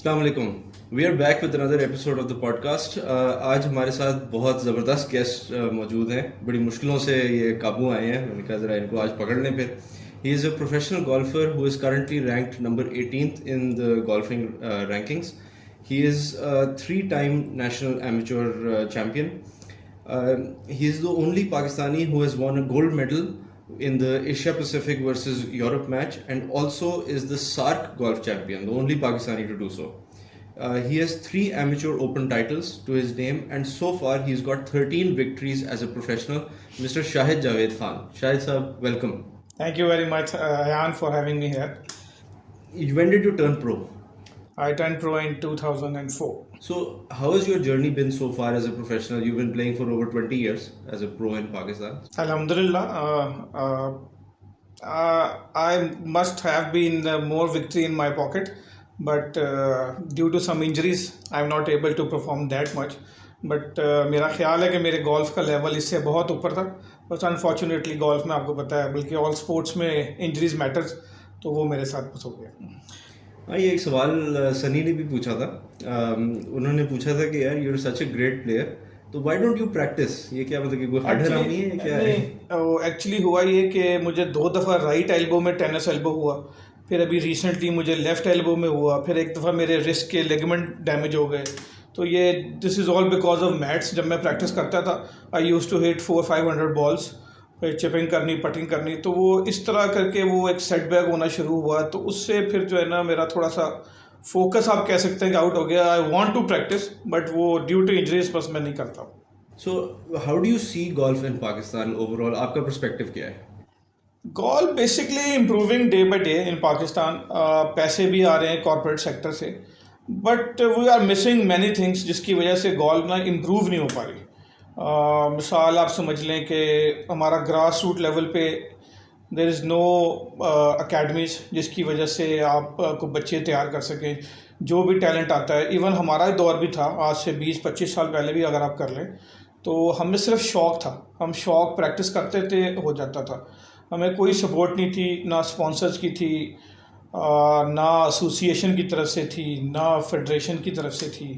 अस्सलाम वालेकुम। We are back with another episode of the podcast. आज हमारे साथ बहुत ज़बरदस्त गेस्ट मौजूद हैं। बड़ी मुश्किलों से ये काबू आए हैं, मैंने कहा ज़रा इनको आज पकड़ लें। फिर he is a professional golfer who is currently ranked number 18th in the golfing rankings. He is a three-time national amateur champion. He is the only Pakistani who has won a gold medal in the Asia Pacific versus Europe match, and also is the SARC golf champion, the only Pakistani to do so. He has 3 amateur open titles to his name, and so far he's got 13 victories as a professional. Mr. Shahid Javed Khan. Shahid sir, welcome. Thank you very much, Ayan, for having me here. When did you turn pro? I turned pro in 2004. So, how has your journey been so far as a professional? You've been playing for over 20 years as a pro in Pakistan. Alhamdulillah, I must have been more victory in my pocket, but due to some injuries, I'm not able to perform that much. But मेरा ख्याल है कि मेरे golf का level इससे बहुत ऊपर था, बस अनफॉर्चुनेटली गोल्फ में आपको पता है, बल्कि ऑल स्पोर्ट्स में इंजरीज मैटर्स, तो वो मेरे साथ बस हो गया। हाँ, ये एक सवाल सनी ने भी पूछा था। उन्होंने पूछा था कि यार you are such a great player, तो व्हाई डोंट यू प्रैक्टिस? ये क्या मतलब कि कोई हड हरामी है क्या है? एक्चुअली हुआ ये कि मुझे 2 दफ़ा राइट एल्बो में टेनिस एल्बो हुआ, फिर अभी रिसेंटली मुझे लेफ़्ट एल्बो में हुआ, फिर एक दफ़ा मेरे रिस्ट के लिगामेंट डैमेज हो गए। तो ये this is all because of mats. जब मैं प्रैक्टिस करता था आई यूज़ टू हिट 400-500 बॉल्स, फिर चिपिंग करनी, पटिंग करनी, तो वो इस तरह करके वो एक सेटबैक होना शुरू हुआ। तो उससे फिर जो है ना मेरा थोड़ा सा फोकस आप कह सकते हैं कि आउट हो गया। I want to practise but वो ड्यू टू इंजरीज बस मैं नहीं करता। So how do you see golf in Pakistan overall? आपका पर्सपेक्टिव क्या है? Golf basically improving day by day in Pakistan. पैसे भी आ रहे हैं कॉर्पोरेट सेक्टर से, but we are missing many things, जिसकी वजह से गोल्फ ना इम्प्रूव नहीं हो पा रही। मिसाल आप समझ लें कि हमारा ग्रास रूट लेवल पे देयर इज़ नो अकेडमीज़, जिसकी वजह से आप को बच्चे तैयार कर सकें। जो भी टैलेंट आता है, इवन हमारा दौर भी था आज से 20-25 साल पहले भी अगर आप कर लें, तो हमें सिर्फ शौक़ था, हम शौक़ प्रैक्टिस करते थे, हो जाता था। हमें कोई सपोर्ट नहीं थी, ना स्पॉन्सर्स की थी, ना एसोसिएशन की तरफ से थी, ना फेडरेशन की तरफ से थी।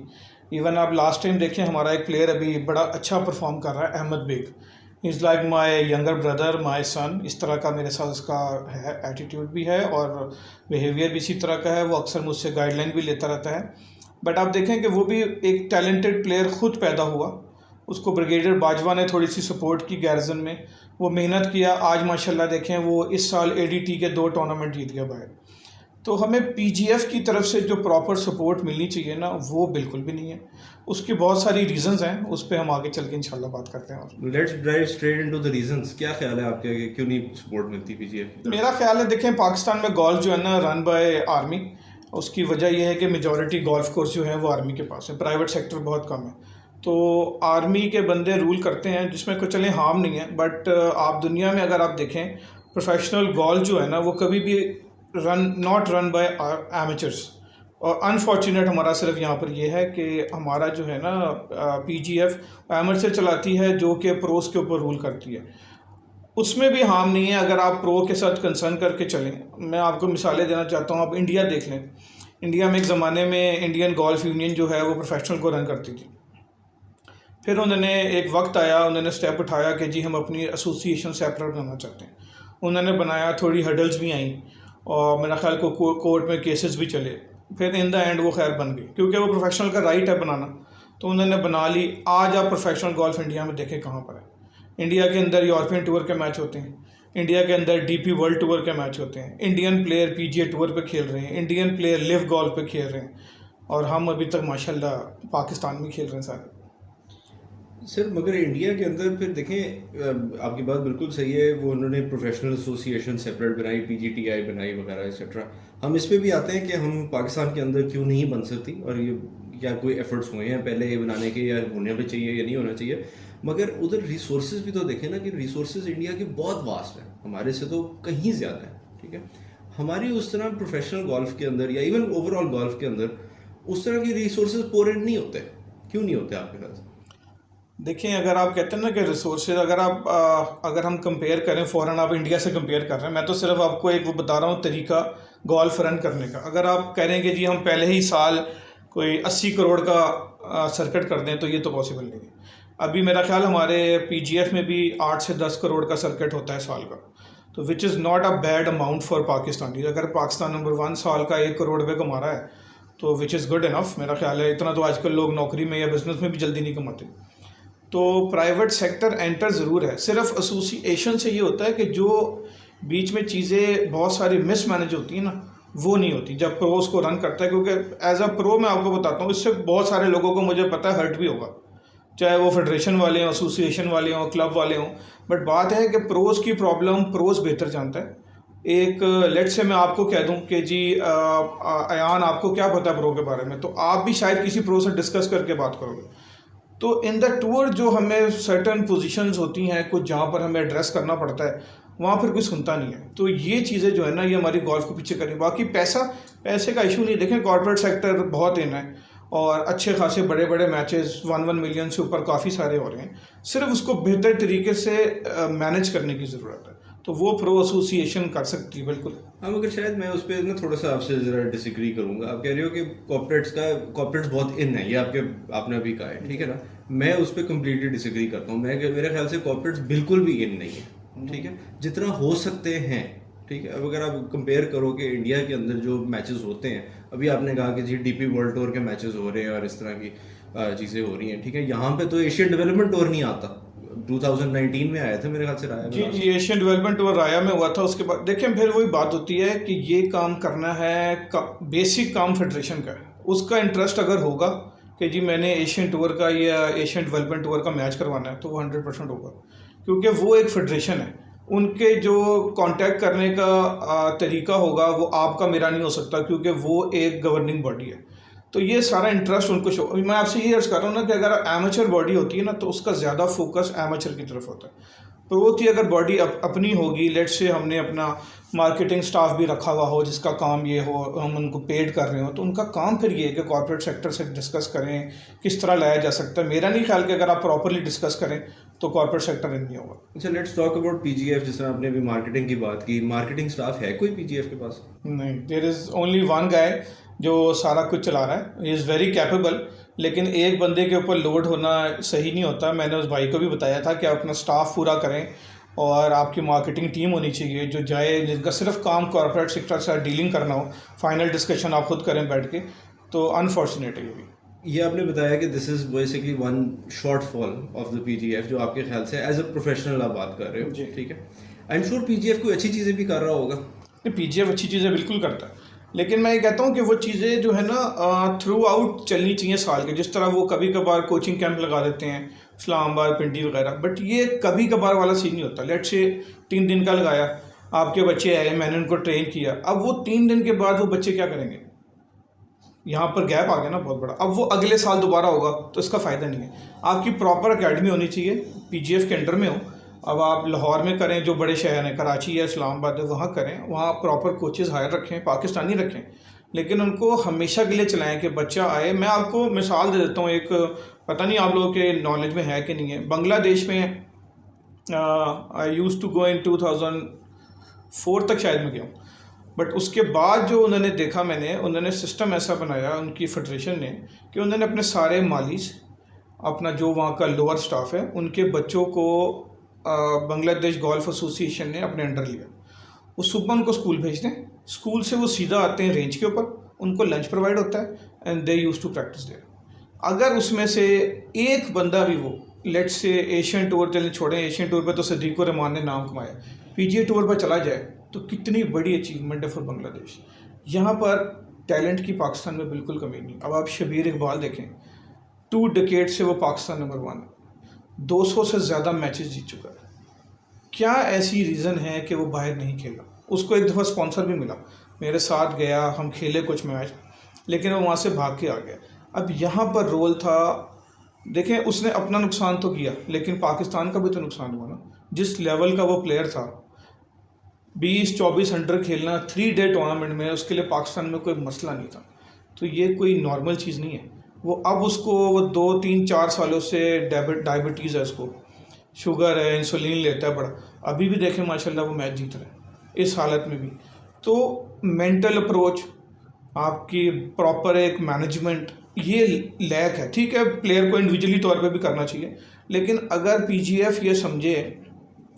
इवन आप लास्ट टाइम देखें, हमारा एक प्लेयर अभी बड़ा अच्छा परफॉर्म कर रहा है, Ahmed Baig. Is like my younger brother, my son. इस तरह का मेरे साथ उसका है, एटीट्यूड भी है और बिहेवियर भी इसी तरह का है। वो अक्सर मुझसे गाइडलाइन भी लेता रहता है। बट आप देखें कि वो भी एक टैलेंटेड प्लेयर खुद पैदा हुआ, उसको ब्रिगेडियर बाजवा ने थोड़ी सी सपोर्ट की गैरजन में, वो मेहनत किया। आज माशाल्लाह देखें वो इस साल एडीटी के 2 टूर्नामेंट जीत गया बाहर। तो हमें पीजीएफ की तरफ से जो प्रॉपर सपोर्ट मिलनी चाहिए ना, वो बिल्कुल भी नहीं है। उसकी बहुत सारी रीजंस हैं, उस पर हम आगे चल के इंशाल्लाह बात करते हैं। Let's drive straight into the reasons. क्या ख्याल है आपके कि क्यों नहीं सपोर्ट मिलती पीजीएफ? मेरा ख्याल है, देखें पाकिस्तान में गोल्फ जो है ना रन बाय आर्मी। उसकी वजह यह है कि मेजॉरिटी गोल्फ कोर्स जो है वो आर्मी के पास है, प्राइवेट सेक्टर बहुत कम है। तो आर्मी के बंदे रूल करते हैं, जिसमें कुछ चलें हार्म नहीं है। बट आप दुनिया में अगर आप देखें, प्रोफेशनल गोल्फ जो है ना वो कभी भी नॉट रन बाय एमेचर्स। और अनफॉर्चुनेट हमारा सिर्फ यहाँ पर ये है कि हमारा जो है ना पीजीएफ एमेचर चलाती है, जो कि प्रोस के ऊपर रूल करती है। उसमें भी हार्म नहीं है अगर आप प्रो के साथ कंसर्न करके चलें। मैं आपको मिसालें देना चाहता हूँ। आप इंडिया देख लें, इंडिया में एक ज़माने में इंडियन गोल्फ यूनियन जो है वो प्रोफेशनल को रन करती थी। फिर उन्होंने एक वक्त आया, उन्होंने स्टेप उठाया कि जी हम अपनी एसोसिएशन सेपरेट बनाना चाहते हैं। उन्होंने बनाया, थोड़ी हडल्स भी आई और मेरा ख्याल को कोर्ट में केसेस भी चले। फिर इन द एंड वो खैर बन गई, क्योंकि वो प्रोफेशनल का राइट है बनाना, तो उन्होंने बना ली। आज आप प्रोफेशनल गोल्फ इंडिया में देखें कहाँ पर है। इंडिया के अंदर यूरोपियन टूर के मैच होते हैं, इंडिया के अंदर डीपी वर्ल्ड टूर के मैच होते हैं, इंडियन प्लेयर पीजीए टूर पे खेल रहे हैं, इंडियन प्लेयर लिव गोल्फ पे खेल रहे हैं, और हम अभी तक माशाल्लाह पाकिस्तान में खेल रहे हैं सारे। सर मगर इंडिया के अंदर फिर देखें, आपकी बात बिल्कुल सही है, वो उन्होंने प्रोफेशनल एसोसिएशन सेपरेट बनाई, पीजीटीआई बनाई वगैरह एक्सेट्रा। हम इस पे भी आते हैं कि हम पाकिस्तान के अंदर क्यों नहीं बन सकती, और ये क्या कोई एफर्ट्स हुए हैं पहले ये बनाने के, या होने भी चाहिए या नहीं होना चाहिए। मगर उधर रिसोर्सेज भी तो देखें ना, कि रिसोर्सेज इंडिया के बहुत वास्ट हैं, हमारे से तो कहीं ज़्यादा है। ठीक है, हमारी उस तरह प्रोफेशनल गोल्फ के अंदर या इवन ओवरऑल गोल्फ के अंदर उस तरह के रिसोर्सेज पोरेंट नहीं होते। क्यों नहीं होते आपके ख्याल से? देखें, अगर आप कहते हैं ना कि रिसोर्सेज, अगर हम कंपेयर करें फ़ौरन, आप इंडिया से कंपेयर कर रहे हैं, मैं तो सिर्फ आपको एक वो बता रहा हूँ तरीका गोल्फ रन करने का। अगर आप कह रहे हैं कि जी हम पहले ही साल कोई 80 करोड़ का सर्किट कर दें तो ये तो पॉसिबल नहीं है। अभी मेरा ख्याल हमारे पीजीएफ में भी 8 से 10 करोड़ का सर्किट होता है साल का, तो which is not a bad amount for Pakistani. अगर पाकिस्तान नंबर 1 साल का 1 करोड़ रुपये कमा रहा है तो विच इज़ गुड इनफ। मेरा ख्याल है इतना तो आजकल लोग नौकरी में या बिजनेस में भी जल्दी नहीं कमाते। तो प्राइवेट सेक्टर एंटर ज़रूर है, सिर्फ एसोसिएशन से ये होता है कि जो बीच में चीज़ें बहुत सारी मिसमैनेज होती हैं ना, वो नहीं होती जब प्रोज को रन करता है। क्योंकि एज अ प्रो मैं आपको बताता हूँ, इससे बहुत सारे लोगों को मुझे पता है हर्ट भी होगा, चाहे वो फेडरेशन वाले हों, एसोसिएशन वाले हों, क्लब वाले हों। बट बात है कि प्रोज की प्रॉब्लम प्रोज बेहतर जानता है। एक लेट से मैं आपको कह दूं कि जी अयान आपको क्या पता है प्रो के बारे में, तो आप भी शायद किसी प्रो से डिस्कस करके बात करोगे। तो इन द टूर जो हमें सर्टन पोजीशंस होती हैं कुछ जहाँ पर हमें एड्रेस करना पड़ता है, वहाँ फिर कोई सुनता नहीं है। तो ये चीज़ें जो है ना, ये हमारी गोल्फ को पीछे करें। बाकी पैसे का इशू नहीं। देखें, कॉर्पोरेट सेक्टर बहुत इन है और अच्छे खासे बड़े बड़े मैचेस 1 मिलियन से ऊपर काफ़ी सारे हो रहे हैं। सिर्फ उसको बेहतर तरीके से मैनेज करने की ज़रूरत है, तो वो प्रो एसोसिएशन कर सकती है बिल्कुल। हाँ, मगर शायद मैं उस पर ना थोड़ा सा आपसे ज़रा डिसएग्री करूंगा। आप कह रहे हो कि कॉर्पोरेट्स बहुत इन है, ये आपने अभी कहा है, ठीक है ना। मैं उस पर कम्प्लीटली डिसएग्री करता हूँ। मेरे ख्याल से कॉर्पोरेट्स बिल्कुल भी इन नहीं है, ठीक है, जितना हो सकते हैं, ठीक है। अब अगर आप कंपेयर करो कि इंडिया के अंदर जो मैचेस होते हैं, अभी आपने कहा कि जी डीपी वर्ल्ड टूर के मैचेस हो रहे हैं और इस तरह की चीज़ें हो रही हैं, ठीक है। यहाँ पे तो एशियन डेवलपमेंट टूर नहीं आता, 2019 में आया था मेरे ख्याल से राया में। जी एशियन डेवलपमेंट टूर राया में हुआ था। उसके बाद देखिए फिर वही बात होती है कि ये काम करना है बेसिक काम फेडरेशन का है। उसका इंटरेस्ट अगर होगा कि जी मैंने एशियन टूर का या एशियन डेवलपमेंट टूर का मैच करवाना है, तो वो 100% होगा, क्योंकि वो एक फेडरेशन है। उनके जो कांटेक्ट करने का तरीका होगा वो आपका मेरा नहीं हो सकता, क्योंकि वो एक गवर्निंग बॉडी है। तो ये सारा इंटरेस्ट उनको शो। मैं आपसे ये अर्ज कर रहा हूँ ना कि अगर एमेचर बॉडी होती है ना, तो उसका ज़्यादा फोकस एमेचर की तरफ होता है। प्रो की अगर बॉडी अपनी होगी, लेट से हमने अपना मार्केटिंग स्टाफ भी रखा हुआ हो जिसका काम ये हो, हम उनको पेड कर रहे हो, तो उनका काम फिर ये है कि कॉर्पोरेट सेक्टर से डिस्कस करें किस तरह लाया जा सकता है। मेरा नहीं ख्याल कि अगर आप प्रॉपरली डिस्कस करें तो कॉर्पोरेट सेक्टर नहीं होगा। अच्छा, लेट्स टॉक अबाउट पीजीएफ। जिस तरह आपने अभी मार्केटिंग की बात की, मार्केटिंग स्टाफ है कोई पीजीएफ के पास? नहीं, there is only one guy जो सारा कुछ चला रहा है। ही इज़ वेरी कैपेबल, लेकिन एक बंदे के ऊपर लोड होना सही नहीं होता। मैंने उस भाई को भी बताया था कि आप अपना स्टाफ पूरा करें और आपकी मार्केटिंग टीम होनी चाहिए जो जाए, जिनका सिर्फ काम कॉर्पोरेट सेक्टर से डीलिंग करना हो। फाइनल डिस्कशन आप खुद करें बैठ के, तो अनफॉर्चुनेट है ये भी। ये आपने बताया कि this is basically one shortfall of the PGF, जो आपके ख्याल से एज अ प्रोफेशनल आप बात कर रहे हो, ठीक है। आई एम श्योर पीजीएफ कोई अच्छी चीज़ें भी कर रहा होगा। पीजीएफ अच्छी चीज़ें बिल्कुल करता है, लेकिन मैं ये कहता हूँ कि वो चीज़ें जो है ना थ्रू आउट चलनी चाहिए साल के। जिस तरह वो कभी कभार कोचिंग कैंप लगा देते हैं इस्लामाबाद, पिंडी वगैरह, बट ये कभी कभार वाला सीन नहीं होता। लेट से 3 दिन का लगाया, आपके बच्चे आए, मैंने उनको ट्रेन किया, अब वो 3 दिन के बाद वो बच्चे क्या करेंगे? यहाँ पर गैप आ गया ना बहुत बड़ा। अब वो अगले साल दोबारा होगा तो इसका फ़ायदा नहीं है। आपकी प्रॉपर एकेडमी होनी चाहिए, पीजीएफ के अंडर में हो। अब आप लाहौर में करें, जो बड़े शहर हैं, कराची या इस्लामाबाद है, वहाँ करें, वहाँ प्रॉपर कोचेज़ हायर रखें, पाकिस्तानी रखें, लेकिन उनको हमेशा के लिए चलाएं कि बच्चा आए। मैं आपको मिसाल दे देता हूँ एक, पता नहीं आप लोगों के नॉलेज में है कि नहीं है। बांग्लादेश में आई यूज़ टू गो इन 2004 तक शायद मैं गया हूँ, बट उसके बाद जो उन्होंने देखा उन्होंने सिस्टम ऐसा बनाया उनकी फेडरेशन ने कि उन्होंने अपने सारे मालीज, अपना जो वहाँ का लोअर स्टाफ है, उनके बच्चों को बांग्लादेश गोल्फ एसोसिएशन ने अपने अंडर लिया। वो सुबह उनको स्कूल भेज दें, स्कूल से वो सीधा आते हैं रेंज के ऊपर, उनको लंच प्रोवाइड होता है and they use to practise there. अगर उसमें से एक बंदा भी वो लेट से एशियन टूर, चलें छोड़ें, एशियन टूर पे तो सदीक रहमान ने नाम कमाया, पीजीए टूर पर चला जाए तो कितनी बड़ी अचीवमेंट है फॉर बांग्लादेश। यहाँ पर टैलेंट की पाकिस्तान में बिल्कुल कमी नहीं। अब आप शबीर इकबाल देखें, 2 डिकेड से वो पाकिस्तान नंबर 1 है, 200 से ज़्यादा मैचेस जीत चुका है। क्या ऐसी रीज़न है कि वो बाहर नहीं खेला? उसको एक दफ़ा स्पॉन्सर भी मिला, मेरे साथ गया, हम खेले कुछ मैच, लेकिन वो वहाँ से भाग के आ गया। अब यहाँ पर रोल था, देखें उसने अपना नुकसान तो किया, लेकिन पाकिस्तान का भी तो नुकसान हुआ ना। जिस लेवल का वो प्लेयर था, 20-24 अंडर खेलना 3 डे टूर्नामेंट में, उसके लिए पाकिस्तान में कोई मसला नहीं था। तो ये कोई नॉर्मल चीज़ नहीं है। वो अब उसको वो 2-3-4 सालों से डायबिटीज़ है, उसको शुगर है, इंसुलिन लेता है बड़ा, अभी भी देखें माशाल्लाह वो मैच जीत रहा है इस हालत में भी। तो मेंटल अप्रोच, आपकी प्रॉपर एक मैनेजमेंट, ये लैक है। ठीक है, प्लेयर को इंडिविजुअली तौर पे भी करना चाहिए, लेकिन अगर पीजीएफ ये समझे,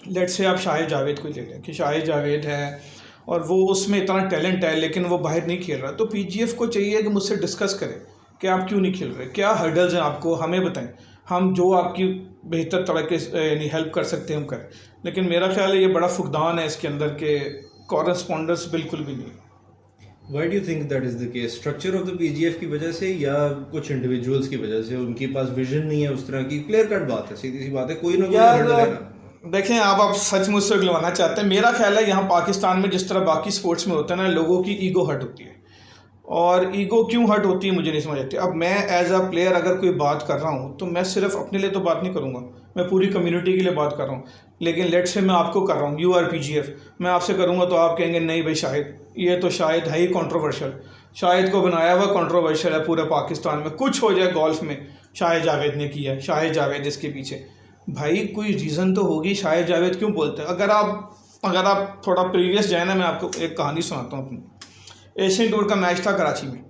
लेट से आप शाहिद जावेद को ले लें कि शाहिद जावेद है और वो उसमें इतना टैलेंट है लेकिन वो बाहर नहीं खेल रहा, तो पीजीएफ को चाहिए कि मुझसे डिस्कस करें कि आप क्यों नहीं खेल रहे, क्या हर्डल्स हैं आपको, हमें बताएं, हम जो आपकी बेहतर तरीके से यानी हेल्प कर सकते हैं हम करें। लेकिन मेरा ख्याल है ये बड़ा फुकदान है इसके अंदर के कॉरेस्पॉन्डेंस बिल्कुल भी नहीं। Why do you think that is the case? Structure of the PGF की वजह से या कुछ इंडिविजुअल्स की वजह से? उनके पास विजन नहीं है उस तरह की? क्लियर कट बात है, सीधी सी बात है, कोई ना कोई हर्डल है ना। देखें, आप सच मुझसे उगलवाना चाहते हैं। मेरा ख्याल है यहाँ पाकिस्तान में जिस तरह बाकी स्पोर्ट्स में होता है ना, लोगों की ईगो हर्ट होती है, और ईगो क्यों हर्ट होती है मुझे नहीं समझ आती। अब मैं एज अ प्लेयर अगर कोई बात कर रहा हूँ तो मैं सिर्फ अपने लिए तो बात नहीं करूँगा, मैं पूरी कम्युनिटी के लिए बात कर रहा हूँ। लेकिन लेट से मैं आपको कर रहा हूँ, यू आर पीजीएफ, मैं आपसे करूँगा तो आप कहेंगे नहीं भाई शाहिद, ये तो शायद है ही कंट्रोवर्शियल, शाहिद को बनाया हुआ कंट्रोवर्शियल है पूरे पाकिस्तान में, कुछ हो जाए गोल्फ में शाहिद जावेद ने किया है, शाहिद जावेद इसके पीछे। भाई कोई रीज़न तो होगी शाहिद जावेद क्यों बोलते हैं। अगर आप थोड़ा प्रीवियस जाए ना, मैं आपको एक कहानी सुनाता हूँ अपनी। एशियन टूर का मैच था कराची में,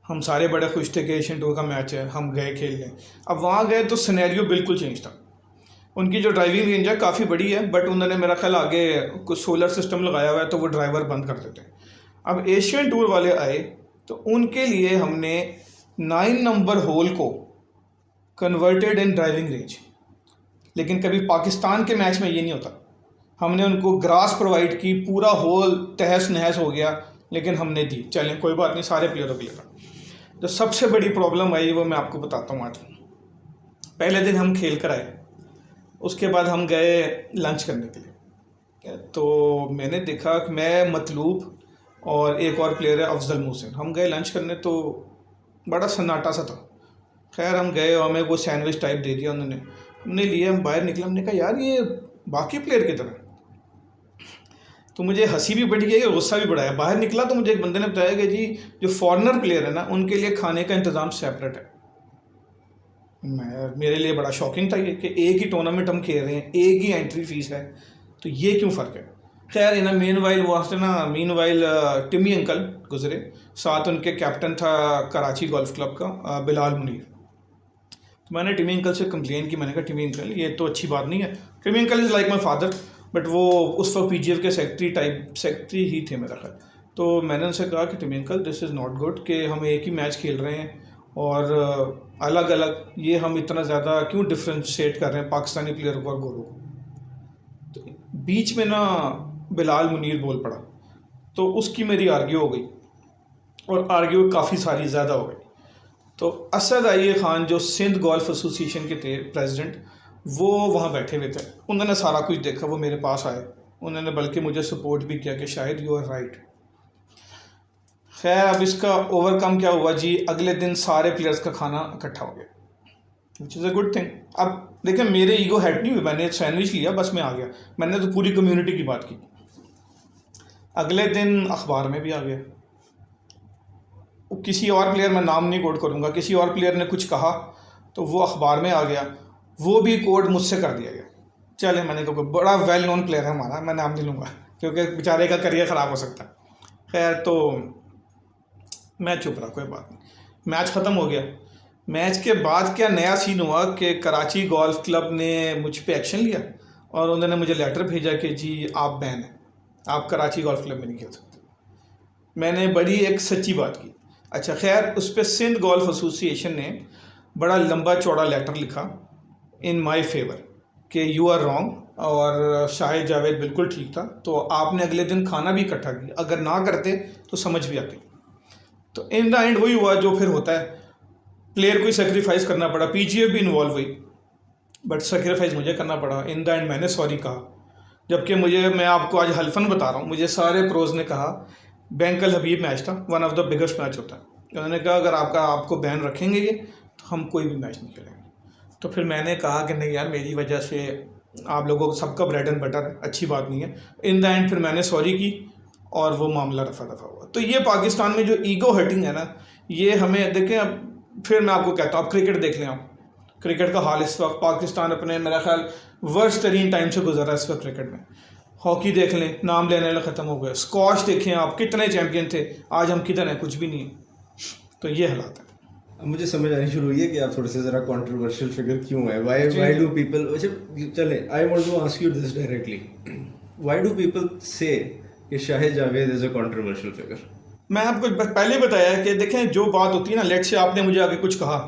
हम सारे बड़े खुश थे कि एशियन टूर का मैच है, हम गए खेलने। अब वहाँ गए तो सिनेरियो बिल्कुल चेंज था। उनकी जो ड्राइविंग रेंज है काफ़ी बड़ी है, बट उन्होंने मेरा ख्याल आगे कुछ सोलर सिस्टम लगाया हुआ है तो वो ड्राइवर बंद कर देते हैं। अब एशियन टूर वाले आए तो उनके लिए हमने 9 नंबर होल को कन्वर्टेड इन ड्राइविंग रेंज, लेकिन कभी पाकिस्तान के मैच में ये नहीं होता। हमने उनको ग्रास प्रोवाइड की, पूरा होल तहस नहस हो गया, लेकिन हमने दी, चलें कोई बात नहीं, सारे प्लेयरों के लिए था। जो सबसे बड़ी प्रॉब्लम आई वो मैं आपको बताता हूँ आज। पहले दिन हम खेल कर आए, उसके बाद हम गए लंच करने के लिए, तो मैंने देखा कि मैं, मतलूब और एक और प्लेयर है अफजल मोहसिन, हम गए लंच करने तो बड़ा सन्नाटा सा था। खैर हम गए और हमें वो सैंडविच टाइप दे दिया उन्होंने, हमने लिए, हम बाहर निकले, हमने कहा यार ये बाकी प्लेयर की तरह। तो मुझे हंसी भी बढ़ गई और गुस्सा भी बढ़ाया। बाहर निकला तो मुझे एक बंदे ने बताया कि जी जो फॉरेनर प्लेयर है ना, उनके लिए खाने का इंतज़ाम सेपरेट है। मेरे लिए बड़ा शॉकिंग था ये कि एक ही टूर्नामेंट हम खेल रहे हैं, एक ही एंट्री फीस है, तो ये क्यों फ़र्क है। खैर इन मीन वाइल टिमी अंकल गुजरे, साथ उनके कैप्टन था कराची गोल्फ क्लब का बिलाल मुनीर। तो मैंने टिमी अंकल से कंप्लेन की, मैंने कहा टिमी अंकल ये तो अच्छी बात नहीं है। टिमी uncle is like my father, but वो उस वक्त पीजीएफ के सेक्रेटरी ही थे मेरा ख्याल। तो मैंने उनसे कहा कि टिमी uncle this is not good कि हम एक ही मैच खेल रहे हैं और अलग अलग, ये हम इतना ज़्यादा क्यों डिफ्रेंशिएट कर रहे हैं पाकिस्तानी प्लेयर को और गोरों को। तो बीच में ना बिलाल मुनीर बोल पड़ा, तो उसकी मेरी आर्ग्यू हो गई और आर्ग्यू काफ़ी सारी ज़्यादा हो गई। तो असद आइए खान जो सिंध गोल्फ एसोसिएशन के थे प्रेसिडेंट, वो वहाँ बैठे हुए थे, उन्होंने सारा कुछ देखा, वो मेरे पास आए, उन्होंने बल्कि मुझे सपोर्ट भी किया कि शायद यू आर राइट। खैर अब इसका ओवरकम क्या हुआ जी, अगले दिन सारे प्लेयर्स का खाना इकट्ठा हो गया, which is a good thing. अब देखिए मेरे ईगो हेट नहीं हुई, मैंने सैंडविच लिया बस मैं आ गया, मैंने तो पूरी कम्युनिटी की बात की। अगले दिन अखबार में भी आ गया, किसी और प्लेयर, मैं नाम नहीं कोट करूँगा, किसी और प्लेयर ने कुछ कहा तो वो अखबार में आ गया, वो भी कोट मुझसे कर दिया गया। चले मैंने कहा बड़ा वेल नोन प्लेयर है हमारा, मैं नाम नहीं लूँगा क्योंकि बेचारे का करियर ख़राब हो सकता है। खैर तो मैं चुप रहा, कोई बात नहीं, मैच ख़त्म हो गया। मैच के बाद क्या नया सीन हुआ कि कराची गोल्फ क्लब ने मुझ पे एक्शन लिया और उन्होंने मुझे लेटर भेजा कि जी आप बैन हैं, आप कराची गोल्फ क्लब में नहीं खेल सकते। मैंने बड़ी एक सच्ची बात की। अच्छा खैर उस पर सिंध गोल्फ एसोसिएशन ने बड़ा लंबा चौड़ा लेटर लिखा इन माय फेवर कि यू आर रॉन्ग और शाहिद जावेद बिल्कुल ठीक था, तो आपने अगले दिन खाना भी इकट्ठा किया, अगर ना करते तो समझ भी आती। तो इन द एंड वही हुआ जो फिर होता है, प्लेयर को ही सेक्रीफाइस करना पड़ा, पीजीएफ भी इन्वॉल्व हुई, बट सेक्रीफाइस मुझे करना पड़ा। इन द एंड मैंने सॉरी कहा, जबकि मैं आपको आज हल्फन बता रहा हूँ, मुझे सारे प्रोज ने कहा बैंकल हबीब मैच था, one of the biggest match होता है, उन्होंने कहा अगर आपको बैन रखेंगे ये तो हम कोई भी मैच नहीं खेलेंगे। तो फिर मैंने कहा कि नहीं यार मेरी वजह से आप लोगों को सबका ब्रेड एंड बटर है, अच्छी बात नहीं है। इन द एंड फिर मैंने सॉरी की और वो मामला रफा दफा हुआ। तो ये पाकिस्तान में जो ईगो हर्टिंग है ना, ये हमें देखें। अब फिर मैं आपको कहता हूँ, आप क्रिकेट देख लें, आप क्रिकेट का हाल इस वक्त पाकिस्तान अपने मेरा ख्याल वर्स्ट तरीन टाइम से गुजर रहा है इस वक्त क्रिकेट में। हॉकी देख लें, नाम लेने वाला ख़त्म हो गया। स्क्वाश देखें आप, कितने चैम्पियन थे, आज हम किधर हैं, कुछ भी नहीं है। तो ये हालात है। अब मुझे समझ आनी शुरू हुई है कि आप थोड़े से ज़रा कंट्रोवर्शियल फिगर क्यों है, व्हाई डू पीपल, अच्छा चले, I want to ask you this directly, why do people say कि Shahid Javed is a controversial figure? मैं आपको पहले ही बताया कि देखें, जो बात होती है ना, लेट से आपने मुझे आगे कुछ कहा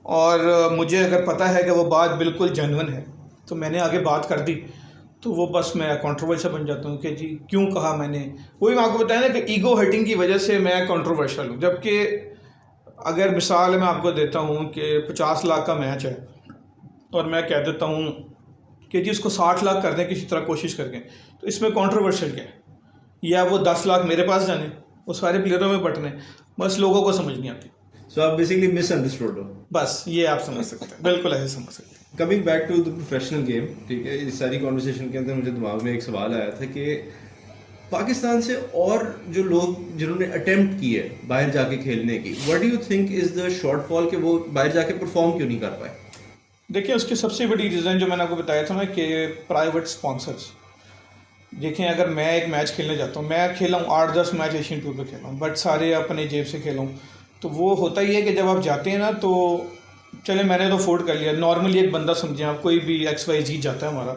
और मुझे अगर पता है कि वो बात बिल्कुल जेन्युइन है तो मैंने आगे बात कर दी, तो वो बस मैं कंट्रोवर्शियल बन जाता हूँ कि जी क्यों कहा मैंने। वही मैं आपको बताया ना कि ईगो हर्टिंग की वजह से मैं कंट्रोवर्शियल हूँ। जबकि अगर मिसाल मैं आपको देता हूँ कि 50 लाख का मैच है और मैं कह देता हूँ कि जी उसको 60 लाख कर दें किसी तरह कोशिश करके, तो इसमें कंट्रोवर्शियल क्या है? या वो 10 लाख मेरे पास जाने, वो सारे प्लेयरों में बटने, बस लोगों को समझ नहीं आती। सो आप बेसिकली मिसअंडरस्टूड हो, बस ये आप समझ सकते हैं, बिल्कुल ऐसे समझ सकते हैं। Coming back to the professional game, ठीक है, इस सारी कॉन्वर्सेशन के अंदर मुझे दिमाग में एक सवाल आया था कि पाकिस्तान से और जो लोग जिन्होंने अटेम्प्ट की है बाहर जाके खेलने की, what do you think is the shortfall कि वो बाहर जाके परफॉर्म क्यों नहीं कर पाए? देखिए, उसकी सबसे बड़ी रीज़न जो मैंने आपको बताया था ना कि प्राइवेट स्पॉन्सर्स। देखें, अगर मैं एक मैच खेलने जाता हूँ, मैं खेला हूँ 8-10 मैच एशियन टूर पे खेला हूँ, बट सारे अपने जेब से खेला हूँ। तो वो होता ही है कि जब आप जाते हैं ना, तो चले मैंने तो अफोर्ड कर लिया, नॉर्मली एक बंदा समझें आप, कोई भी XY जीत जाता है हमारा,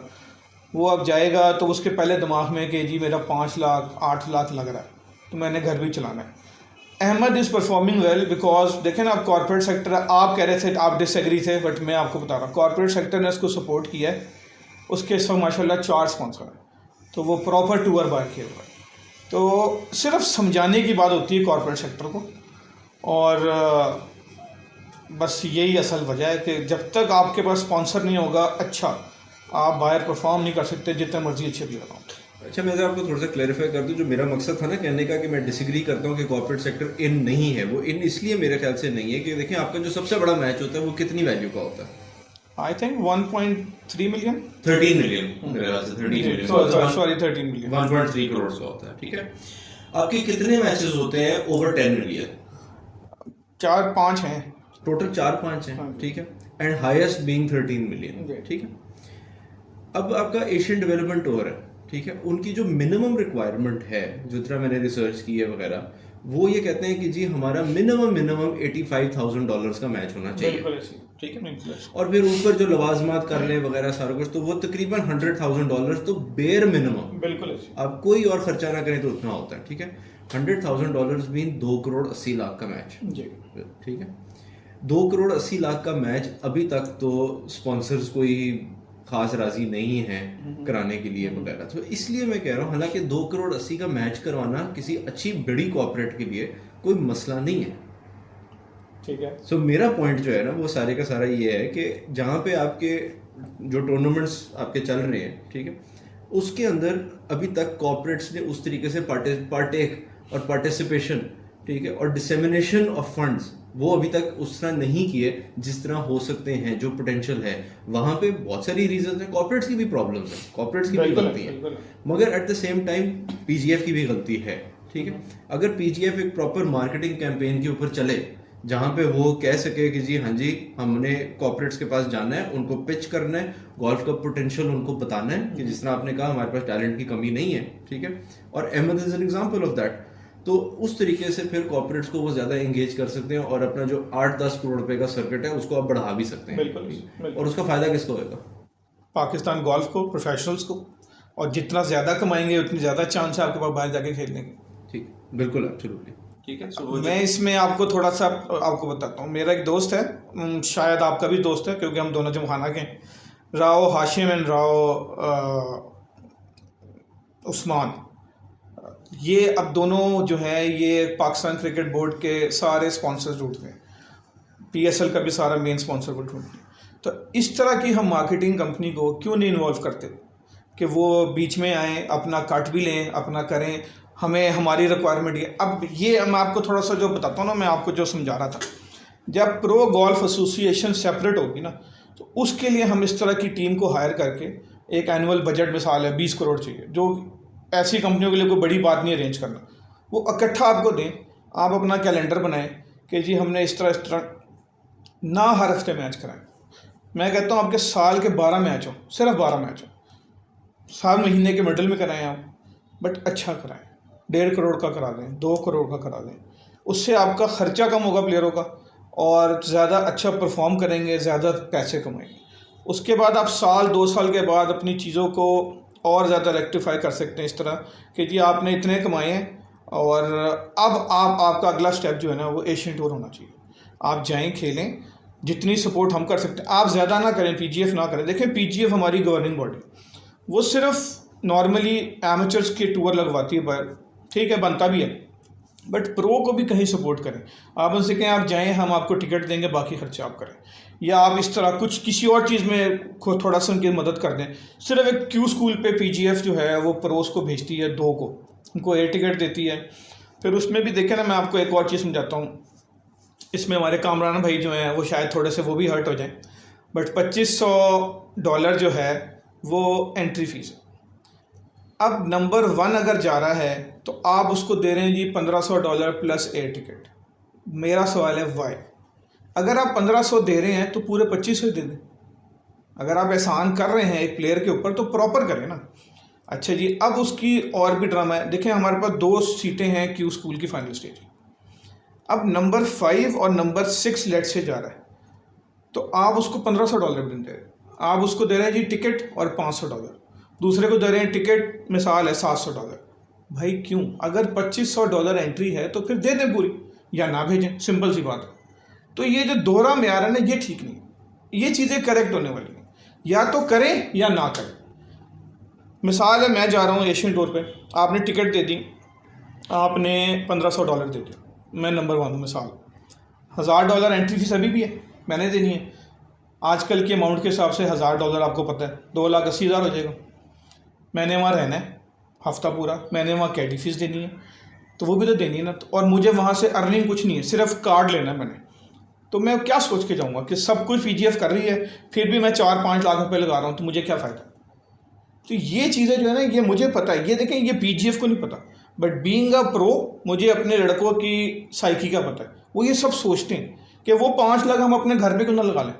वो अब जाएगा तो उसके पहले दिमाग में कि जी मेरा 5 लाख 8 लाख लग रहा है, तो मैंने घर भी चलाना है। Ahmad is performing well because देखें ना, आप कॉर्पोरेट सेक्टर, आप कह रहे थे आप डिसएग्री थे, बट मैं आपको बता रहा हूँ कॉर्पोरेट सेक्टर ने उसको सपोर्ट किया है। उसके इस वक्त माशाल्लाह 4 स्पॉन्सर हैं, तो वो प्रॉपर टूर बाहर खेल रहा है। तो सिर्फ समझाने की बात होती है कॉर्पोरेट सेक्टर को, और बस यही असल वजह है कि जब तक आपके पास स्पॉन्सर नहीं होगा, अच्छा आप बाहर परफॉर्म नहीं कर सकते जितने मर्जी अच्छे प्लेयर हों। अच्छा, मैं अगर आपको थोड़ा सा क्लैरिफाई कर दूं, जो मेरा मकसद था ना कहने का कि मैं डिसएग्री करता हूं कि कॉर्पोरेट सेक्टर इन नहीं है, वो इन इसलिए मेरे ख्याल से नहीं है कि देखें आपका जो सबसे बड़ा मैच होता है वो कितनी वैल्यू का होता है? आई थिंक 1.3 मिलियन, 13 मिलियन, मेरे ख्याल से 13 मिलियन, सॉरी 13 मिलियन, 1.3 करोड़ का होता है, ठीक है। आपके कितने मैचेस होते हैं ओवर 10 मिलियन? 4-5 हैं टोटल, 4-5 हैं, ठीक है, एंड हाईएस्ट बीइंग 13 मिलियन, ठीक है। अब आपका एशियन डेवलपमेंट टूर है, ठीक है, उनकी जो मिनिमम रिक्वायरमेंट है, जितना मैंने रिसर्च की है वगैरह, वो ये कहते हैं कि जी हमारा मिनिमम $85,000 का मैच होना चाहिए, ठीक है। और फिर ऊपर जो लवाजमात कर ले वगैरह सारा कुछ, तो वो तकरीबन $100,000 तो बेयर मिनिमम, बिल्कुल आप कोई और खर्चा ना करें तो उतना होता है, ठीक है। $100,000 मीन 2,80,00,000 का मैच जी, ठीक है। 2,80,00,000 का मैच अभी तक तो स्पॉन्सर्स कोई खास राजी नहीं है कराने के लिए वगैरह, तो इसलिए मैं कह रहा हूँ, हालांकि 2,80,00,000 का मैच करवाना किसी अच्छी बड़ी कॉर्पोरेट के लिए कोई मसला नहीं है, ठीक है। सो मेरा पॉइंट जो है ना वो सारे का सारा ये है कि जहाँ पे आपके जो टूर्नामेंट्स आपके चल रहे हैं, ठीक है, उसके अंदर अभी तक कॉर्पोरेट्स ने उस तरीके से पार्टेक और पार्टिसिपेशन, ठीक है, और डिसेमिनेशन ऑफ फंड्स वो अभी तक उस तरह नहीं किए जिस तरह हो सकते हैं, जो पोटेंशियल है वहाँ पे। बहुत सारी रीजंस हैं, कॉर्पोरेट्स की भी प्रॉब्लम्स हैं, कॉर्पोरेट्स की भी गलती है, मगर at the same time PGF की भी गलती है, ठीक है। अगर पीजीएफ एक प्रॉपर मार्केटिंग कैंपेन के ऊपर चले जहाँ पे वो कह सके कि जी हाँ जी हमने कॉर्पोरेट्स के पास जाना है, उनको पिच करना है, गोल्फ का पोटेंशियल उनको बताना है कि जिस तरह आपने कहा हमारे पास टैलेंट की कमी नहीं है, ठीक है, और Ahmad is an example of that, तो उस तरीके से फिर कॉर्पोरेट्स को वो ज़्यादा एंगेज कर सकते हैं और अपना जो 8-10 करोड़ रुपए का सर्किट है उसको आप बढ़ा भी सकते हैं। बिल्कुल। और उसका फ़ायदा किसको होगा? पाकिस्तान गोल्फ को, प्रोफेशनल्स को, और जितना ज़्यादा कमाएंगे उतनी ज़्यादा चांस है आपके पास बाहर जाके खेलने की। ठीक, बिल्कुल, एब्सोल्युटली, ठीक है। मैं इसमें आपको थोड़ा सा आपको बताता हूँ। मेरा एक दोस्त है, शायद आपका भी दोस्त है क्योंकि हम दोनों जमखाना के, राव हाशिम एंड राव उस्मान, ये अब दोनों जो हैं ये पाकिस्तान क्रिकेट बोर्ड के सारे स्पॉन्सर्स ढूंढते हैं, PSL का भी सारा मेन स्पॉन्सर वो ढूंढते हैं। तो इस तरह की हम मार्केटिंग कंपनी को क्यों नहीं इन्वॉल्व करते कि वो बीच में आएँ, अपना कट भी लें, अपना करें, हमें हमारी रिक्वायरमेंट ये। अब ये मैं आपको थोड़ा सा जो बताता हूँ ना, मैं आपको जो समझा रहा था, जब प्रो गोल्फ एसोसिएशन सेपरेट होगी ना, तो उसके लिए हम इस तरह की टीम को हायर करके एक एनुअल बजट, मिसाल है 20 करोड़ चाहिए, जो ऐसी कंपनियों के लिए कोई बड़ी बात नहीं अरेंज करना, वो इकट्ठा आपको दें, आप अपना कैलेंडर बनाएं कि जी हमने इस तरह ना हर हफ्ते मैच कराएं। मैं कहता हूँ आपके साल के 12 मैच हो, सिर्फ 12 मैच हो, हर महीने के मिडल में कराएं आप, बट अच्छा कराएं, 1.5 करोड़ का करा दें, 2 करोड़ का करा दें, उससे आपका खर्चा कम होगा प्लेयरों का और ज़्यादा अच्छा परफॉर्म करेंगे, ज़्यादा पैसे कमाएंगे। उसके बाद आप साल 2 साल के बाद अपनी चीज़ों को और ज़्यादा रेक्टिफाई कर सकते हैं इस तरह कि जी आपने इतने कमाए हैं और अब आपका अगला स्टेप जो है ना वो एशियन टूर होना चाहिए। आप जाएं, खेलें, जितनी सपोर्ट हम कर सकते हैं। आप ज़्यादा ना करें, पीजीएफ ना करें। देखें, पीजीएफ हमारी गवर्निंग बॉडी, वो सिर्फ नॉर्मली एमेचर्स के टूर लगवाती है, पर ठीक है, बनता भी है, बट प्रो को भी कहीं सपोर्ट करें। आप उनसे कहें आप जाएं, हम आपको टिकट देंगे, बाकी खर्चा आप करें, या आप इस तरह कुछ किसी और चीज़ में थोड़ा सा उनकी मदद कर दें। सिर्फ एक क्यू स्कूल पे पीजीएफ जो है वो प्रोस को भेजती है, 2 को, उनको एयर टिकट देती है। फिर उसमें भी देखें ना, मैं आपको एक और चीज़ समझाता हूँ। इसमें हमारे कामरान भाई जो हैं वो शायद थोड़े से वो भी हर्ट हो जाएं, बट $2500 जो है वो एंट्री फीस है। अब नंबर 1 अगर जा रहा है तो आप उसको दे रहे हैं जी $1500 प्लस एयर टिकट। मेरा सवाल है वाई? अगर आप 1500 दे रहे हैं तो पूरे 2500 दे दें। अगर आप एहसान कर रहे हैं एक प्लेयर के ऊपर तो प्रॉपर करें ना। अच्छा जी, अब उसकी और भी ड्रामा है। देखें, हमारे पास 2 सीटें हैं क्यू स्कूल की फाइनल स्टेज। अब नंबर 5 और नंबर 6 लेट से जा रहा है, तो आप उसको $1500 भी नहीं दे रहे, आप उसको दे रहे हैं जी टिकट और $500। दूसरे को दे रहे हैं टिकट, मिसाल है $700। भाई क्यों? अगर $2500 एंट्री है तो फिर दे दें पूरी, या ना भेजें, सिंपल सी बात है। तो ये जो दोहरा म्यार है ना, ये ठीक नहीं, ये चीज़ें करेक्ट होने वाली हैं। या तो करें या ना करें। मिसाल है, मैं जा रहा हूँ एशियन टूर पे, आपने टिकट दे दी, आपने $1500 दे दिया, मैं नंबर 1 हूँ, मिसाल $1000 एंट्री फीस अभी भी है, मैंने देनी है। आजकल के अमाउंट के हिसाब से $1000 आपको पता है 2,80,000 हो जाएगा। मैंने वहाँ रहना है हफ्ता पूरा, मैंने वहाँ कैडी फीस देनी है, तो वो भी तो देनी है ना। और मुझे वहाँ से अर्निंग कुछ नहीं है, सिर्फ कार्ड लेना है मैंने। तो मैं क्या सोच के जाऊँगा कि सब कुछ पीजीएफ कर रही है, फिर भी मैं 4-5 लाख रुपए लगा रहा हूँ, तो मुझे क्या फ़ायदा? तो ये चीज़ें जो है ना, ये मुझे पता है। ये देखें, ये पीजीएफ को नहीं पता, बट बीइंग अ प्रो मुझे अपने लड़कों की साइकी का पता है। वो ये सब सोचते हैं कि वो 5 लाख हम अपने घर पे क्यों ना लगा लें,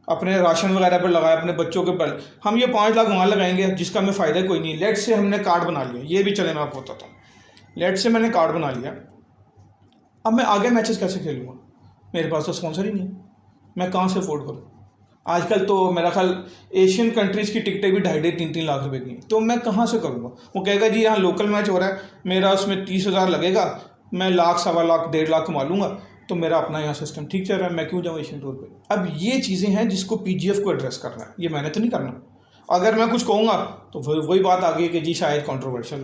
अपने राशन वगैरह पर लगाए, अपने बच्चों के पर। हम ये 5 लाख वहाँ लगाएंगे जिसका हमें फ़ायदा कोई नहीं। लेट से हमने कार्ड बना लिया, ये भी चले मैं आपको बताता हूँ। लेट से मैंने कार्ड बना लिया, अब मैं आगे मैचेस कैसे खेलूँगा? मेरे पास तो स्पॉन्सर ही नहीं है, मैं कहाँ से अफोर्ड करूँ? आजकल तो मेरा ख्याल एशियन कंट्रीज़ की टिकटें भी 2.5-3 लाख रुपए की, तो मैं कहाँ से करूँगा? वो कहेगा जी यहाँ लोकल मैच हो रहा है, मेरा उसमें 30,000 लगेगा, मैं लाख, 1.25 लाख, 1.5 लाख कमा लूँगा, तो मेरा अपना यहाँ सिस्टम ठीक चल रहा है, मैं क्यों जाऊँ एशियन टूर पे? अब ये चीज़ें हैं जिसको पीजीएफ को एड्रेस करना है, ये मैंने तो नहीं करना। अगर मैं कुछ कहूँगा तो वही बात आ गई कि जी शायद कॉन्ट्रोवर्शियल।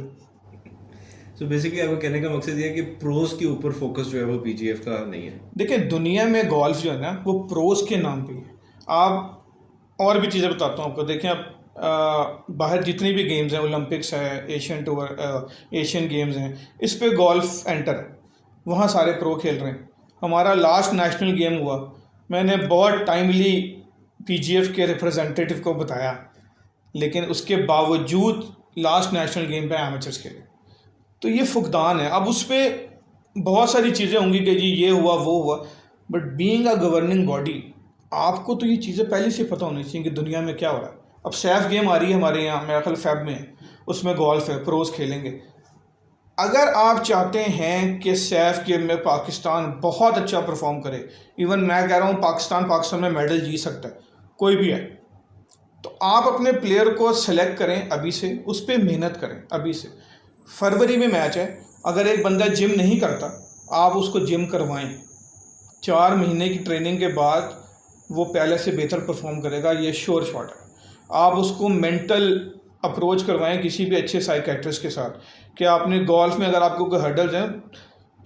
तो बेसिकली आपको कहने का मकसद ये है कि प्रोज के ऊपर फोकस जो है वो पीजीएफ का नहीं है। देखिए, दुनिया में गोल्फ जो है ना वो प्रोज के नाम पे है। आप और भी चीज़ें बताता हूँ आपको। देखें, आप बाहर जितनी भी गेम्स हैं, ओलंपिक्स है, एशियन टूर, एशियन गेम्स हैं, इस पे गोल्फ एंटर है, वहाँ सारे प्रो खेल रहे हैं। हमारा लास्ट नेशनल गेम हुआ, मैंने बहुत टाइमली पीजीएफ के रिप्रेजेंटेटिव को बताया, लेकिन उसके बावजूद लास्ट नेशनल गेम पे एमेचर्स खेले। तो ये फुकदान है। अब उस पर बहुत सारी चीज़ें होंगी कि जी ये हुआ वो हुआ, but being a governing body आपको तो ये चीज़ें पहले से पता होनी चाहिए कि दुनिया में क्या हो रहा है। अब सैफ गेम आ रही है हमारे यहाँ, मेरा ख्याल फेब में है, उसमें गोल्फ है, प्रोज खेलेंगे। अगर आप चाहते हैं कि सैफ गेम में पाकिस्तान बहुत अच्छा परफॉर्म करे, इवन मैं कह रहा हूँ पाकिस्तान में मेडल जीत सकता है, कोई भी है, तो आप अपने प्लेयर को सेलेक्ट करें अभी से, उस पर मेहनत करें अभी से। फरवरी में मैच है, अगर एक बंदा जिम नहीं करता आप उसको जिम करवाएं, 4 महीने की ट्रेनिंग के बाद वो पहले से बेहतर परफॉर्म करेगा, ये श्योर शॉट है। आप उसको मेंटल अप्रोच करवाएं किसी भी अच्छे साइकेट्रिस्ट के साथ कि आपने गोल्फ में अगर आपको कोई हर्डल्स हैं,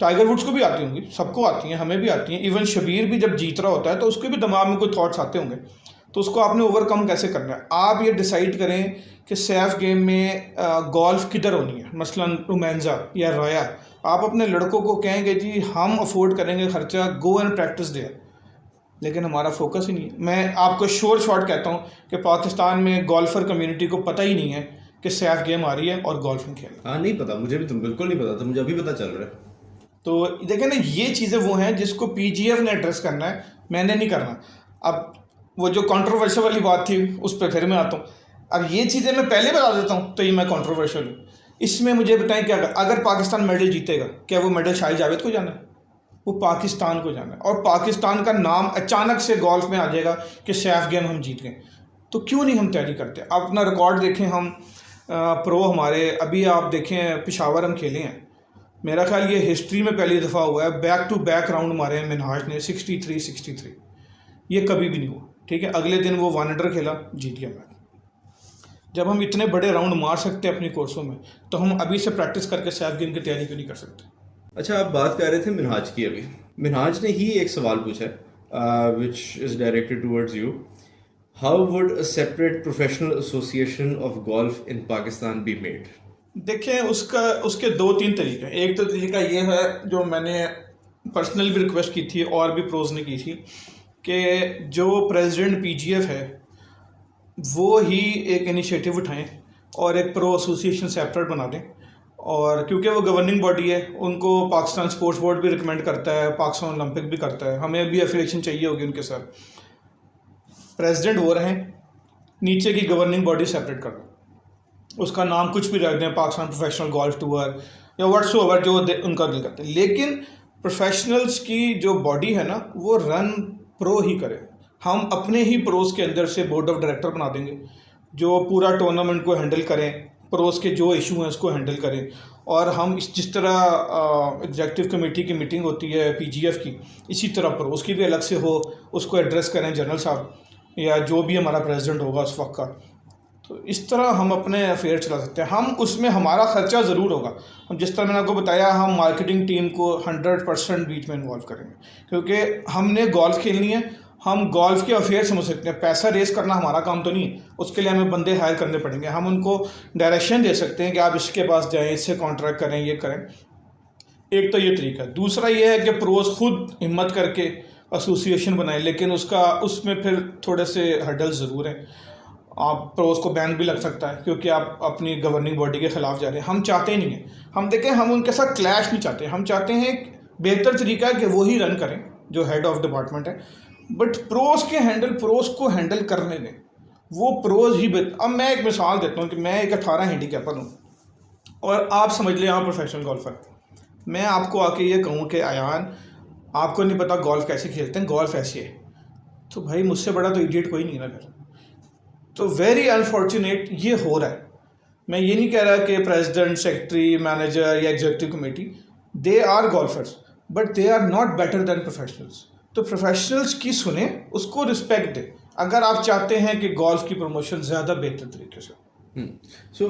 टाइगर वुड्स को भी आती होंगी, सबको आती हैं, हमें भी आती हैं, इवन शबीर भी जब जीत रहा होता है तो उसके भी दिमाग में कोई थॉट्स आते होंगे, तो उसको आपने ओवरकम कैसे करना है। आप ये डिसाइड करें कि सैफ गेम में गोल्फ किधर होनी है, मसलन रोमांजा या रॉया। आप अपने लड़कों को कहेंगे जी हम अफोर्ड करेंगे खर्चा, गो एंड प्रैक्टिस देयर, लेकिन हमारा फोकस ही नहीं है। मैं आपको श्योर शॉट कहता हूँ कि पाकिस्तान में गोल्फर कम्युनिटी को पता ही नहीं है कि सैफ गेम आ रही है और गोल्फ में खेल। हाँ, नहीं पता मुझे भी, तो बिल्कुल नहीं पता था, मुझे अभी पता चल रहा है। तो देखें ना, ये चीज़ें वो हैं जिसको पीजीएफ ने एड्रेस करना है, मैंने नहीं करना। अब वो जो कंट्रोवर्शियल वाली बात थी उस पर फिर मैं आता हूँ। अब ये चीज़ें मैं पहले बता देता हूँ तो ये मैं कंट्रोवर्शियल हूँ। इसमें मुझे बताएं क्या अगर पाकिस्तान मेडल जीतेगा, क्या वो मेडल शाहिद जावेद को जाना है? वो पाकिस्तान को जाना है। और पाकिस्तान का नाम अचानक से गोल्फ में आ जाएगा कि सैफ गेम हम जीत गए। तो क्यों नहीं हम तैयारी करते? आप अपना रिकॉर्ड देखें, हम प्रो हमारे अभी आप देखें पेशावर हम खेले हैं, मेरा ख्याल ये हिस्ट्री में पहली दफ़ा हुआ है बैक टू बैक राउंड मारे हैं मिनहाज ने 63। ये कभी भी नहीं हुआ, ठीक है। अगले दिन वो 1 अंडर खेला, जीत गया मैच। जब हम इतने बड़े राउंड मार सकते हैं अपनी कोर्सों में, तो हम अभी से प्रैक्टिस करके सैफ गेम की तैयारी क्यों नहीं कर सकते? अच्छा, आप बात कर रहे थे मिनहाज की। अभी मिनहाज ने ही एक सवाल पूछा है which is directed towards you. How would a separate professional association of golf in Pakistan be made? देखें, उसके 2-3 तरीके हैं। एक तो तरीका ये है जो मैंने पर्सनल भी रिक्वेस्ट की थी और भी प्रोज ने की थी, कि जो प्रेसिडेंट पीजीएफ है वो ही एक इनिशिएटिव उठाएं और एक प्रो एसोसिएशन सेपरेट बना दें। और क्योंकि वो गवर्निंग बॉडी है, उनको पाकिस्तान स्पोर्ट्स बोर्ड भी रिकमेंड करता है, पाकिस्तान ओलंपिक भी करता है, हमें भी एफिलिएशन चाहिए होगी उनके साथ। प्रेसिडेंट वो रहें, नीचे की गवर्निंग बॉडी सेपरेट कर दो, उसका नाम कुछ भी रख दें, पाकिस्तान प्रोफेशनल गोल्फ टूर या व्हाट्सओवर जो उनका दिल करते हैं। लेकिन प्रोफेशनल्स की जो बॉडी है ना, वो रन प्रो ही करे। हम अपने ही प्रोज के अंदर से बोर्ड ऑफ डायरेक्टर बना देंगे जो पूरा टूर्नामेंट को हैंडल करें, प्रोज के जो इशू हैं उसको हैंडल करें। और हम जिस तरह एग्जेक्टिव कमेटी की मीटिंग होती है पीजीएफ की, इसी तरह प्रोज की भी अलग से हो, उसको एड्रेस करें जनरल साहब या जो भी हमारा प्रेसिडेंट होगा उस वक्त का। तो इस तरह हम अपने अफेयर चला सकते हैं। हम उसमें हमारा खर्चा ज़रूर होगा। हम जिस तरह मैंने आपको बताया, हम मार्केटिंग टीम को 100% बीच में इन्वॉल्व करेंगे, क्योंकि हमने गोल्फ खेलनी है। हम गोल्फ के अफेयर समझ सकते हैं, पैसा रेस करना हमारा काम तो नहीं है। उसके लिए हमें बंदे हायर करने पड़ेंगे। हम उनको डायरेक्शन दे सकते हैं कि आप इसके पास जाएं, इससे कॉन्ट्रैक्ट करें, ये करें। एक तो ये तरीका है। दूसरा ये है कि प्रोज खुद हिम्मत करके एसोसिएशन बनाए, लेकिन उसमें फिर थोड़े से हर्डल्स ज़रूर हैं। आप प्रोज को बैन भी लग सकता है क्योंकि आप अपनी गवर्निंग बॉडी के खिलाफ जा रहे हैं। हम चाहते ही नहीं हैं। हम देखें, हम उनके साथ क्लैश नहीं चाहते। हम चाहते हैं बेहतर तरीका है कि वो ही रन करें जो हेड ऑफ डिपार्टमेंट है, बट प्रोज को हैंडल करने दें। वो प्रोज ही अब मैं एक मिसाल देता हूँ कि मैं एक 18 हैंडीकैपर हूँ और आप समझ लें आप प्रोफेशनल गोल्फर। मैं आपको आके ये कहूँ कि आयान, आपको नहीं पता गोल्फ कैसे खेलते हैं, गोल्फ ऐसी है, तो भाई मुझसे बड़ा तो इडियट कोई नहीं ना कर। तो वेरी अनफॉर्चुनेट ये हो रहा है। मैं ये नहीं कह रहा कि प्रेसिडेंट, सेक्रेटरी, मैनेजर या executive committee they are golfers, but they are not better than professionals. तो प्रोफेशनल्स की सुने, उसको रिस्पेक्ट दे अगर आप चाहते हैं कि गोल्फ की प्रमोशन ज़्यादा बेहतर तरीके से। सो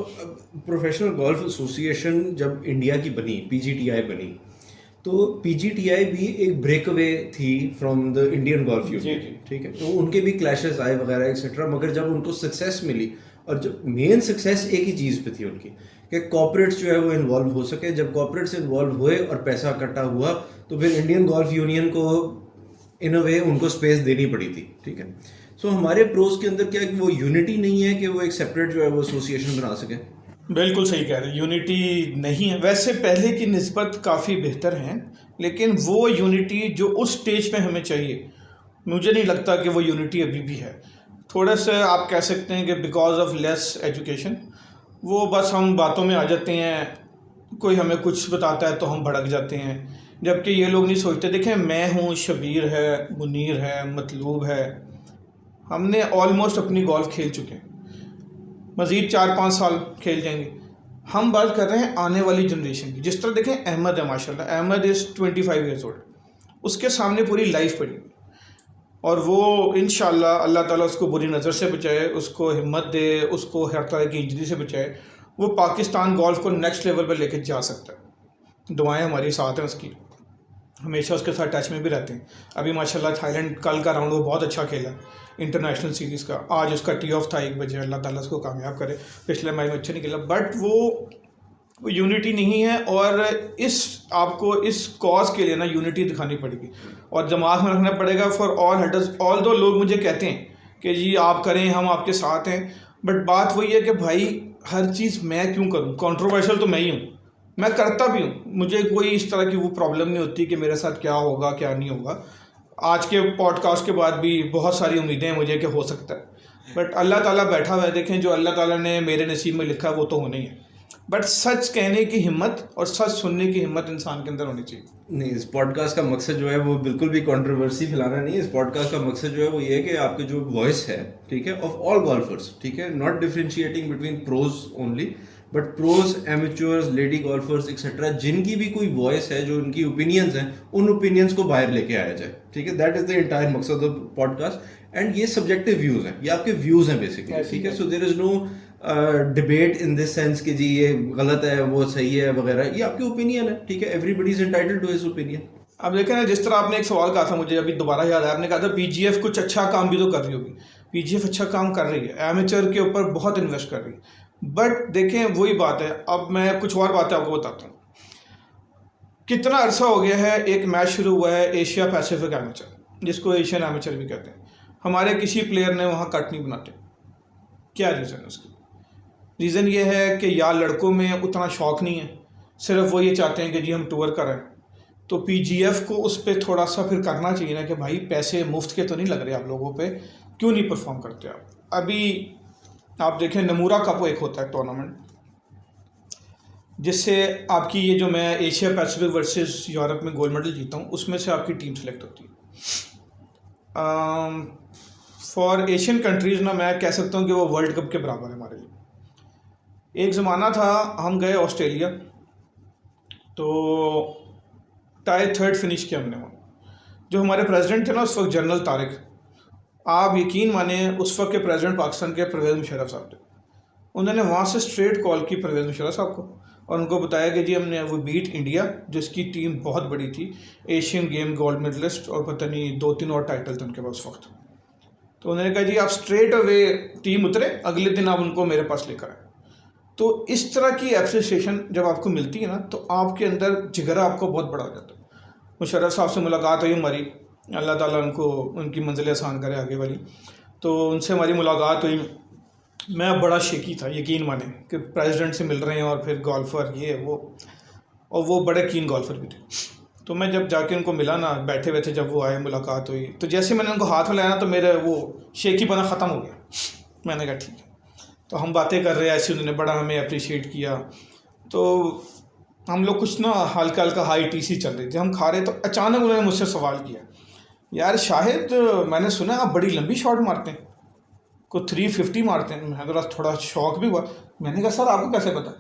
प्रोफेशनल गोल्फ एसोसिएशन जब इंडिया की बनी, पीजीटीआई बनी, तो पीजीटीआई भी एक ब्रेकअवे थी from the Indian golf union, ठीक है। तो उनके भी क्लैशेस आए वगैरह एक्सेट्रा, मगर जब उनको सक्सेस मिली, और जब मेन सक्सेस एक ही चीज़ पे थी उनकी कि कॉर्पोरेट्स जो है वो इन्वॉल्व हो सके। जब कॉर्पोरेट्स इन्वॉल्व हुए और पैसा इकट्ठा हुआ, तो फिर इंडियन गोल्फ यूनियन को इन अ वे उनको स्पेस देनी पड़ी थी, ठीक है। सो हमारे प्रोज के अंदर क्या वो यूनिटी नहीं है कि वो एक सेपरेट जो है वो एसोसिएशन बना सके? बिल्कुल सही कह रहे हैं, यूनिटी नहीं है। वैसे पहले की निस्बत काफ़ी बेहतर हैं, लेकिन वो यूनिटी जो उस स्टेज पे हमें चाहिए, मुझे नहीं लगता कि वो यूनिटी अभी भी है। थोड़ा सा आप कह सकते हैं कि बिकॉज ऑफ लेस एजुकेशन, वो बस हम बातों में आ जाते हैं, कोई हमें कुछ बताता है तो हम भड़क जाते हैं, जबकि ये लोग नहीं सोचते। देखें, मैं हूँ, शबीर है, मुनीर है, मतलूब है, हमने ऑलमोस्ट अपनी गोल्फ खेल चुके हैं, मज़ीद 4-5 साल खेल जाएंगे। हम बात कर रहे हैं आने वाली जनरेशन की। जिस तरह देखें, अहमद है, माशाल्लाह, अहमद इज़ 25 ईयर्स ओल्ड, उसके सामने पूरी लाइफ पड़ी और वो इंशाल्लाह अल्लाह ताला उसको बुरी नज़र से बचाए, उसको हिम्मत दे, उसको हर तरह की इंजरी से बचाए। वो पाकिस्तान गोल्फ को नेक्स्ट लेवल पर लेके जा सकता है। दुआएं हमारी साथ हैं उसकी, हमेशा उसके साथ टच में भी रहते हैं। अभी माशाल्लाह थाईलैंड कल का राउंड वो बहुत अच्छा खेला इंटरनेशनल सीरीज़ का। आज उसका टी ऑफ था 1 बजे, अल्लाह ताला उसको कामयाब करे। पिछले मैच में अच्छा नहीं खेला, बट वो यूनिटी नहीं है। और आपको इस कॉज के लिए ना यूनिटी दिखानी पड़ेगी और दिमाग में रखना पड़ेगा फॉर ऑल हेडर्स। ऑल दो लोग मुझे कहते हैं कि जी आप करें, हम आपके साथ हैं, बट बात वही है कि भाई हर चीज़ मैं क्यों करूँ? कंट्रोवर्शियल तो मैं ही हूँ, मैं करता भी हूँ, मुझे कोई इस तरह की वो प्रॉब्लम नहीं होती कि मेरे साथ क्या होगा क्या नहीं होगा। आज के पॉडकास्ट के बाद भी बहुत सारी उम्मीदें हैं मुझे कि हो सकता है, बट अल्लाह ताला बैठा हुआ है, देखें जो अल्लाह ताला ने मेरे नसीब में लिखा है वो तो होना ही है। बट सच कहने की हिम्मत और सच सुनने की हिम्मत इंसान के अंदर होनी चाहिए। नहीं, इस पॉडकास्ट का मकसद जो है वो बिल्कुल भी कंट्रोवर्सी फैलाना नहीं है। इस पॉडकास्ट का मकसद जो है वो ये है कि आपके जो वॉइस है, ठीक है, ऑफ ऑल गोल्फर्स, ठीक है, not differentiating between pros only, but pros, amateurs, lady golfers etcetera, जिनकी भी कोई वॉइस है, जो उनकी ओपिनियंस हैं, उन ओपिनियंस को बाहर लेके आया जाए, ठीक है। दैट इज द एंटायर मकसद ऑफ पॉडकास्ट। एंड ये सब्जेक्टिव व्यूज हैं, ये आपके व्यूज हैं बेसिकली, ठीक है। So there is no debate in this sense कि जी ये गलत है वो सही है वगैरह, ये आपकी ओपिनियन है, ठीक है। Everybody is entitled to his opinion. अब देखें ना, जिस तरह आपने एक सवाल कहा था, मुझे अभी दोबारा याद आया, आपने कहा था पीजीएफ कुछ अच्छा काम भी तो कर रही होगी। पीजीएफ अच्छा काम कर रही है, एमेचर के ऊपर बहुत इन्वेस्ट कर रही है। बट देखें वही बात है, अब मैं कुछ और बातें आपको बताता हूँ। कितना अरसा हो गया है, एक मैच शुरू हुआ है एशिया पैसिफिक एमेचर, जिसको एशियन एमेचर भी कहते हैं। हमारे किसी प्लेयर ने वहाँ कट नहीं बनाते। क्या रीज़न है उसकी? रीज़न ये है कि या लड़कों में उतना शौक़ नहीं है, सिर्फ वो ये चाहते हैं कि जी हम टूर कराएं। तो पीजीएफ को उस पर थोड़ा सा फिर करना चाहिए ना कि भाई पैसे मुफ्त के तो नहीं लग रहे आप लोगों पे, क्यों नहीं परफॉर्म करते आप। अभी आप देखें नमूरा कप एक होता है टूर्नामेंट, जिससे आपकी ये जो मैं एशिया पैसिफिक वर्सेस यूरोप में गोल्ड मेडल जीता हूँ, उसमें से आपकी टीम सेलेक्ट होती है। फॉर एशियन कंट्रीज़ ना मैं कह सकता हूँ कि वो वर्ल्ड कप के बराबर है हमारे लिए। एक ज़माना था, हम गए ऑस्ट्रेलिया, तो टाई थर्ड फिनिश किया हमने वहाँ। जो हमारे प्रेसिडेंट थे ना उस वक्त, जनरल तारिक, आप यकीन माने उस वक्त के प्रेसिडेंट पाकिस्तान के परवेज़ मुशर्रफ साहब थे। उन्होंने वहाँ से स्ट्रेट कॉल की परवेज़ मुशर्रफ साहब को और उनको बताया कि जी हमने वो बीट इंडिया, जिसकी टीम बहुत बड़ी थी, एशियन गेम गोल्ड मेडलिस्ट, और पता नहीं 2-3 और टाइटल थे उनके पास उस वक्त। तो उन्होंने कहा जी आप स्ट्रेट अवे टीम उतरे, अगले दिन आप उनको मेरे पास लेकर आए। तो इस तरह की एप्रिसिएशन जब आपको मिलती है ना, तो आपके अंदर जिगरा आपको बहुत बड़ा हो जाता है। मुशर्रफ साहब से मुलाकात हुई हमारी, अल्लाह ताला उनको उनकी मंजिल आसान करे आगे वाली। तो उनसे हमारी मुलाकात हुई, मैं बड़ा शेकी था, यकीन माने कि प्रेसिडेंट से मिल रहे हैं और फिर गोल्फ़र ये वो, और वो बड़े कीन गोल्फ़र भी थे। तो मैं जब जाके उनको मिला ना, बैठे हुए थे, जब वो आए मुलाकात हुई, तो जैसे मैंने उनको हाथ मिलाया ना, तो मेरा वो शेकी बना ख़त्म हो गया। मैंने कहा ठीक है। तो हम बातें कर रहे हैं ऐसे, उन्होंने बड़ा हमें अप्रिशिएट किया। तो हम लोग कुछ ना हल्का हल्का हाई टीसी चल रही थी, हम खा रहे, तो अचानक उन्होंने मुझसे सवाल किया, यार शाहिद मैंने सुना आप बड़ी लंबी शॉट मारते हैं, को 350 मारते हैं। मैं थोड़ा शौक भी हुआ। मैंने कहा सर आपको कैसे पता?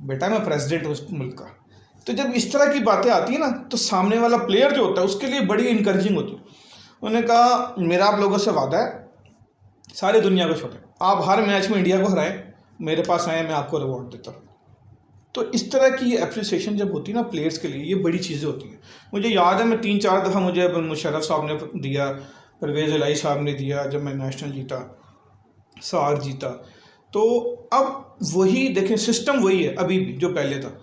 बेटा मैं प्रेसिडेंट हूँ उस मुल्क का। तो जब इस तरह की बातें आती हैं ना, तो सामने वाला प्लेयर जो होता है उसके लिए बड़ी इनकरेजिंग होती है। उन्होंने कहा मेरा आप लोगों से वादा है, सारी दुनिया को छोड़ें, आप हर मैच में इंडिया को हराएं, मेरे पास आए, मैं आपको रिवॉर्ड देता हूँ। तो इस तरह की एप्रिसिएशन जब होती है ना प्लेयर्स के लिए, ये बड़ी चीज़ें होती हैं। मुझे याद है मैं 3-4 दफ़ा मुझे मुशर्रफ साहब ने दिया, परवेज़ इलाही साहब ने दिया, जब मैं नेशनल जीता, सार जीता। तो अब वही देखें, सिस्टम वही है अभी भी जो पहले था।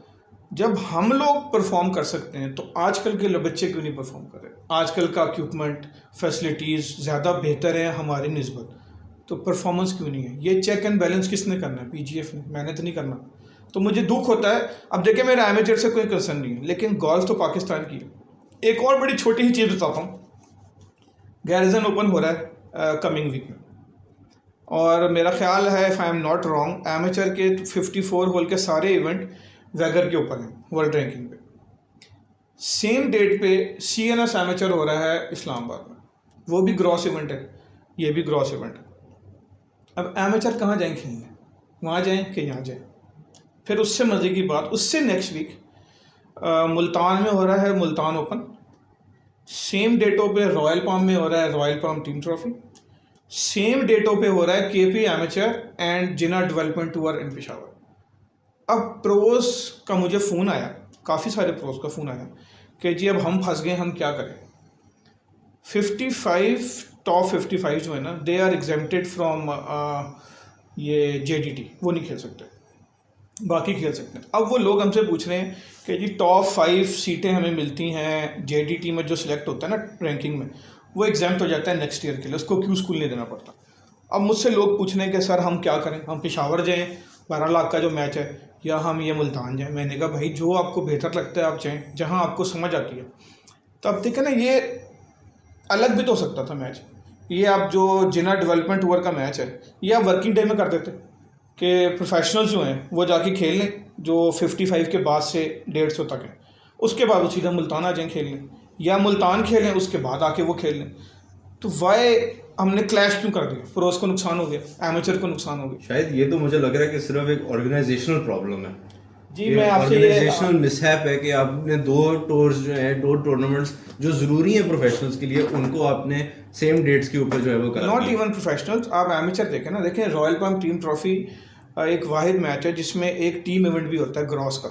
जब हम लोग परफॉर्म कर सकते हैं, तो आजकल के बच्चे क्यों नहीं परफॉर्म कर रहे? आजकल का इक्विपमेंट, फैसिलिटीज़ ज़्यादा बेहतर है हमारी निस्बत, तो परफॉर्मेंस क्यों नहीं है? ये चेक एंड बैलेंस किसने करना है? पीजीएफ ने। मैंने तो नहीं करना। तो मुझे दुख होता है। अब देखिए मेरा एमेचर से कोई कंसर्न नहीं है, लेकिन गोल्फ तो पाकिस्तान की है। एक और बड़ी छोटी ही चीज़ बताता हूँ, गैरिजन ओपन हो रहा है कमिंग वीक में, और मेरा ख्याल है if I am not wrong, amateur के 54 होल के सारे इवेंट वैगर के ऊपर हैं वर्ल्ड रैंकिंग पे। सेम डेट पे CNS एमेचर हो रहा है इस्लामाबाद में, वो भी ग्रॉस इवेंट है, ये भी ग्रॉस इवेंट है। अब एमेचर कहाँ जाएँ खेलने? वहाँ जाएँ कि यहाँ जाएँ? फिर उससे मज़े की बात, उससे नेक्स्ट वीक मुल्तान में हो रहा है मुल्तान ओपन। सेम डेटों पे रॉयल पाम में हो रहा है Royal Palm team trophy. Same डेटों पे हो रहा है KP amateur and Jinnah development tour in Peshawar. अब प्रोज का मुझे फ़ोन आया, काफ़ी सारे प्रोज का फ़ोन आया कि जी अब हम फंस गए, हम क्या करें। 55 टॉप 55 जो है ना, दे आर एग्जेम्प्टेड फ्रॉम ये JDT, वो नहीं खेल सकते, बाकी खेल सकते हैं। अब वो लोग हमसे पूछ रहे हैं कि जी टॉप 5 सीटें हमें मिलती हैं JDT में, जो सिलेक्ट होता है ना रैंकिंग में, वो एग्जाम्प्ट हो जाता है नेक्स्ट ईयर के लिए, उसको क्यों स्कूल नहीं देना पड़ता। अब मुझसे लोग पूछ रहे हैं कि सर हम क्या करें, हम पेशावर जाएँ 12 लाख का जो मैच है, या हम ये मुल्तान जाएँ। मैंने कहा भाई जो आपको बेहतर लगता है आप जाएँ, जहाँ आपको समझ आती है। तो अब देखें ना, ये अलग भी तो हो सकता था मैच, ये आप जो जिना डेवलपमेंट टूर का मैच है ये आप वर्किंग डे में कर देते कि प्रोफेशनल्स जो हैं वो जाके खेल लें, जो 55 के बाद से 150 तक है, उसके बाद वो सीधा मुल्तान आ जाएँ खेल लें, या मुल्तान खेलें उसके बाद आके वो खेल लें। तो वाई हमने क्लैश क्यों कर दिया? प्रोस को नुकसान हो गया, एमेचर को नुकसान हो गया। शायद ये तो मुझे लग रहा है कि सिर्फ एक ऑर्गेनाइजेशनल प्रॉब्लम है। जी मैं आपसे ये ऑर्गेनाइजेशनल मिसहैप है कि आपने दो टूर्स जो है, दो टूर्नामेंट्स जो ज़रूरी हैं प्रोफेशनल्स के लिए, उनको आपने सेम डेट्स के ऊपर जो है वो कर नॉट इवन प्रोफेशनल्स, आप एमेचर देखें ना, देखें रॉयल पम्प टीम ट्रॉफी एक वाहिद मैच है जिसमें एक टीम इवेंट भी होता है ग्रॉस का,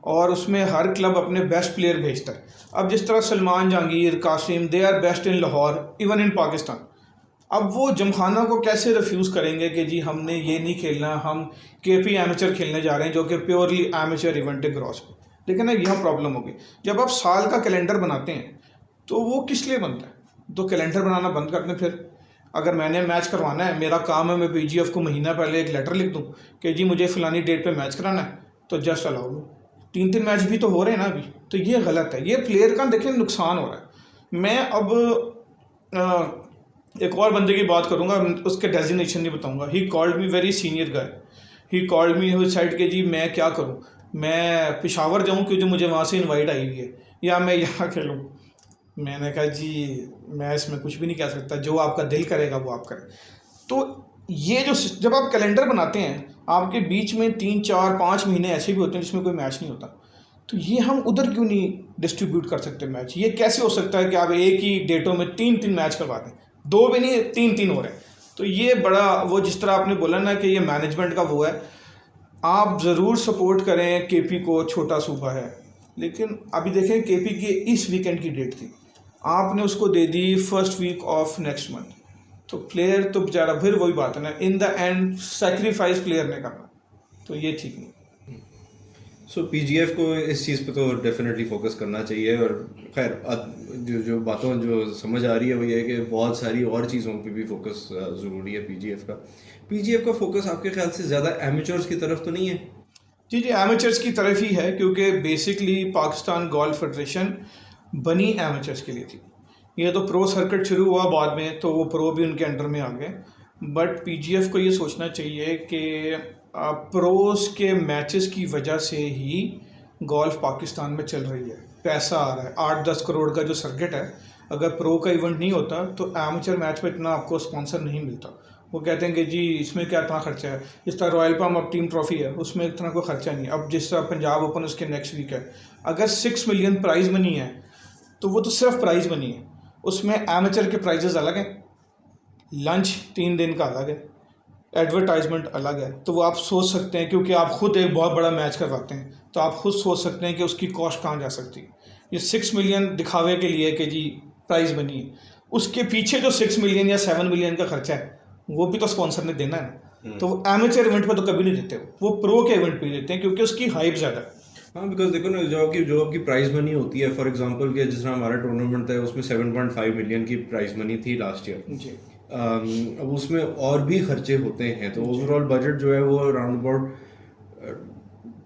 और उसमें हर क्लब अपने बेस्ट प्लेयर भेजता है। अब जिस तरह Salman Jahangir, Qasim, they are best in Lahore, even in Pakistan. अब वो जमखाना को कैसे रिफ्यूज़ करेंगे कि जी हमने ये नहीं खेलना, हम केपी एमेचर खेलने जा रहे हैं जो कि प्योरली एमेचर इवेंट है ग्रॉस पे। लेकिन ना यहाँ प्रॉब्लम होगी, जब आप साल का कैलेंडर बनाते हैं तो वो किस लिए बनता है? तो कैलेंडर बनाना बंद कर दें फिर। अगर मैंने मैच करवाना है, मेरा काम है, मैं पीजीएफ को महीना पहले एक लेटर लिख दूं कि जी मुझे फ़लानी डेट पे मैच कराना है, तो जस्ट अलाउ लो। 3-3 मैच भी तो हो रहे हैं ना अभी, तो ये गलत है, ये प्लेयर का देखें नुकसान हो रहा है। मैं अब एक और बंदे की बात करूंगा, उसके डेजिग्नेशन नहीं बताऊंगा। He called me very senior guy, he called me side के जी मैं क्या करूं, मैं पेशावर जाऊं क्योंकि मुझे वहाँ से इनवाइट आई हुई है, या मैं यहाँ खेलूँ। मैंने कहा जी मैं इसमें कुछ भी नहीं कह सकता, जो आपका दिल करेगा वो आप करें। तो ये जो जब आप कैलेंडर बनाते हैं, आपके बीच में 3-4-5 महीने ऐसे भी होते हैं जिसमें कोई मैच नहीं होता, तो ये हम उधर क्यों नहीं डिस्ट्रीब्यूट कर सकते मैच? ये कैसे हो सकता है कि आप एक ही डेटों में 3-3 मैच करवा दें? 2 भी नहीं, 3-3 हो रहे हैं। तो ये बड़ा, वो जिस तरह आपने बोला ना कि ये मैनेजमेंट का वो है। आप ज़रूर सपोर्ट करें केपी को, छोटा सूबा है, लेकिन अभी देखें केपी की इस वीकेंड की डेट थी, आपने उसको दे दी first week of next month, तो प्लेयर तो बेचारा, फिर वही बात है ना, in the end sacrifice player ने करना, तो ये ठीक नहीं। सो पीजीएफ को इस चीज़ पे तो डेफिनेटली फोकस करना चाहिए। और खैर जो बातों जो समझ आ रही है वो ये है कि बहुत सारी और चीज़ों पे भी फोकस ज़रूरी है पीजीएफ का फोकस आपके ख्याल से ज़्यादा एमेचर्स की तरफ तो नहीं है? जी एमेचर्स की तरफ ही है, क्योंकि बेसिकली पाकिस्तान गोल्फ फेडरेशन बनी एमेचर्स के लिए थी। ये तो प्रो सर्किट शुरू हुआ बाद में, तो वो प्रो भी उनके अंडर में आ गए। बट पीजीएफ को ये सोचना चाहिए कि प्रोस के मैचेस की वजह से ही गोल्फ पाकिस्तान में चल रही है, पैसा आ रहा है। 8-10 करोड़ का जो सर्किट है, अगर प्रो का इवेंट नहीं होता तो एमेचर मैच में इतना आपको स्पॉन्सर नहीं मिलता। वो कहते हैं कि जी इसमें क्या इतना खर्चा है, जिस तरह रॉयल पम्प अब टीम ट्रॉफी है उसमें इतना कोई खर्चा नहीं है। अब जिस तरह पंजाब ओपन उसके नेक्स्ट वीक है, अगर 6 मिलियन प्राइज़ मनी है तो वो तो सिर्फ प्राइज़ मनी है, उसमें एमेचर के प्राइजेस अलग हैं, लंच 3 दिन का अलग है, एडवर्टाइजमेंट अलग है। तो वो आप सोच सकते हैं, क्योंकि आप खुद एक बहुत बड़ा मैच करवाते हैं, तो आप खुद सोच सकते हैं कि उसकी कॉस्ट कहाँ जा सकती है। ये 6 मिलियन दिखावे के लिए कि जी प्राइज़ बनी है, उसके पीछे जो 6 मिलियन या 7 मिलियन का खर्चा है वो भी तो स्पॉन्सर ने देना है। तो वो एमेचर इवेंट पे तो कभी नहीं देते, वो प्रो के इवेंट पे देते हैं क्योंकि उसकी हाइप ज़्यादा है। हाँ, बिकॉज देखो ना, जो आपकी प्राइज मनी होती है, फॉर एग्जांपल कि जिस तरह हमारा टूर्नामेंट था उसमें 7.5 मिलियन की प्राइज मनी थी लास्ट ईयर जी। अब उसमें और भी खर्चे होते हैं, तो ओवरऑल बजट जो है वो अराउंड अबाउट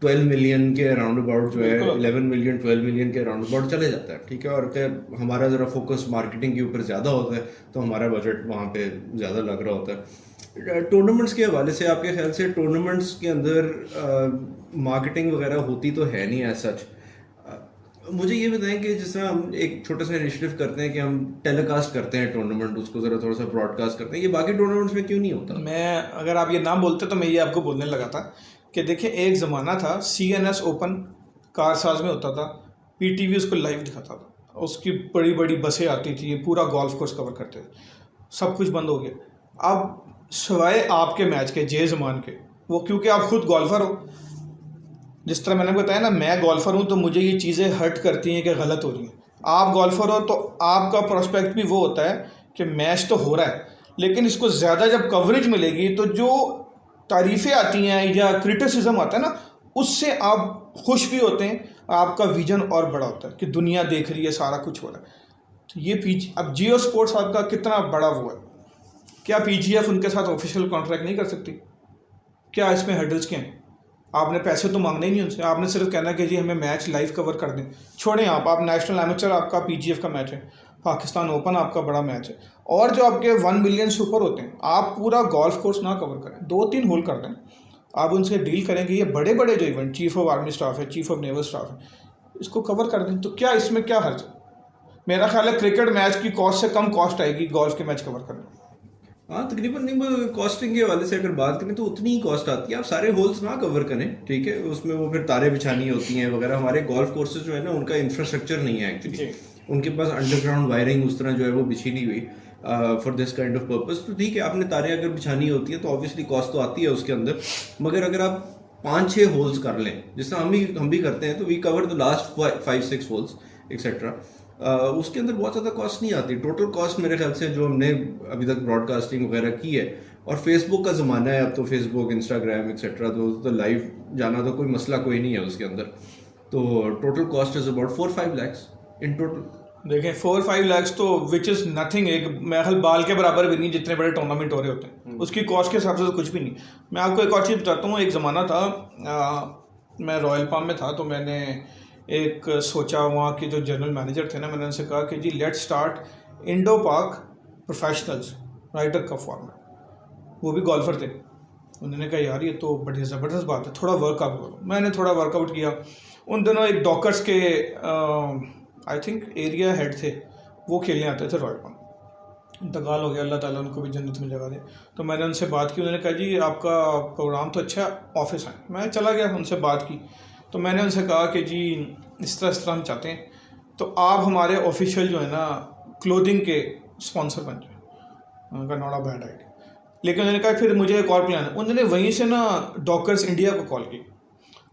12 मिलियन के अराउंड अबाउट जो है 11 मिलियन 12 मिलियन के अराउंड अबाउट चले जाता है, ठीक है। और खैर हमारा ज़रा फोकस मार्केटिंग के ऊपर ज़्यादा होता है, तो हमारा बजट वहाँ पे ज़्यादा लग रहा होता है। टूर्नामेंट्स के हवाले से आपके ख्याल से टूर्नामेंट्स के अंदर मार्केटिंग वगैरह होती तो है नहीं एज सच। मुझे ये बताएं कि जिस तरह हम एक छोटा सा इनिशिएटिव करते हैं कि हम टेलीकास्ट करते हैं टूर्नामेंट, उसको ज़रा थोड़ा सा ब्रॉडकास्ट करते हैं, ये बाकी टूर्नामेंट्स में क्यों नहीं होता? मैं अगर आप ये नाम बोलते तो मैं ये आपको बोलने लगा था कि देखिए एक ज़माना था, CNS ओपन कारसाज में होता था, PTV उसको लाइव दिखाता था, उसकी बड़ी बड़ी बसें आती थी, पूरा गोल्फ कोर्स कवर करते थे। सब कुछ बंद हो गया अब, सिवाय आपके मैच के, जे ज़मान के, वो क्योंकि आप खुद गोल्फर हो, जिस तरह मैंने बताया ना, मैं गोल्फर हूँ तो मुझे ये चीज़ें हर्ट करती हैं कि गलत हो रही हैं। आप गोल्फर हो तो आपका प्रोस्पेक्ट भी वो होता है कि मैच तो हो रहा है, लेकिन इसको ज़्यादा जब कवरेज मिलेगी तो जो तारीफ़ें आती हैं या क्रिटिसिज्म आता है ना, उससे आप खुश भी होते हैं, आपका विजन और बड़ा होता है कि दुनिया देख रही है, सारा कुछ हो रहा है। तो ये अब जियो स्पोर्ट्स आपका कितना बड़ा वो है, क्या PGF उनके साथ ऑफिशियल कॉन्ट्रैक्ट नहीं कर सकती? क्या इसमें हर्डल्स क्या हैं? आपने पैसे तो मांगने ही नहीं उनसे, आपने सिर्फ कहना कि जी हमें मैच लाइव कवर कर दें। छोड़ें आप नेशनल एमेचर, आपका PGF का मैच है, पाकिस्तान ओपन आपका बड़ा मैच है, और जो आपके 1 मिलियन से ऊपर होते हैं, आप पूरा गोल्फ कोर्स ना कवर करें, 2-3 होल कर दें, आप उनसे डील करेंगे ये बड़े बड़े जो event, chief of army staff है, चीफ ऑफ नेवल स्टाफ है, इसको कवर कर दें, तो क्या इसमें क्या हर्ज है? मेरा ख्याल है क्रिकेट मैच की कॉस्ट से कम कॉस्ट आएगी गोल्फ के मैच कवर करने में। हाँ तकरीबन नहीं, कॉस्टिंग के वाले से अगर बात करें तो उतनी ही कॉस्ट आती है। आप सारे होल्स ना कवर करें, ठीक है, उसमें वो फिर तारे बिछानी होती हैं वगैरह। हमारे गोल्फ कोर्सेज जो है ना, उनका इंफ्रास्ट्रक्चर नहीं है एक्चुअली, उनके पास अंडरग्राउंड वायरिंग उस तरह जो है वो बिछी नहीं हुई for this kind of purpose. तो ठीक है, आपने तारे अगर बिछानी होती है तो ऑब्वियसली कॉस्ट तो आती है उसके अंदर, मगर अगर आप 5-6 होल्स कर लें, जैसे हम भी करते हैं, तो we cover the last 5-6 holes etcetera, उसके अंदर बहुत ज़्यादा कॉस्ट नहीं आती। टोटल कॉस्ट मेरे ख्याल से जो हमने अभी तक ब्रॉडकास्टिंग वगैरह की है, और फेसबुक का ज़माना है अब तो, फेसबुक, इंस्टाग्राम एक्सेट्रा, तो लाइव जाना तो कोई मसला कोई नहीं है उसके अंदर। तो total cost is about 4-5 lakhs in total. देखें 4-5 lakhs तो विच इज़ नथिंग, एक महल बाल के बराबर भी नहीं जितने बड़े टूर्नामेंट हो रहे होते हैं, उसकी कॉस्ट के हिसाब से तो कुछ भी नहीं। मैं आपको एक और चीज़ बताता हूँ। एक ज़माना था, मैं रॉयल पाम में था, तो मैंने एक सोचा, वहाँ के जो जनरल मैनेजर थे ना, मैंने उनसे कहा कि जी let's start Indo Pak professionals Ryder Cup format. वो भी गोल्फर थे। उन्होंने कहा यार ये तो बड़ी ज़बरदस्त बात है, थोड़ा वर्कआउट करो। मैंने थोड़ा वर्कआउट किया। उन दिनों एक डॉकर्स के आई थिंक एरिया हेड थे, वो खेलने आते थे रॉयल पाम। इंतकाल हो गया, अल्लाह ताला उनको भी जन्नत में जगह दे। तो मैंने उनसे बात की, उन्होंने कहा जी आपका प्रोग्राम तो अच्छा, ऑफिस आए। मैं चला गया, उनसे बात की, तो मैंने उनसे कहा कि जी इस तरह हम चाहते हैं, तो आप हमारे ऑफिशियल जो है ना क्लोथिंग के स्पॉन्सर बन जाए। उन्होंने कहा नॉट अ बैड आइडिया। लेकिन उन्होंने कहा फिर मुझे एक और प्लान है। उन्होंने वहीं से ना डॉकर्स इंडिया को कॉल की।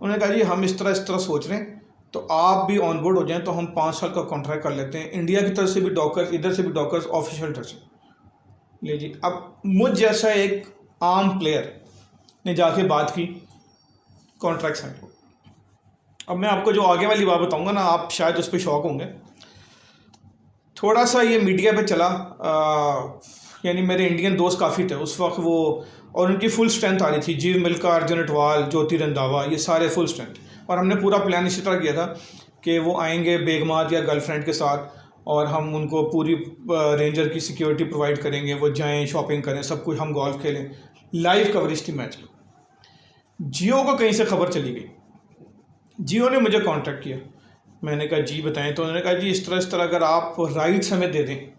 उन्होंने कहा जी हम इस तरह सोच रहे हैं, तो आप भी ऑन बोर्ड हो जाएं, तो हम 5 साल का कॉन्ट्रैक्ट कर लेते हैं, इंडिया की तरफ से भी डॉकर्स, इधर से भी डॉकर्स, ऑफिशियल तरफ से ले जी। अब मुझ जैसा एक आम प्लेयर ने जाके बात की, कॉन्ट्रैक्ट साइन हो। अब मैं आपको जो आगे वाली बात बताऊंगा ना, आप शायद उस पर शौक होंगे। थोड़ा सा ये मीडिया पे चला, यानी मेरे इंडियन दोस्त काफ़ी थे उस वक्त वो, और उनकी फुल स्ट्रेंथ आ रही थी। जीव मिल्खा, अर्जुन अटवाल, ज्योति रंधावा, ये सारे फुल स्ट्रेंथ। और हमने पूरा प्लान इसी तरह किया था कि वो आएंगे बेगमात या गर्लफ्रेंड के साथ, और हम उनको पूरी रेंजर की सिक्योरिटी प्रोवाइड करेंगे, वो जाएँ शॉपिंग करें, सब कुछ, हम गोल्फ खेलें। लाइव कवरेज थी मैच की। जियो को कहीं से खबर चली गई, जियो ने मुझे कांटेक्ट किया। मैंने कहा जी बताएं। तो उन्होंने कहा जी इस तरह अगर आप राइट्स हमें दे दें।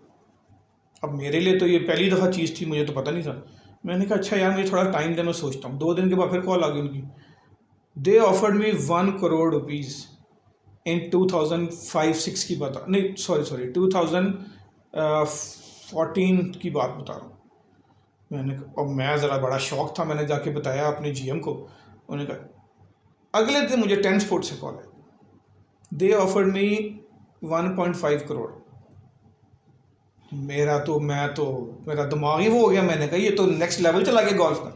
अब मेरे लिए तो ये पहली दफ़ा चीज़ थी, मुझे तो पता नहीं था। मैंने कहा अच्छा यार मुझे थोड़ा टाइम दे, मैं सोचता हूँ। 2 दिन के बाद फिर कॉल आ गई उनकी। They offered me 1 crore rupees in 2005-6 की बात, नहीं सॉरी 2014 की बात बता रहा हूँ। मैंने और मैं ज़रा बड़ा शौक था, मैंने जाके बताया अपने जीएम को। उन्होंने कहा, अगले दिन मुझे 10 स्पोर्ट्स से कॉल है, दे ऑफर्ड मी 1.5 करोड़। मेरा दिमाग ही वो हो गया। मैंने कहा ये तो नेक्स्ट लेवल चला गया गोल्फ का।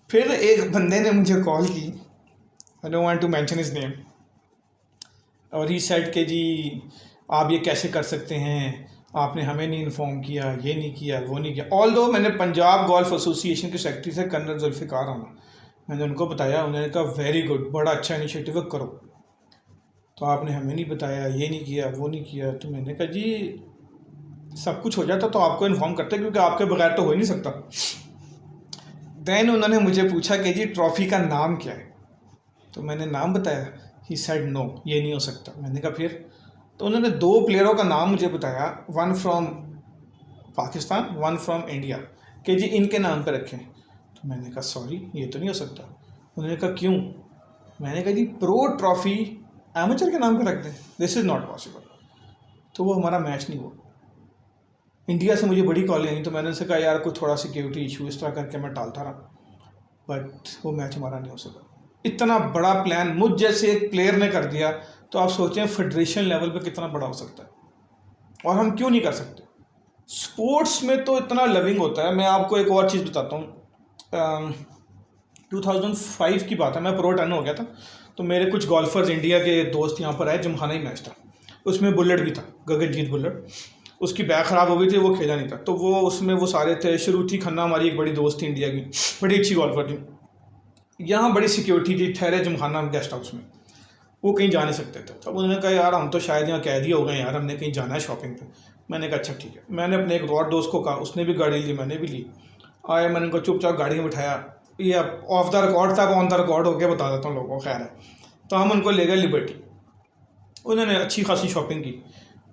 फिर एक बंदे ने मुझे कॉल की, I don't want to mention his name, और ही सेड कि जी आप ये कैसे कर सकते हैं, आपने हमें नहीं इन्फॉर्म किया, ये नहीं किया, वो नहीं किया। ऑल्दो मैंने पंजाब गोल्फ एसोसिएशन के सेक्रेटरी से कर्नल जुल्फ़िकार आना, मैंने उनको बताया। उन्होंने कहा वेरी गुड, बड़ा अच्छा इनिशिएटिव है, करो। तो आपने हमें नहीं बताया, ये नहीं किया, वो नहीं किया। तो मैंने कहा जी सब कुछ हो जाता तो आपको इन्फॉर्म करते, क्योंकि आपके बगैर तो हो ही नहीं सकता। देन उन्होंने मुझे पूछा कि जी ट्रॉफ़ी का नाम क्या है। तो मैंने नाम बताया। ही सेड नो, ये नहीं हो सकता। मैंने कहा फिर? तो उन्होंने 2 प्लेयरों का नाम मुझे बताया, 1 फ्रॉम पाकिस्तान, 1 फ्रॉम इंडिया, कि जी इनके नाम पे रखें। तो मैंने कहा सॉरी ये तो नहीं हो सकता। उन्होंने कहा क्यों? मैंने कहा जी प्रो ट्रॉफ़ी एमेचर के नाम पे रख दें, दिस इज़ नॉट पॉसिबल। तो वो हमारा मैच नहीं हुआ। इंडिया से मुझे बड़ी कॉल आई, तो मैंने उनसे कहा यार कोई थोड़ा सिक्योरिटी इशू, इस तरह करके मैं टालता रहा, बट वो मैच हमारा नहीं हो सका। इतना बड़ा प्लान मुझ जैसे एक प्लेयर ने कर दिया, तो आप सोचें फेडरेशन लेवल पे कितना बड़ा हो सकता है, और हम क्यों नहीं कर सकते। स्पोर्ट्स में तो इतना लविंग होता है। मैं आपको एक और चीज़ बताता हूँ। 2005 की बात है, मैं प्रो 10 हो गया था। तो मेरे कुछ गोल्फर्स इंडिया के दोस्त यहाँ पर आए, जिमखाना ही मैच था, उसमें बुलेट भी था, गगनजीत बुलेट। उसकी बैक ख़राब हो गई थी, वो खेला नहीं था। तो वो उसमें वो सारे थे। श्रुति खन्ना हमारी एक बड़ी दोस्त थी इंडिया की, बड़ी अच्छी गोल्फर थी। यहाँ बड़ी सिक्योरिटी थी, ठहरे जिमखाना गेस्ट हाउस में। वो कहीं जा नहीं सकते थे। तब उन्होंने कहा यार हम तो शायद यहाँ कैद ही हो गए यार, हमने कहीं जाना है शॉपिंग पे। मैंने कहा अच्छा ठीक है। मैंने अपने एक और दोस्त को कहा, उसने भी गाड़ी ली, मैंने भी ली। आए, मैंने उनको चुपचाप गाड़ी में बिठाया। ये ऑफ द रिकॉर्ड था, ऑन द रिकॉर्ड होके बता देता हूँ लोगों को, खैर है। तो हम उनको ले गए लिबर्टी, उन्होंने अच्छी खासी शॉपिंग की।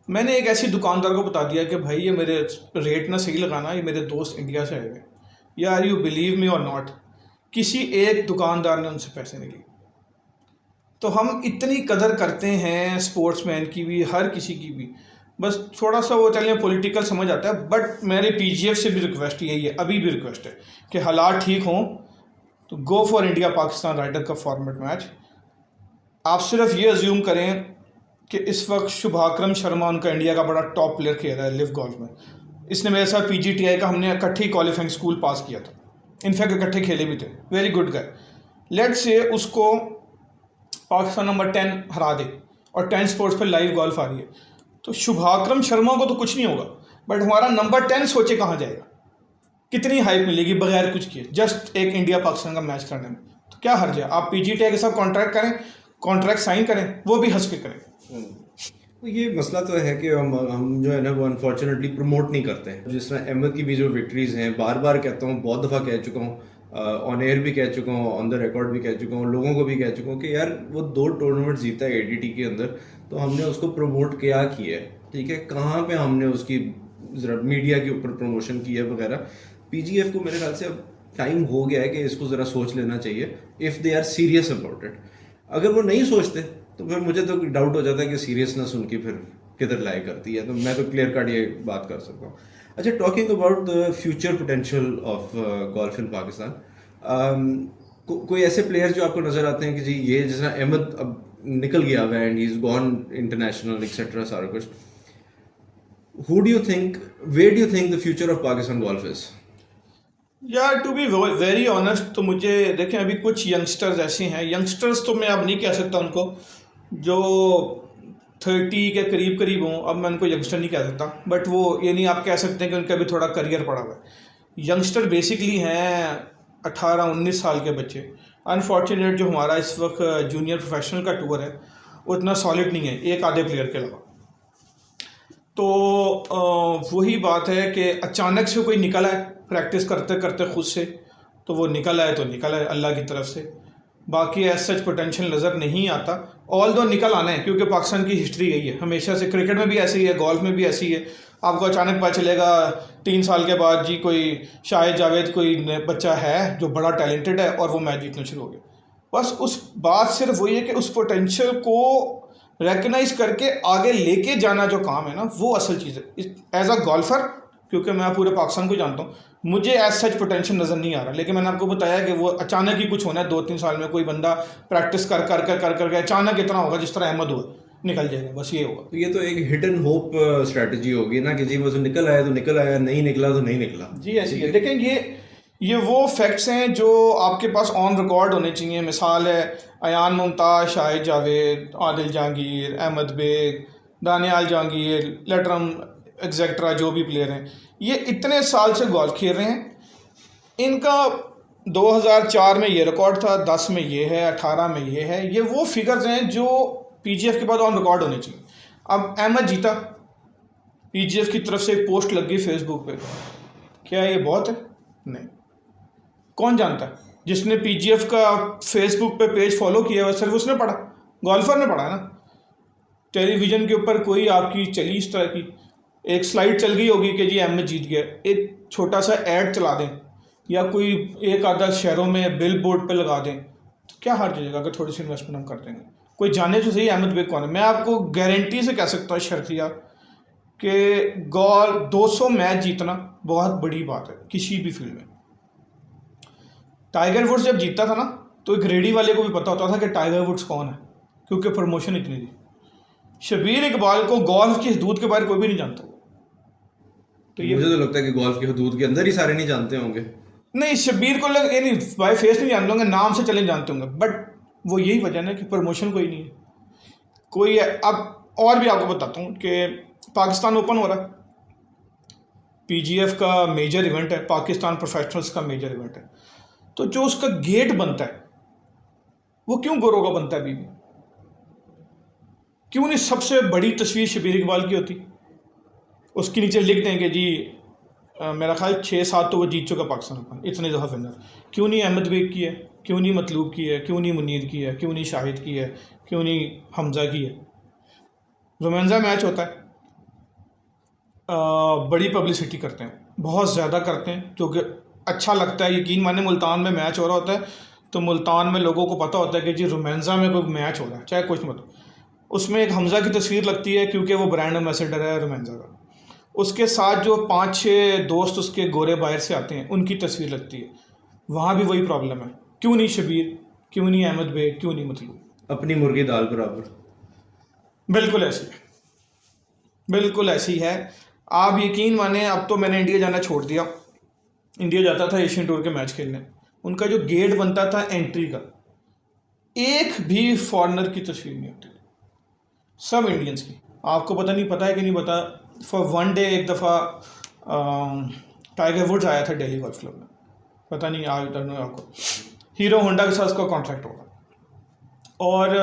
मैंने एक ऐसी दुकानदार को बता दिया कि भाई ये मेरे रेट ना सही लगाना, ये मेरे दोस्त इंडिया से आए हुए। यार यू बिलीव मी और नॉट, किसी एक दुकानदार ने उनसे पैसे नहीं लिए। तो हम इतनी कदर करते हैं स्पोर्ट्समैन की भी, हर किसी की भी। बस थोड़ा सा वो चलिए पॉलिटिकल समझ आता है, बट मेरे पीजीएफ से भी रिक्वेस्ट यही है, अभी भी रिक्वेस्ट है कि हालात ठीक हों तो go for India Pakistan Ryder Cup format match. आप सिर्फ ये अज्यूम करें कि इस वक्त शुभाक्रम शर्मा उनका इंडिया का बड़ा टॉप प्लेयर खेल रहा है लिव गोल्फ में। इसने मेरे साथ पीजीटीआई का, हमने इकट्ठे क्वालिफाइंग स्कूल पास किया था, इनफैक्ट इकट्ठे खेले भी थे। Very good guy. लेट से उसको पाकिस्तान नंबर 10 हरा दे और 10 स्पोर्ट्स पर लाइव गोल्फ आ रही है, तो शुभाक्रम शर्मा को तो कुछ नहीं होगा, बट हमारा नंबर 10 सोचे कहाँ जाएगा, कितनी हाइप मिलेगी बगैर कुछ किए जस्ट एक इंडिया पाकिस्तान का मैच करने में। तो क्या हर्ज है, आप पीजीटीआई के साथ कॉन्ट्रैक्ट करें, कॉन्ट्रैक्ट साइन करें, वो भी हंस के करें। तो ये मसला तो है कि हम जो है ना वो अनफॉर्चुनेटली प्रमोट नहीं करते हैं। जिस तरह अहमद की भी जो विक्ट्रीज़ हैं, बार बार कहता हूँ, बहुत दफ़ा कह चुका हूँ, ऑन एयर भी कह चुका हूँ, ऑन द रिकॉर्ड भी कह चुका हूँ, लोगों को भी कह चुका हूँ कि यार वो 2 टूर्नामेंट जीता है एडीटी के अंदर, तो हमने उसको प्रमोट क्या किया है, ठीक है, कहाँ पे हमने उसकी ज़रा मीडिया के ऊपर प्रमोशन की है वगैरह। पीजीएफ को मेरे ख्याल से अब टाइम हो गया है कि इसको ज़रा सोच लेना चाहिए, if they are serious about it. अगर वो नहीं सोचते तो फिर मुझे तो डाउट हो जाता है कि सीरियसनेस उनकी फिर किधर लाई करती है। तो मैं तो क्लियर कट ये बात कर सकता हूँ। अच्छा, talking about the future potential of golf in Pakistan, कोई ऐसे प्लेयर जो आपको नज़र आते हैं कि जी ये जैसा अहमद अब निकल गया हुआ है and he is gone international etcetera सारा कुछ, who do you think, where do you think the future of Pakistan golf is? यार टू बी वेरी ऑनेस्ट, तो मुझे देखें अभी कुछ यंगस्टर्स ऐसे हैं, यंगस्टर्स तो मैं अब नहीं कह सकता उनको, जो 30 के करीब करीब हों, अब मैं उनको यंगस्टर नहीं कह सकता, बट वो ये नहीं आप कह सकते हैं कि उनका भी थोड़ा करियर पड़ा हुआ है। यंगस्टर बेसिकली हैं 18-19 साल के बच्चे। अनफॉर्चुनेट जो हमारा इस वक्त जूनियर प्रोफेशनल का टूर है वो इतना सॉलिड नहीं है, एक आधे प्लेयर के अलावा। तो वही बात है कि अचानक से कोई निकल आए प्रैक्टिस करते करते खुद से, तो वो निकल आए तो निकल आए अल्लाह की तरफ से। बाकी एज सच पोटेंशियल नज़र नहीं आता, ऑल दो निकल आना है, क्योंकि पाकिस्तान की हिस्ट्री यही है हमेशा से। क्रिकेट में भी ऐसे ही है, गोल्फ में भी ऐसे ही है। आपको अचानक पता चलेगा 3 साल के बाद जी कोई शाहिद जावेद कोई बच्चा है जो बड़ा टैलेंटेड है और वो मैच जीतना शुरू हो गया। बस उस बात सिर्फ वही है कि उस पोटेंशियल को रिकग्नाइज करके आगे लेके जाना जो काम है ना, वो असल चीज़ है। एज अ गोल्फर, क्योंकि मैं पूरे पाकिस्तान को जानता हूँ, मुझे एज सच पोटेंशियल नज़र नहीं आ रहा, लेकिन मैंने आपको बताया कि वो अचानक ही कुछ होना है। 2-3 साल में कोई बंदा प्रैक्टिस कर कर कर कर करके अचानक इतना होगा जिस तरह अहमद हुआ, निकल जाएगा, बस ये होगा। तो ये तो एक हिट एंड होप स्ट्रेटजी होगी ना कि जी वो निकल आया तो निकल आया, नहीं निकला तो नहीं निकला। जी ऐसी है। देखें ये वो फैक्ट्स हैं जो आपके पास ऑन रिकॉर्ड होने चाहिए। मिसाल है अयान मुमताज़, शाहिद जावेद, आदिल जहांगीर, अहमद बेग, दानियाल जहांगीर, लेटरम एक्सेट्रा, जो भी प्लेयर हैं, ये इतने साल से गोल्फ खेल रहे हैं। इनका 2004 में ये रिकॉर्ड था, 10 में ये है, 18 में ये है। ये वो फिगर्स हैं जो पीजीएफ के बाद ऑन रिकॉर्ड होने चाहिए। अब अहमद जीता, पीजीएफ की तरफ से एक पोस्ट लग गई फेसबुक पे, क्या ये बहुत है? नहीं। कौन जानता है? जिसने पीजीएफ का फेसबुक पे पेज फॉलो किया हुआ सिर्फ उसने पढ़ा, गोल्फर ने पढ़ा ना। टेलीविज़न के ऊपर कोई आपकी चली इस तरह की एक स्लाइड चल गई होगी कि जी अहमद जीत गया, एक छोटा सा ऐड चला दें या कोई एक आधा शहरों में बिल बोर्ड पर लगा दें, तो क्या हार जाएगा अगर थोड़ी सी इन्वेस्टमेंट हम कर देंगे। कोई जाने तो सही अहमद बेग कौन है। मैं आपको गारंटी से कह सकता हूँ शर्तिया कि 200 मैच जीतना बहुत बड़ी बात है किसी भी फील्ड में। टाइगर वुड्स जब जीतता था ना, तो एक रेडी वाले को भी पता होता था कि टाइगर वुड्स कौन है, क्योंकि प्रमोशन इतनी थी। शबीर इकबाल को गोल्फ की हदूद के बारे कोई भी नहीं जानता। तो ये मुझे तो लगता है कि गोल्फ की हदूद के अंदर ही सारे नहीं जानते होंगे। नहीं, शबीर को लग यानी बाय फेस नहीं जानते होंगे, नाम से चले जानते होंगे, बट वो यही वजह है कि प्रमोशन कोई नहीं है, कोई है। अब और भी आपको बताता हूँ कि पाकिस्तान ओपन हो रहा है, पीजीएफ का मेजर इवेंट है, पाकिस्तान प्रोफेशनल्स का मेजर इवेंट है। तो जो उसका गेट बनता है वो क्यों गोरों का बनता है अभी भी? क्यों नहीं सबसे बड़ी तस्वीर शबीर इकबाल की होती, उसके नीचे लिख दें कि जी मेरा ख्याल 6-7 तो वो जीत चुका पाकिस्तान ओपन, इतने दफ़ा विनर। क्यों नहीं अहमद बेग की है, क्यों नहीं मतलूब की है, क्यों नहीं मुनीर की है, क्यों नहीं शाहिद की है, क्यों नहीं हमजा की है। रोमांजा मैच होता है, बड़ी पब्लिसिटी करते हैं, बहुत ज़्यादा करते हैं, जो कि अच्छा लगता है। यकीन माने मुल्तान में मैच हो रहा होता है तो मुल्तान में लोगों को पता होता है कि जी रोमांजा में कोई मैच हो रहा है, चाहे कुछ मत, उसमें एक हमजा की तस्वीर लगती है क्योंकि वो ब्रांड एम्बेसडर है रोमांजा का। उसके साथ जो 5-6 दोस्त उसके गोरे बाहर से आते हैं उनकी तस्वीर लगती है। वहाँ भी वही प्रॉब्लम है, क्यों नहीं शबीर, क्यों नहीं अहमद बेग, क्यों नहीं मतलूब। अपनी मुर्गी दाल बराबर। बिल्कुल ऐसी है, बिल्कुल ऐसी है। आप यकीन माने अब तो मैंने इंडिया जाना छोड़ दिया। इंडिया जाता था एशियन टूर के मैच खेलने, उनका जो गेट बनता था एंट्री का, एक भी फॉरेनर की तस्वीर नहीं होती, सब इंडियंस की। आपको पता नहीं, पता है कि नहीं पता, फॉर वन डे एक दफ़ा टाइगर वुड्स आया था दिल्ली गोल्फ क्लब में, पता नहीं आपको, हीरो होंडा के साथ उसका कॉन्ट्रैक्ट होगा, और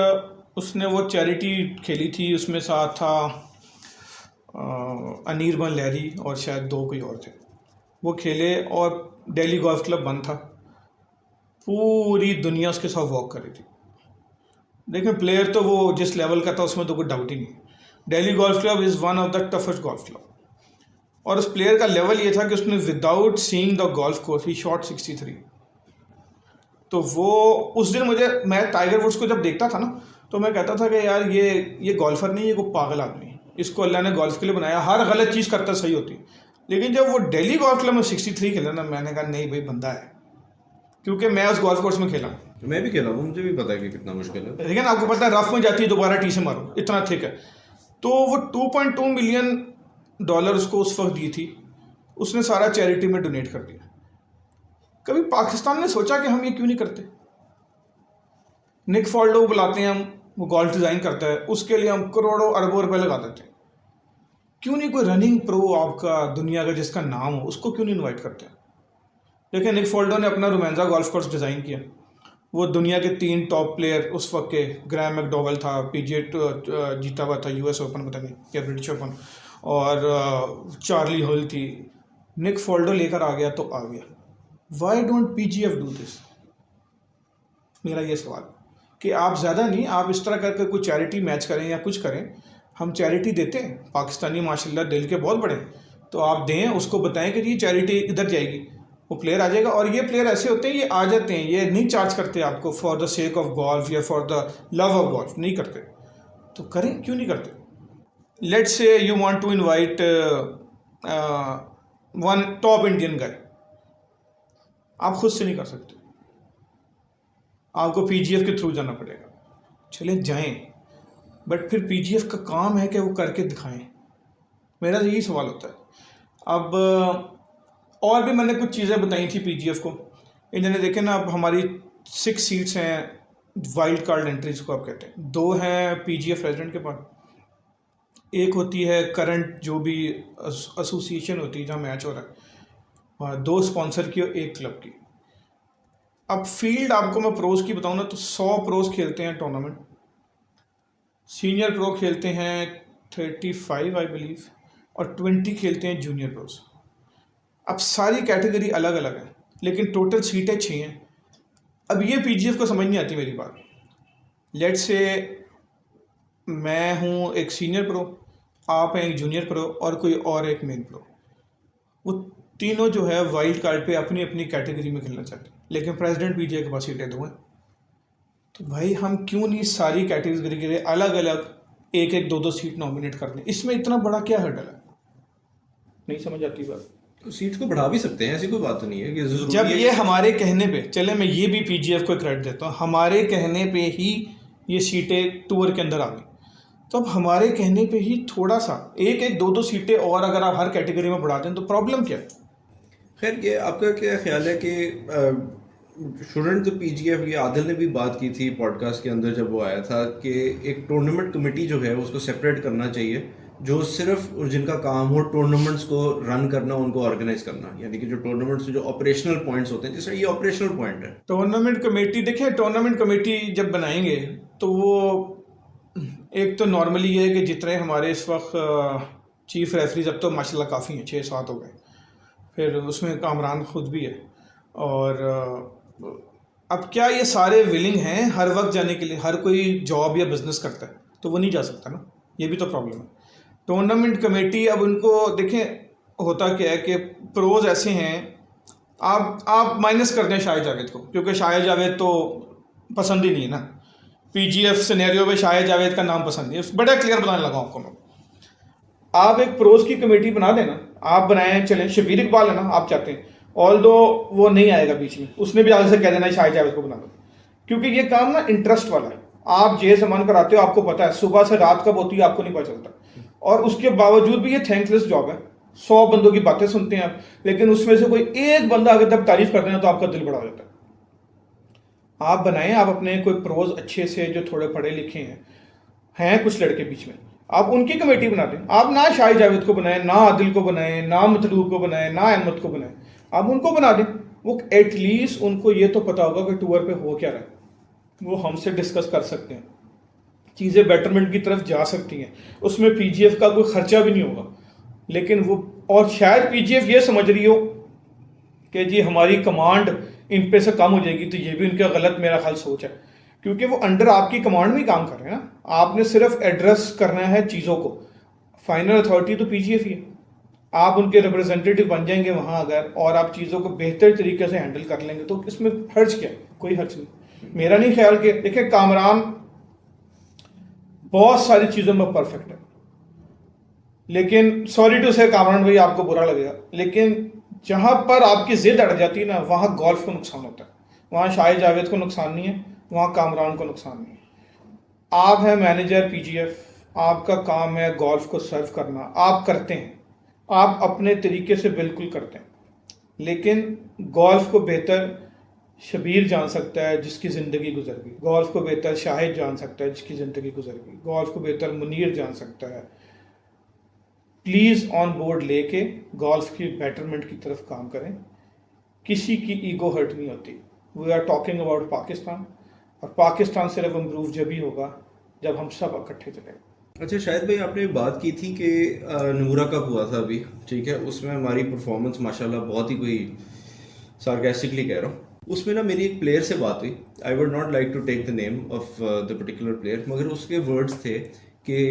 उसने वो चैरिटी खेली थी, उसमें साथ था अनिरबन लहरी और शायद 2 कोई और थे। वो खेले और दिल्ली गोल्फ क्लब बंद था, पूरी दुनिया उसके साथ वॉक कर रही थी। देखें प्लेयर तो वो जिस लेवल का था उसमें तो कोई डाउट ही नहीं। Delhi golf club is one of the toughest golf club, और उस प्लेयर का लेवल ये था कि उसने without seeing the golf course he shot 63। तो वो उस दिन मैं टाइगर वुड्स को जब देखता था ना तो मैं कहता था कि यार ये गोल्फर नहीं, ये कोई पागल आदमी है, इसको अल्लाह ने गोल्फ के लिए बनाया, हर गलत चीज़ करता सही होती। लेकिन जब वो दिल्ली गोल्फ क्लब में 63 खेला ना, मैंने कहा नहीं भाई बंदा है, क्योंकि मैं उस गोल्फ कोर्स में खेला, मैं भी खेला हूँ, मुझे भी पता है कि कितना मुश्किल है। लेकिन आपको पता है रफ में जाती है दोबारा टी से मारो, इतना थिक है। तो वो $2.2 मिलियन उसको उस वक्त दी थी, उसने सारा चैरिटी में डोनेट कर दिया। कभी पाकिस्तान ने सोचा कि हम ये क्यों नहीं करते? निक फॉल्डो को बुलाते हैं हम, वो गोल्फ डिज़ाइन करता है, उसके लिए हम करोड़ों अरबों रुपए लगा देते हैं। क्यों नहीं कोई रनिंग प्रो आपका दुनिया का जिसका नाम हो, उसको क्यों नहीं इन्वाइट करते? देखिए निक फॉल्डो ने अपना रोमांजा गोल्फ कोर्स डिज़ाइन किया, वो दुनिया के 3 टॉप प्लेयर उस वक्त के, ग्रैम मैकडोवेल था, PGA जीता हुआ था, US ओपन पता नहीं क्या, ब्रिटिश ओपन, और चार्ली हॉल थी, निक फॉल्डो लेकर आ गया तो आ गया। Why don't PGF do this? मेरा ये सवाल कि आप ज़्यादा नहीं, आप इस तरह करके कोई चैरिटी मैच करें या कुछ करें। हम चैरिटी देते हैं, पाकिस्तानी माशाल्लाह दिल के बहुत बड़े, तो आप दें, उसको बताएं कि ये चैरिटी इधर जाएगी, वो प्लेयर आ जाएगा। और ये प्लेयर ऐसे होते हैं, ये आ जाते हैं, ये नहीं चार्ज करते आपको for the sake of golf या for the love of golf, नहीं करते। तो करें, क्यों नहीं करते? Let's say you want to invite one top Indian guy, आप खुद से नहीं कर सकते, आपको PGF के थ्रू जाना पड़ेगा। चले जाएं, बट फिर PGF का काम है कि वो करके दिखाएं। मेरा यही सवाल होता है। अब और भी मैंने कुछ चीज़ें बताई थी PGF को, इन्होंने देखे ना, अब हमारी 6 सीट्स हैं वाइल्ड कार्ड एंट्रीज को आप कहते हैं। 2 हैं PGF प्रेसिडेंट के पास, एक होती है करंट जो भी एसोसिएशन होती है जहाँ मैच हो रहा है, और 2 स्पॉन्सर की और 1 क्लब की। अब फील्ड आपको मैं प्रोज की बताऊँ ना तो 100 प्रोज खेलते हैं टूर्नामेंट, सीनियर प्रो खेलते हैं 35 आई बिलीव, और 20 खेलते हैं जूनियर प्रोज। अब सारी कैटेगरी अलग अलग है, लेकिन टोटल सीटें 6 हैं। अब ये PGF को समझ नहीं आती मेरी बात। लेट्स से मैं हूँ एक सीनियर प्रो, आप हैं एक जूनियर प्रो, और कोई और एक मेन प्रो। वो तीनों जो है वाइल्ड कार्ड पे अपनी अपनी कैटेगरी में खेलना चाहते हैं, लेकिन प्रेसिडेंट PGA के पास सीटें 2 हैं। तो भाई हम क्यों नहीं सारी कैटेगरी के लिए अलग अलग 1-1, 2-2 सीट नॉमिनेट कर लें? इसमें इतना बड़ा क्या हर्डल है? नहीं समझ आती बात। तो सीट्स को बढ़ा भी सकते हैं, ऐसी कोई बात तो नहीं है कि जरूरी जब है ये हमारे कहने पे, चले मैं ये भी PGF को क्रेडिट देता हूँ, हमारे कहने पे ही ये सीटें टूर के अंदर आ गई। तो अब हमारे कहने पे ही थोड़ा सा 1-1, 2-2 सीटें और अगर आप हर कैटेगरी में बढ़ा दें तो प्रॉब्लम क्या है? खैर, ये आपका क्या ख्याल है कि शुडेंट द PGF, ये आदिल ने भी बात की थी पॉडकास्ट के अंदर जब वो आया था, कि एक टूर्नामेंट कमेटी जो है उसको सेपरेट करना चाहिए, जो सिर्फ जिनका काम हो टूर्नामेंट्स को रन करना, उनको ऑर्गेनाइज करना, यानी कि जो टूर्नामेंट्स जो ऑपरेशनल पॉइंट्स होते हैं, जैसे ये ऑपरेशनल पॉइंट है। टूर्नामेंट कमेटी, देखिए टूर्नामेंट कमेटी जब बनाएंगे तो वो एक तो नॉर्मली ये है कि जितने हमारे इस वक्त चीफ रेफरीज अब तो माशाल्लाह काफ़ी हैं, 6-7 हो गए, फिर उसमें कामरान खुद भी है। और अब क्या ये सारे विलिंग हैं हर वक्त जाने के लिए? हर कोई जॉब या बिज़नेस करता है तो वो नहीं जा सकता ना, ये भी तो प्रॉब्लम है। टूर्नामेंट कमेटी अब उनको देखें, होता क्या है कि प्रोज ऐसे हैं, आप माइनस कर दें शाहिद जावेद को, क्योंकि शाहिद जावेद तो पसंद ही नहीं है ना, पीजीएफ सिनेरियो में शाहिद जावेद का नाम पसंद नहीं है, बड़ा क्लियर बताने लगा आपको मैं। आप एक प्रोज की कमेटी बना देना, आप बनाएं, चलें, शबीर इकबाल है ना आप चाहते हैं, ऑल दो वो नहीं आएगा बीच में, उसने भी आगे से कह देना शाहिद जावेद को बना दो, क्योंकि ये काम ना इंटरेस्ट वाला है। आप जे सामान कराते हो, आपको पता है सुबह से रात कब होती है आपको नहीं पता चलता, और उसके बावजूद भी ये थैंकलेस जॉब है। 100 बंदों की बातें सुनते हैं आप, लेकिन उसमें से कोई एक बंदा अगर तब तारीफ कर देना तो आपका दिल बड़ा हो जाता है। आप बनाएं, आप अपने कोई प्रोज अच्छे से जो थोड़े पढ़े लिखे हैं कुछ लड़के बीच में, आप उनकी कमेटी बना दें। आप ना शाहिद जावेद को बनाएं, ना आदिल को बनाएं, ना मतलूब को बनाएं, ना अहमद को बनाएं, आप उनको बना दें। वो एटलीस्ट उनको ये तो पता होगा कि टूर पे हो क्या रहा है, वो हमसे डिस्कस कर सकते हैं, चीज़ें बेटरमेंट की तरफ जा सकती हैं, उसमें पीजीएफ का कोई खर्चा भी नहीं होगा। लेकिन वो, और शायद पीजीएफ ये समझ रही हो कि जी हमारी कमांड इन पे से कम हो जाएगी, तो ये भी उनका गलत मेरा ख्याल सोच है, क्योंकि वो अंडर आपकी कमांड में ही काम कर रहे हैं ना, आपने सिर्फ एड्रेस करना है चीज़ों को, फाइनल अथॉरिटी तो पीजीएफ ही है। आप उनके रिप्रेजेंटेटिव बन जाएंगे वहाँ अगर, और आप चीज़ों को बेहतर तरीके से हैंडल कर लेंगे, तो इसमें हर्ज क्या है? कोई हर्ज नहीं। मेरा नहीं ख्याल कि, देखिए कामरान बहुत सारी चीज़ों में परफेक्ट है, लेकिन सॉरी टू से कामरान भाई आपको बुरा लगेगा, लेकिन जहाँ पर आपकी जिद अड़ जाती है ना, वहाँ गोल्फ को नुकसान होता है। वहाँ शाहिद जावेद को नुकसान नहीं है, वहाँ कामरान को नुकसान नहीं है। आप हैं मैनेजर पीजीएफ, आपका काम है गोल्फ को सर्व करना, आप करते हैं, आप अपने तरीके से बिल्कुल करते हैं, लेकिन गोल्फ को बेहतर शबीर जान सकता है जिसकी ज़िंदगी गुजर गई, गोल्फ को बेहतर शाहिद जान सकता है जिसकी ज़िंदगी गुजर गई, गोल्फ को बेहतर मुनीर जान सकता है। प्लीज़ ऑन बोर्ड लेके गोल्फ की बेटरमेंट की तरफ काम करें, किसी की ईगो हर्ट नहीं होती। We are talking about Pakistan, और पाकिस्तान सिर्फ इम्प्रूव जब ही होगा जब हम सब इकट्ठे चलेंगे। अच्छा शाहिद भाई, आपने बात की थी कि नमूरा कप हुआ था अभी, ठीक है, उसमें हमारी परफॉर्मेंस माशाल्लाह बहुत ही, कोई सार्केस्टिकली कह रहा हूँ, उसमें ना मेरी एक प्लेयर से बात हुई, I would not like to take the name of the particular player, मगर उसके वर्ड्स थे कि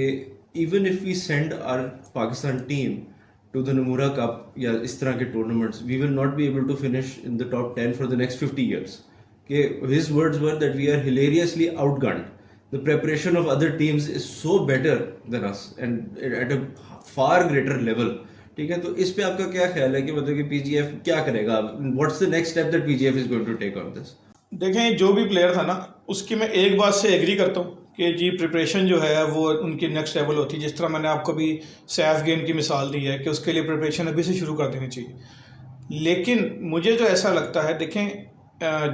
even if we send our Pakistan team to the नमूरा कप या इस तरह के tournaments, we will not be able to finish in the top 10 for the next 50 years. कि his words were that we are hilariously outgunned. The preparation of other teams is so better than us and at a far greater level. ठीक है, तो इस पे आपका क्या ख्याल है कि मतलब कि पीजीएफ क्या करेगा? What's the next step that PGF is going to take on this? देखें, जो भी प्लेयर था ना, उसकी मैं एक बात से एग्री करता हूँ कि जी प्रिपरेशन जो है वो उनकी नेक्स्ट लेवल होती है। जिस तरह मैंने आपको भी सैफ गेम की मिसाल दी है कि उसके लिए प्रिपरेशन अभी से शुरू कर देनी चाहिए। लेकिन मुझे जो ऐसा लगता है, देखें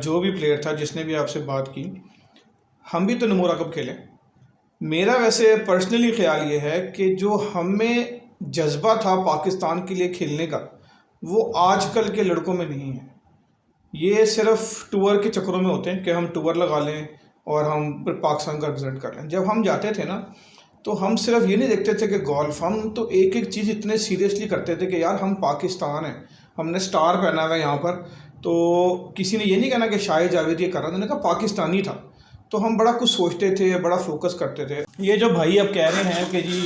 जो भी प्लेयर था जिसने भी आपसे बात की, हम भी तो नमूरा कप खेलें। मेरा वैसे पर्सनली ख्याल ये है कि जो हमें जज्बा था पाकिस्तान के लिए खेलने का, वो आजकल के लड़कों में नहीं है। ये सिर्फ टूर के चक्करों में होते हैं कि हम टूर लगा लें और हम पाकिस्तान का रिप्रेजेंट कर लें। जब हम जाते थे ना, तो हम सिर्फ ये नहीं देखते थे कि गोल्फ, हम तो एक एक चीज़ इतने सीरियसली करते थे कि यार हम पाकिस्तान हैं, हमने स्टार पहना हुआ है यहाँ पर। तो किसी ने ये नहीं कहना कि शाहिद जावेद ये कर रहा था, उन्होंने कहा पाकिस्तानी था। तो हम बड़ा कुछ सोचते थे, बड़ा फोकस करते थे। ये जो भाई अब कह रहे हैं कि जी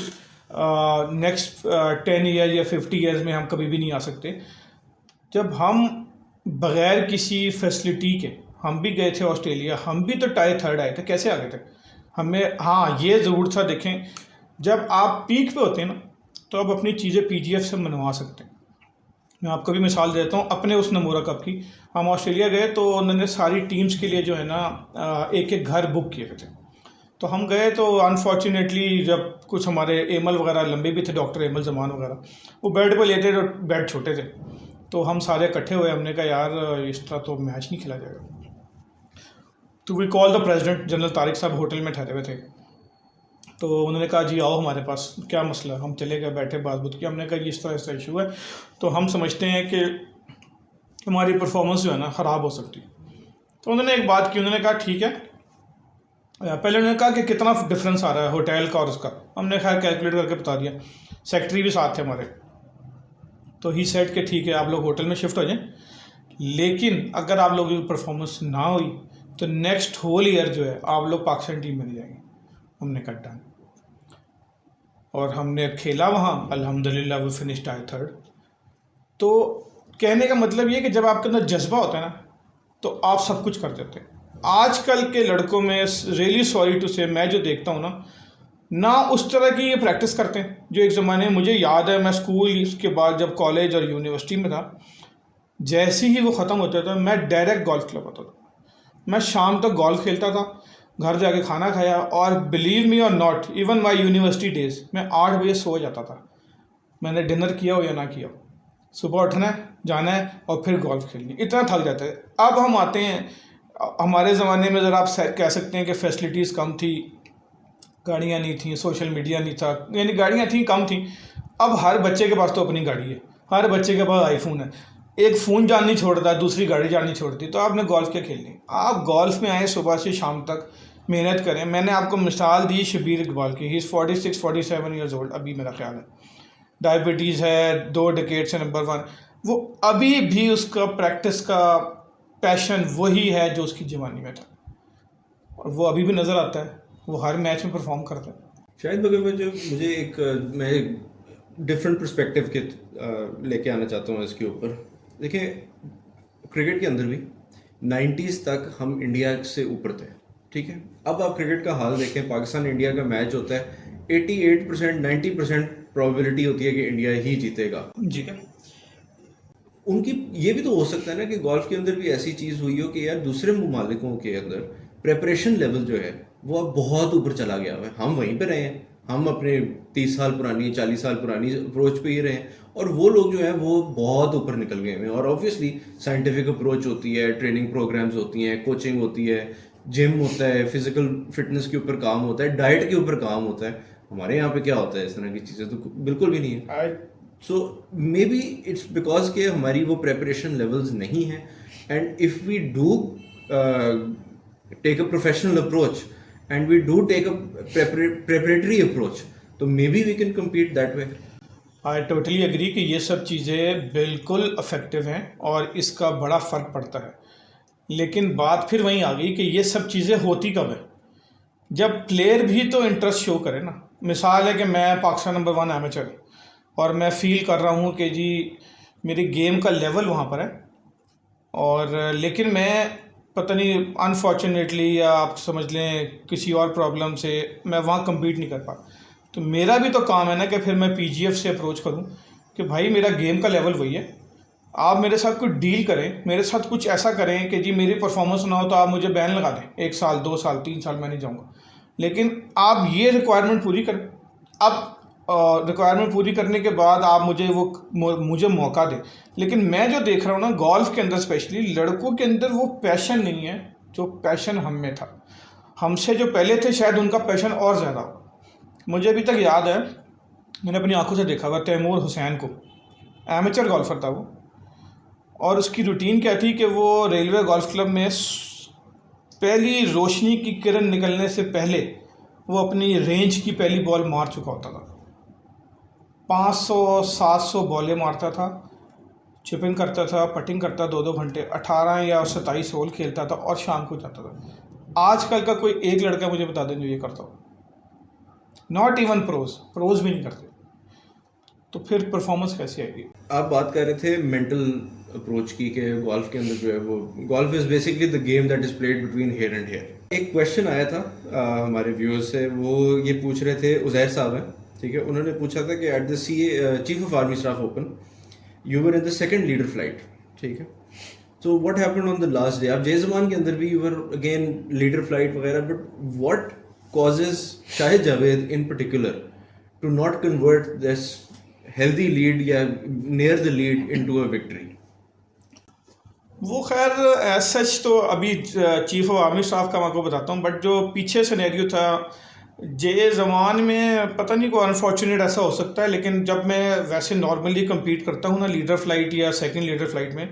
नेक्स्ट 10 ईयर या 50 ईयर्स में हम कभी भी नहीं आ सकते, जब हम बग़ैर किसी फैसिलिटी के, हम भी गए थे ऑस्ट्रेलिया, हम भी तो टाई 3rd आए थे, कैसे आ गए थे हमें? हाँ, ये ज़रूर था। देखें, जब आप पीक पे होते हैं ना, तो आप अपनी चीज़ें पीजीएफ से मनवा सकते हैं। मैं आपको भी मिसाल देता हूँ अपने उस नमूरा कप की। हम ऑस्ट्रेलिया गए तो उन्होंने सारी टीम्स के लिए जो है ना एक एक घर बुक किए थे। तो हम गए तो अनफॉर्चुनेटली जब कुछ हमारे एमल वगैरह लंबे भी थे, डॉक्टर एमल जमान वगैरह, वो बेड पर लेटे, और बेड छोटे थे, तो हम सारे इकट्ठे हुए। हमने कहा यार इस तरह तो मैच नहीं खेला जाएगा। तो we call the president, general Tariq साहब होटल में ठहरे हुए थे। तो उन्होंने कहा जी आओ हमारे पास, क्या मसला। हम चले गए, बैठे, बात की। हमने कहा जी इस तरह ऐसा इशू है, तो हम समझते हैं कि हमारी परफॉर्मेंस जो है ना ख़राब हो सकती है। तो उन्होंने एक बात की, उन्होंने कहा ठीक है, पहले उन्होंने कहा कि कितना डिफरेंस आ रहा है होटल का और उसका, हमने खैर कैलकुलेट करके बता दिया, सेक्रेटरी भी साथ थे हमारे, तो ही सेड कि ठीक है आप लोग होटल में शिफ्ट हो जाएं, लेकिन अगर आप लोगों की परफॉर्मेंस ना हुई तो नेक्स्ट होल ईयर जो है आप लोग पाकिस्तान टीम में नहीं जाएंगे। हमने कहा डन, और हमने खेला वहाँ, अल्हम्दुलिल्लाह वो फिनिश्ड आए थर्ड। तो कहने का मतलब ये कि जब आपके अंदर जज्बा होता है ना तो आप सब कुछ कर देते हैं। आजकल के लड़कों में रियली सॉरी टू से मैं जो देखता हूँ ना उस तरह की ये प्रैक्टिस करते हैं जो एक ज़माने में मुझे याद है, मैं स्कूल इसके बाद जब कॉलेज और यूनिवर्सिटी में था, जैसे ही वो ख़त्म होता था मैं डायरेक्ट गोल्फ क्लब आता था, मैं शाम तक गोल्फ खेलता था, घर जाके खाना खाया, और बिलीव मी और not even my university days मैं 8 बजे सो जाता था, मैंने डिनर किया हो या ना किया, सुबह उठना है, जाना है और फिर गोल्फ खेलनी, इतना थक जाता है। अब हम आते हैं, हमारे ज़माने में ज़रा आप कह सकते हैं कि फैसिलिटीज़ कम थी, गाड़ियाँ नहीं थी, सोशल मीडिया नहीं था, यानी गाड़ियाँ थी कम थी। अब हर बच्चे के पास तो अपनी गाड़ी है, हर बच्चे के पास आईफोन है, एक फ़ोन जान नहीं छोड़ता, दूसरी गाड़ी जान नहीं छोड़ती, तो आपने गोल्फ क्या खेलनी। आप गोल्फ में आए, सुबह से शाम तक मेहनत करें। मैंने आपको मिसाल दी शबीर इकबाल की, ही इज़ 46-47 ईयर्स ओल्ड अभी मेरा ख्याल है, डायबिटीज़ है, 2 डिकेड से नंबर 1, वो अभी भी उसका प्रैक्टिस का पैशन वही है जो उसकी जवानी में था, और वो अभी भी नज़र आता है, वो हर मैच में परफॉर्म करता है। शायद मगर मैं डिफरेंट पर्सपेक्टिव के लेके आना चाहता हूँ इसके ऊपर। देखिए, क्रिकेट के अंदर भी 90s तक हम इंडिया से ऊपर थे, ठीक है। अब आप क्रिकेट का हाल देखें, पाकिस्तान इंडिया का मैच होता है, 88% 90% प्रोबेबिलिटी होती है कि इंडिया ही जीतेगा। जी क्या उनकी ये भी तो हो सकता है ना कि गोल्फ के अंदर भी ऐसी चीज़ हुई हो कि यार दूसरे ममालिकों के अंदर प्रेपरेशन लेवल जो है वो अब बहुत ऊपर चला गया है, हम वहीं पे रहे हैं, हम अपने 30 साल पुरानी 40 साल पुरानी अप्रोच पे ही रहे हैं, और वो लोग जो हैं वो बहुत ऊपर निकल गए हैं। और ऑब्वियसली साइंटिफिक अप्रोच होती है, ट्रेनिंग प्रोग्राम्स होती हैं, कोचिंग होती है, जिम होता है, फिजिकल फिटनेस के ऊपर काम होता है, डाइट के ऊपर काम होता है। हमारे यहाँ पे क्या होता है, इस तरह की चीज़ें तो बिल्कुल भी नहीं है। So maybe it's because के हमारी वो प्रेपरेशन लेवल्स नहीं है, and if we do take a professional approach and we do take a preparatory approach, तो maybe we can compete that way. I totally agree कि ये सब चीज़ें बिल्कुल इफ़ेक्टिव हैं और इसका बड़ा फ़र्क पड़ता है, लेकिन बात फिर वहीं आ गई कि ये सब चीज़ें होती कब है, जब प्लेयर भी तो इंटरेस्ट शो करे ना। मिसाल है कि मैं पाकिस्तान नंबर 1 एमेचर और मैं फील कर रहा हूँ कि जी मेरी गेम का लेवल वहाँ पर है, और लेकिन मैं पता नहीं अनफॉर्चुनेटली या आप समझ लें किसी और प्रॉब्लम से मैं वहाँ compete नहीं कर पा, तो मेरा भी तो काम है ना कि फिर मैं PGF से अप्रोच करूँ कि भाई मेरा गेम का लेवल वही है, आप मेरे साथ कुछ डील करें, मेरे साथ कुछ ऐसा करें कि जी मेरी परफॉर्मेंस ना हो तो आप मुझे बैन लगा दें, 1 साल 2 साल 3 साल मैं नहीं जाऊँगा, लेकिन आप ये रिक्वायरमेंट पूरी करें। अब रिक्वायरमेंट पूरी करने के बाद आप मुझे मौका दें। लेकिन मैं जो देख रहा हूँ ना गोल्फ के अंदर स्पेशली, लड़कों के अंदर वो पैशन नहीं है जो पैशन हम में था। हमसे जो पहले थे शायद उनका पैशन और ज़्यादा हो। मुझे अभी तक याद है, मैंने अपनी आंखों से देखा हुआ तैमूर हुसैन को, एमेचर गोल्फर था वो, और उसकी रूटीन क्या थी कि वो रेलवे गोल्फ क्लब में पहली रोशनी की किरण निकलने से पहले वो अपनी रेंज की पहली बॉल मार चुका होता था, 500-700 बॉलें मारता था, चिपिंग करता था, पटिंग करता 2-2 घंटे, 18 या 27 होल खेलता था और शाम को जाता था। आजकल का कोई एक लड़का मुझे बता दें जो ये करता हो, नॉट इवन प्रोज भी नहीं करते, तो फिर परफॉर्मेंस कैसे आएगी। आप बात कर रहे थे मेंटल अप्रोच की कि गोल्फ के अंदर जो है वो golf is basically the game that is played between here and here. एक क्वेश्चन आया था हमारे व्यूअर्स से, वो ये पूछ रहे थे, उजैर साहब हैं, ठीक है, उन्होंने पूछा था कि at the chief of army staff open you were in the second leader flight, ठीक है, तो what happened on the last day. आप जय जमान के अंदर भी you were again leader flight वगैरह, but what causes Shahid Javed in particular to not convert this healthy lead या near the lead into a victory. वो खैर एज सच तो अभी चीफ ऑफ आर्मी स्टाफ का मैं आपको बताता हूँ, बट जो पीछे सिनेरियो था जे ज़मान में पता नहीं कोई अनफॉर्चुनेट ऐसा हो सकता है, लेकिन जब मैं वैसे नॉर्मली compete करता हूँ ना लीडर फ्लाइट या सेकंड लीडर फ्लाइट में,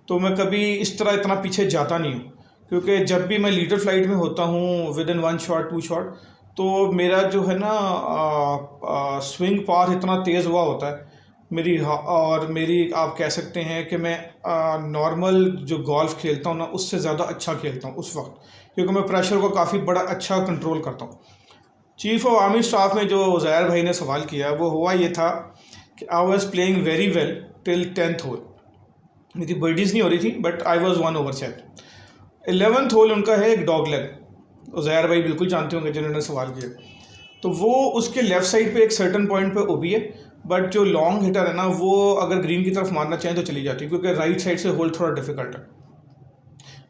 तो मैं कभी इस तरह इतना पीछे जाता नहीं हूँ, क्योंकि जब भी मैं लीडर फ्लाइट में होता हूँ विद इन 1 शॉट 2 शॉट, तो मेरा जो है ना स्विंग पाथ इतना तेज़ हुआ होता है और मेरी आप कह सकते हैं कि मैं नॉर्मल जो गोल्फ खेलता हूँ ना उससे ज़्यादा अच्छा खेलता हूँ उस वक्त, क्योंकि मैं प्रेशर को काफ़ी बड़ा अच्छा कंट्रोल करता हूँ। चीफ ऑफ आर्मी स्टाफ में जो उज़ैर भाई ने सवाल किया वो हुआ ये था कि I was playing very well till 10th hole. मेरी बर्डीज़ नहीं हो रही थी but I was 1 over 7। 11th hole उनका है एक डॉग लेग, उज़ैर भाई बिल्कुल जानते होंगे जिन्होंने सवाल किया। तो वो उसके लेफ़्ट साइड पे एक सर्टन पॉइंट पे ओबी है, बट जो लॉन्ग हिटर है ना वो अगर ग्रीन की तरफ मारना चाहें तो चली जाती है, क्योंकि राइट साइड से होल थोड़ा डिफिकल्ट है।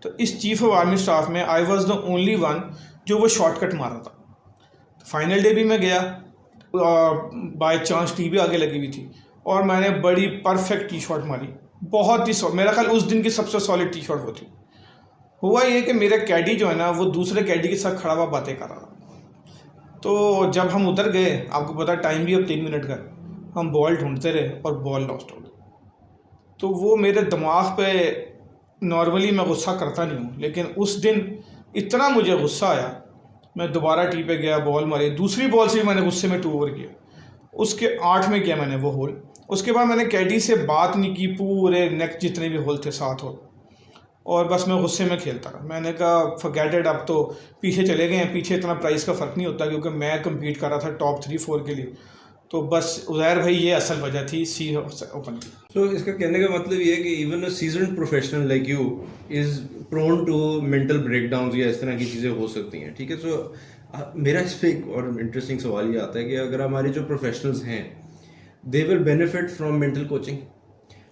तो इस चीफ ऑफ आर्मी स्टाफ में I was the only one जो वो शॉर्टकट मार रहा था। फाइनल डे भी मैं गया, बाय चांस टी भी आगे लगी हुई थी और मैंने बड़ी परफेक्ट टी शॉट मारी, बहुत ही मेरा ख्याल उस दिन की सबसे सॉलिड टी शॉट वो थी। हुआ ये कि मेरा कैडी जो है ना वो दूसरे कैडी के साथ खड़ा हुआ बातें कर रहा था। तो जब हम उधर गए, आपको पता टाइम भी अब 3 मिनट का, हम बॉल ढूंढते रहे और बॉल लॉस्ट हो गई। तो वो मेरे दिमाग पे, नॉर्मली मैं गुस्सा करता नहीं हूँ लेकिन उस दिन इतना मुझे गुस्सा आया, मैं दोबारा टी पे गया, बॉल मारी, दूसरी बॉल से भी मैंने गुस्से में 2 ओवर किया, उसके 8 में किया मैंने वो होल। उसके बाद मैंने कैडी से बात नहीं की पूरे नेक्स्ट जितने भी होल थे 7 होल, और बस मैं गुस्से में खेलता रहा। मैंने कहा फॉरगेट इट, अब तो पीछे चले गए हैं, पीछे इतना प्राइस का फ़र्क नहीं होता, क्योंकि मैं कम्पीट कर रहा था टॉप 3-4 के लिए। तो बस उज़ैर भाई ये असल वजह थी सी ओपन की। तो इसका कहने का मतलब ये है कि even a seasoned professional like you is prone to mental breakdowns या इस तरह की चीज़ें हो सकती हैं, ठीक है। सो मेरा इस पर एक और इंटरेस्टिंग सवाल ये आता है कि अगर हमारे जो प्रोफेशनल्स हैं they will benefit from mental coaching,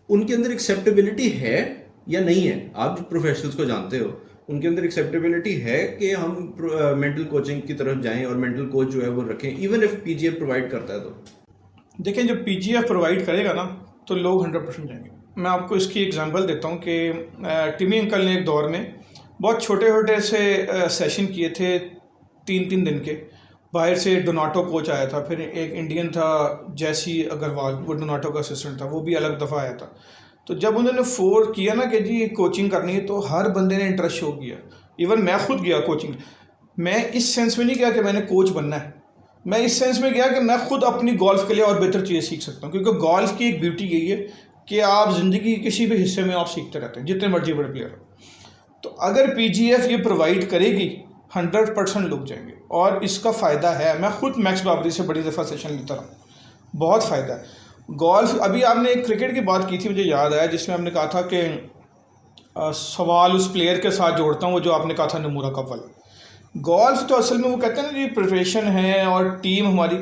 उनके अंदर एक्सेप्टेबिलिटी है या नहीं है? आप जो प्रोफेशनल्स को जानते हो उनके अंदर एक्सेप्टेबिलिटी है कि हम मेंटल कोचिंग की तरफ जाएं और मेंटल कोच जो है वो रखें, इवन इफ पीजीएफ प्रोवाइड करता है? तो देखें, जब पीजीएफ प्रोवाइड करेगा ना तो लोग 100% जाएंगे। मैं आपको इसकी एग्जांपल देता हूँ कि टिमी अंकल ने एक दौर में बहुत छोटे छोटे से सेशन किए थे 3-3 दिन के। बाहर से डोनाटो कोच आया था, फिर एक इंडियन था जैसी अग्रवाल, वो डोनाटो का असिस्टेंट था, वो भी अलग दफ़ा आया था। तो जब उन्होंने 4 किया ना कि जी कोचिंग करनी है, तो हर बंदे ने इंटरेस्ट शो किया। इवन मैं खुद गया कोचिंग। मैं इस सेंस में नहीं गया कि मैंने कोच बनना है, मैं इस सेंस में गया कि मैं खुद अपनी गोल्फ के लिए और बेहतर चीज़ें सीख सकता हूँ, क्योंकि गोल्फ की एक ब्यूटी यही है कि आप ज़िंदगी के किसी भी हिस्से में आप सीखते रहते हैं, जितने मर्जी बड़े प्लेयर हो। तो अगर पीजीएफ ये प्रोवाइड करेगी 100% लोग जाएंगे, और इसका फ़ायदा है। मैं खुद मैक्स बाबरी से बड़ी दफ़ा सेशन लेता रहा, बहुत फ़ायदा है। गोल्फ, अभी आपने एक क्रिकेट की बात की थी, मुझे याद आया, जिसमें आपने कहा था कि सवाल उस प्लेयर के साथ जोड़ता हूँ, वो जो आपने कहा था नमूरा कप वाला। गोल्फ तो असल में वो कहते हैं ना जी प्रिपरेशन है और टीम हमारी।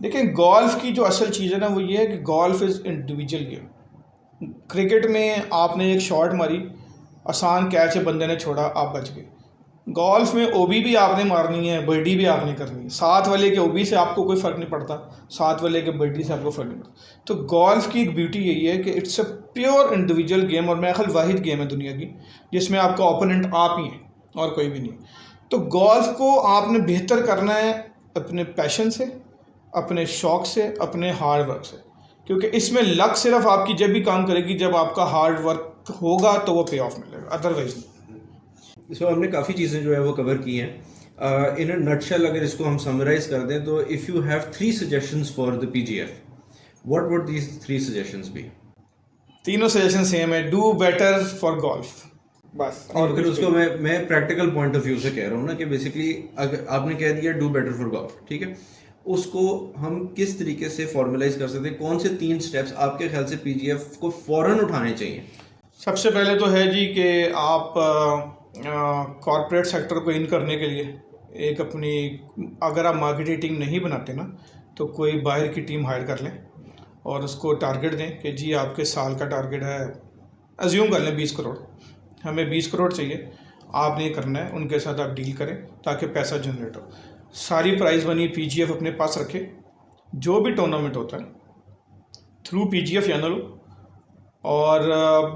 देखिए, गोल्फ की जो असल चीज़ है ना वो ये है कि golf is individual game. Cricket में आपने एक शॉट मारी, आसान कैच है, बंदे ने छोड़ा, आप बच गए। गोल्फ में ओबी भी आपने मारनी है, बर्डी भी आपने करनी है। 7 वाले के ओबी से आपको कोई फ़र्क नहीं पड़ता, 7 वाले के बर्डी से आपको फ़र्क नहीं पड़ता। तो गोल्फ की एक ब्यूटी यही है कि it's a pure individual game, और मेरा ख्याल वाहिद गेम है दुनिया की जिसमें आपका ओपोनेंट आप ही हैं और कोई भी नहीं। तो गोल्फ को आपने बेहतर करना है अपने पैशन से, अपने शौक़ से, अपने हार्ड वर्क से, क्योंकि इसमें लक सिर्फ आपकी जब भी काम करेगी जब आपका हार्ड वर्क होगा तो वो पे ऑफ मिलेगा, अदरवाइज नहीं। सो हमने काफ़ी चीज़ें जो है वो कवर की हैं। इन अ नटशेल अगर इसको हम समराइज़ कर दें तो if you have 3 suggestions for the PGF, what would these 3 suggestions be? तीनों सजेशन सेम है, डू बेटर फॉर गोल्फ, बस। और फिर उसको मैं प्रैक्टिकल पॉइंट ऑफ व्यू से कह रहा हूँ ना कि बेसिकली अगर आपने कह दिया डू बेटर फॉर गोल्फ, ठीक है, उसको हम किस तरीके से फॉर्मुलाइज कर सकते हैं? कौन से 3 स्टेप्स आपके ख्याल से पीजीएफ को फ़ौरन उठाने चाहिए? सबसे पहले तो है जी कि आप कॉर्पोरेट सेक्टर को इन करने के लिए एक अपनी, अगर आप मार्केटिंग टीम नहीं बनाते ना तो कोई बाहर की टीम हायर कर लें और उसको टारगेट दें कि जी आपके साल का टारगेट है, अज्यूम कर लें 20 करोड़, हमें 20 करोड़ चाहिए, आपने ये करना है, उनके साथ आप डील करें ताकि पैसा जनरेट हो। सारी प्राइज़ मनी पीजीएफ अपने पास रखें, जो भी टूर्नामेंट होता है थ्रू पीजीएफ या ना लो। और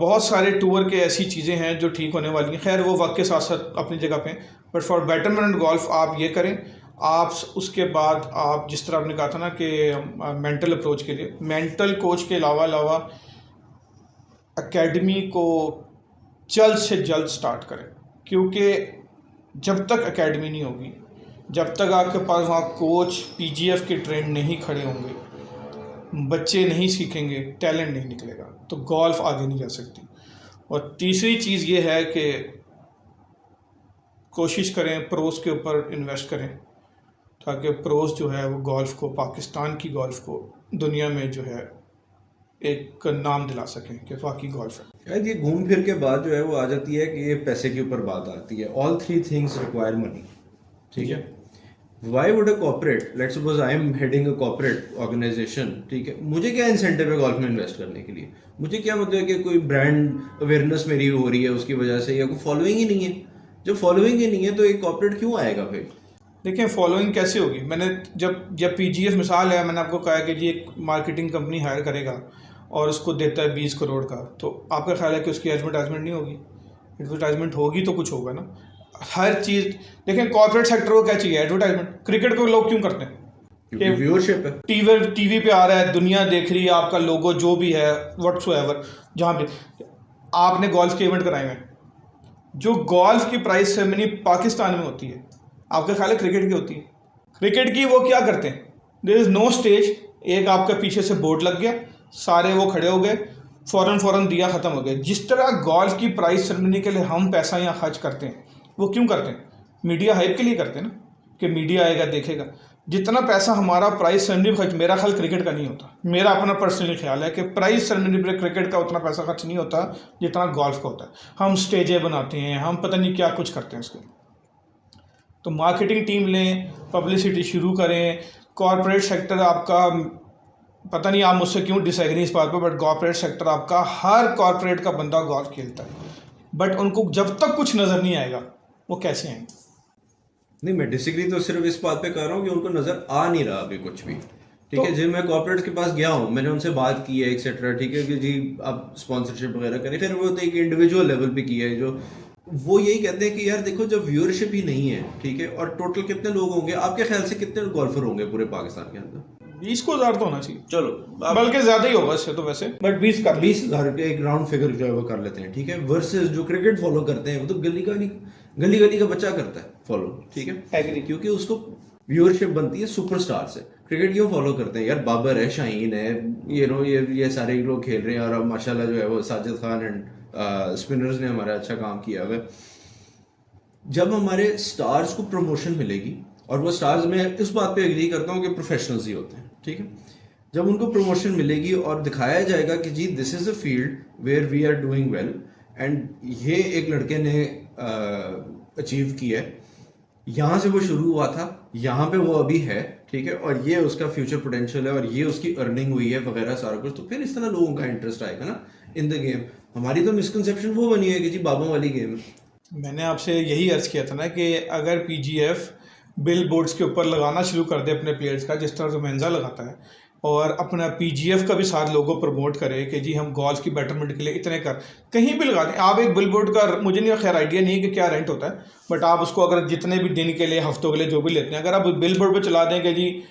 बहुत सारे टूर के ऐसी चीज़ें हैं जो ठीक होने वाली हैं, खैर वो वक्त के साथ साथ अपनी जगह पे, बट फॉर बेटरमेंट गोल्फ आप ये करें। आप उसके बाद आप जिस तरह आपने कहा था ना कि मेंटल अप्रोच के लिए, मेंटल कोच के अलावा एकेडमी को जल्द से जल्द स्टार्ट करें, क्योंकि जब तक एकेडमी नहीं होगी, जब तक आपके पास वहाँ कोच पीजीएफ के ट्रेंड नहीं खड़े होंगे, बच्चे नहीं सीखेंगे, टैलेंट नहीं निकलेगा, तो गोल्फ आगे नहीं जा सकती। और तीसरी चीज़ ये है कि कोशिश करें प्रोस के ऊपर इन्वेस्ट करें, ताकि प्रोस जो है वो गोल्फ को, पाकिस्तान की गोल्फ को दुनिया में जो है एक नाम दिला सकें कि वाकई गोल्फ है। शायद ये घूम फिर के बाद जो है वो आ जाती है कि ये पैसे के ऊपर बात आती है। All three things require money, ठीक है। Why would a corporate, let's suppose I am heading a corporate organisation, ठीक है, मुझे क्या इंसेंटिव है गोल्फ में इन्वेस्ट करने के लिए? मुझे क्या मतलब कि कोई ब्रांड अवेयरनेस मेरी हो रही है उसकी वजह से, या कोई फॉलोइंग ही नहीं है? जब फॉलोइंग ही नहीं है तो एक कॉर्पोरेट क्यों आएगा फिर? देखिए फॉलोइंग कैसे होगी, मैंने जब पीजीएफ मिसाल है, मैंने आपको कहा कि जी एक मार्केटिंग कंपनी हायर करेगा और उसको देता है 20 करोड़ का, तो आपका ख्याल है कि उसकी एडवर्टाइजमेंट नहीं होगी? एडवर्टाइजमेंट होगी तो कुछ होगा ना। हर चीज़ देखें, कॉर्पोरेट सेक्टर को क्या चाहिए? एडवर्टाइजमेंट। क्रिकेट को लोग क्यों करते हैं? क्योंकि व्यूअरशिप है, टीवी पे आ रहा है, दुनिया देख रही है, आपका लोगो जो भी है व्हाट्सएवर, जहाँ पे आपने गोल्फ के इवेंट कराए हैं, जो गोल्फ की प्राइस सेरेमनी पाकिस्तान में होती है, आपका ख्याल है क्रिकेट की होती है? क्रिकेट की वो क्या करते हैं? देयर इज़ नो स्टेज, एक आपका पीछे से बोर्ड लग गया, सारे वो खड़े हो गए, फ़ौरन दिया, ख़त्म हो गया। जिस तरह गोल्फ की प्राइस सेरेमनी के लिए हम पैसा यहाँ खर्च करते हैं, वो क्यों करते हैं? मीडिया हाइप के लिए करते हैं ना, कि मीडिया आएगा देखेगा। जितना पैसा हमारा प्राइस सेरेमनी खर्च, मेरा ख्याल क्रिकेट का नहीं होता, मेरा अपना पर्सनली ख्याल है कि प्राइस सेरेमनी पर क्रिकेट का उतना पैसा खर्च नहीं होता जितना गोल्फ का होता है। हम स्टेजें बनाते हैं, हम पता नहीं क्या कुछ करते हैं उसके। तो मार्केटिंग टीम लें, पब्लिसिटी शुरू करें। कॉर्पोरेट सेक्टर आपका, पता नहीं आप मुझसे क्यों डिसएग्री इस बात पर, बट कॉर्पोरेट सेक्टर आपका, हर कॉर्पोरेट का बंदा गोल्फ खेलता है, बट उनको जब तक कुछ नज़र नहीं आएगा वो कैसे आएंगे? नहीं, मैं डिसएग्री तो सिर्फ इस बात पे कर रहा हूँ कि उनको नजर आ नहीं रहा अभी कुछ भी, ठीक है। जब मैं कॉर्पोरेट के पास गया हूँ, मैंने उनसे बात की है एक्सेट्रा, ठीक है, कि जी आप स्पॉन्सरशिप वगैरह करें, फिर वो तो एक इंडिविजुअल लेवल पे किया है, जो वो यही कहते हैं कि यार देखो, जब व्यूअरशिप ही नहीं है, ठीक है, और टोटल कितने लोग होंगे आपके ख्याल से, कितने गोल्फर होंगे पूरे पाकिस्तान के अंदर? 20,000 तो होना चाहिए, चलो बल्कि ज़्यादा ही होगा इससे तो वैसे, बट 20,000 के एक राउंड फिगर जो है वो कर लेते हैं, ठीक है। वर्सेस जो क्रिकेट फॉलो करते हैं, वो तो गली का बच्चा करता है फॉलो, ठीक है, एग्री। क्योंकि उसको व्यूअरशिप बनती है सुपरस्टार से। क्रिकेट क्यों फॉलो करते हैं यार? बाबर है, शाहीन है, ये सारे लोग खेल रहे हैं, और अब माशाल्लाह जो है वो साजिद खान एंड स्पिनर्स ने हमारा अच्छा काम किया हुआ है। जब हमारे स्टार्स को प्रमोशन मिलेगी, और वो स्टार्स, मैं इस बात पे एग्री करता हूँ कि प्रोफेशनल्स ही होते हैं, ठीक है, जब उनको प्रमोशन मिलेगी और दिखाया जाएगा कि जी this is a field where we are doing well, and ये एक लड़के ने अचीव किया है, यहाँ से वो शुरू हुआ था, यहाँ पे वो अभी है, ठीक है, और ये उसका फ्यूचर पोटेंशियल है, और ये उसकी अर्निंग हुई है वगैरह सारा कुछ, तो फिर इस तरह लोगों का इंटरेस्ट आएगा ना इन द गेम। हमारी तो मिसकंसेप्शन वो बनी है कि जी बाबा वाली गेम है। मैंने आपसे यही अर्ज किया था ना कि अगर पीजीएफ बिल बोर्ड्स के ऊपर लगाना शुरू कर दे अपने प्लेयर्स का, जिस तरह रोमेंजा लगाता है, और अपना पीजीएफ का भी साथ लोगों प्रमोट करे कि जी हम गोल्फ की बेटरमेंट के लिए इतने कर, कहीं भी लगा दें आप एक बिल बोर्ड का, मुझे नहीं खैर आइडिया नहीं है कि क्या रेंट होता है, बट आप उसको अगर जितने भी दिन के लिए, हफ्तों के लिए, जो भी लेते हैं, अगर आप बिल बोर्ड पर चला दें कि जी,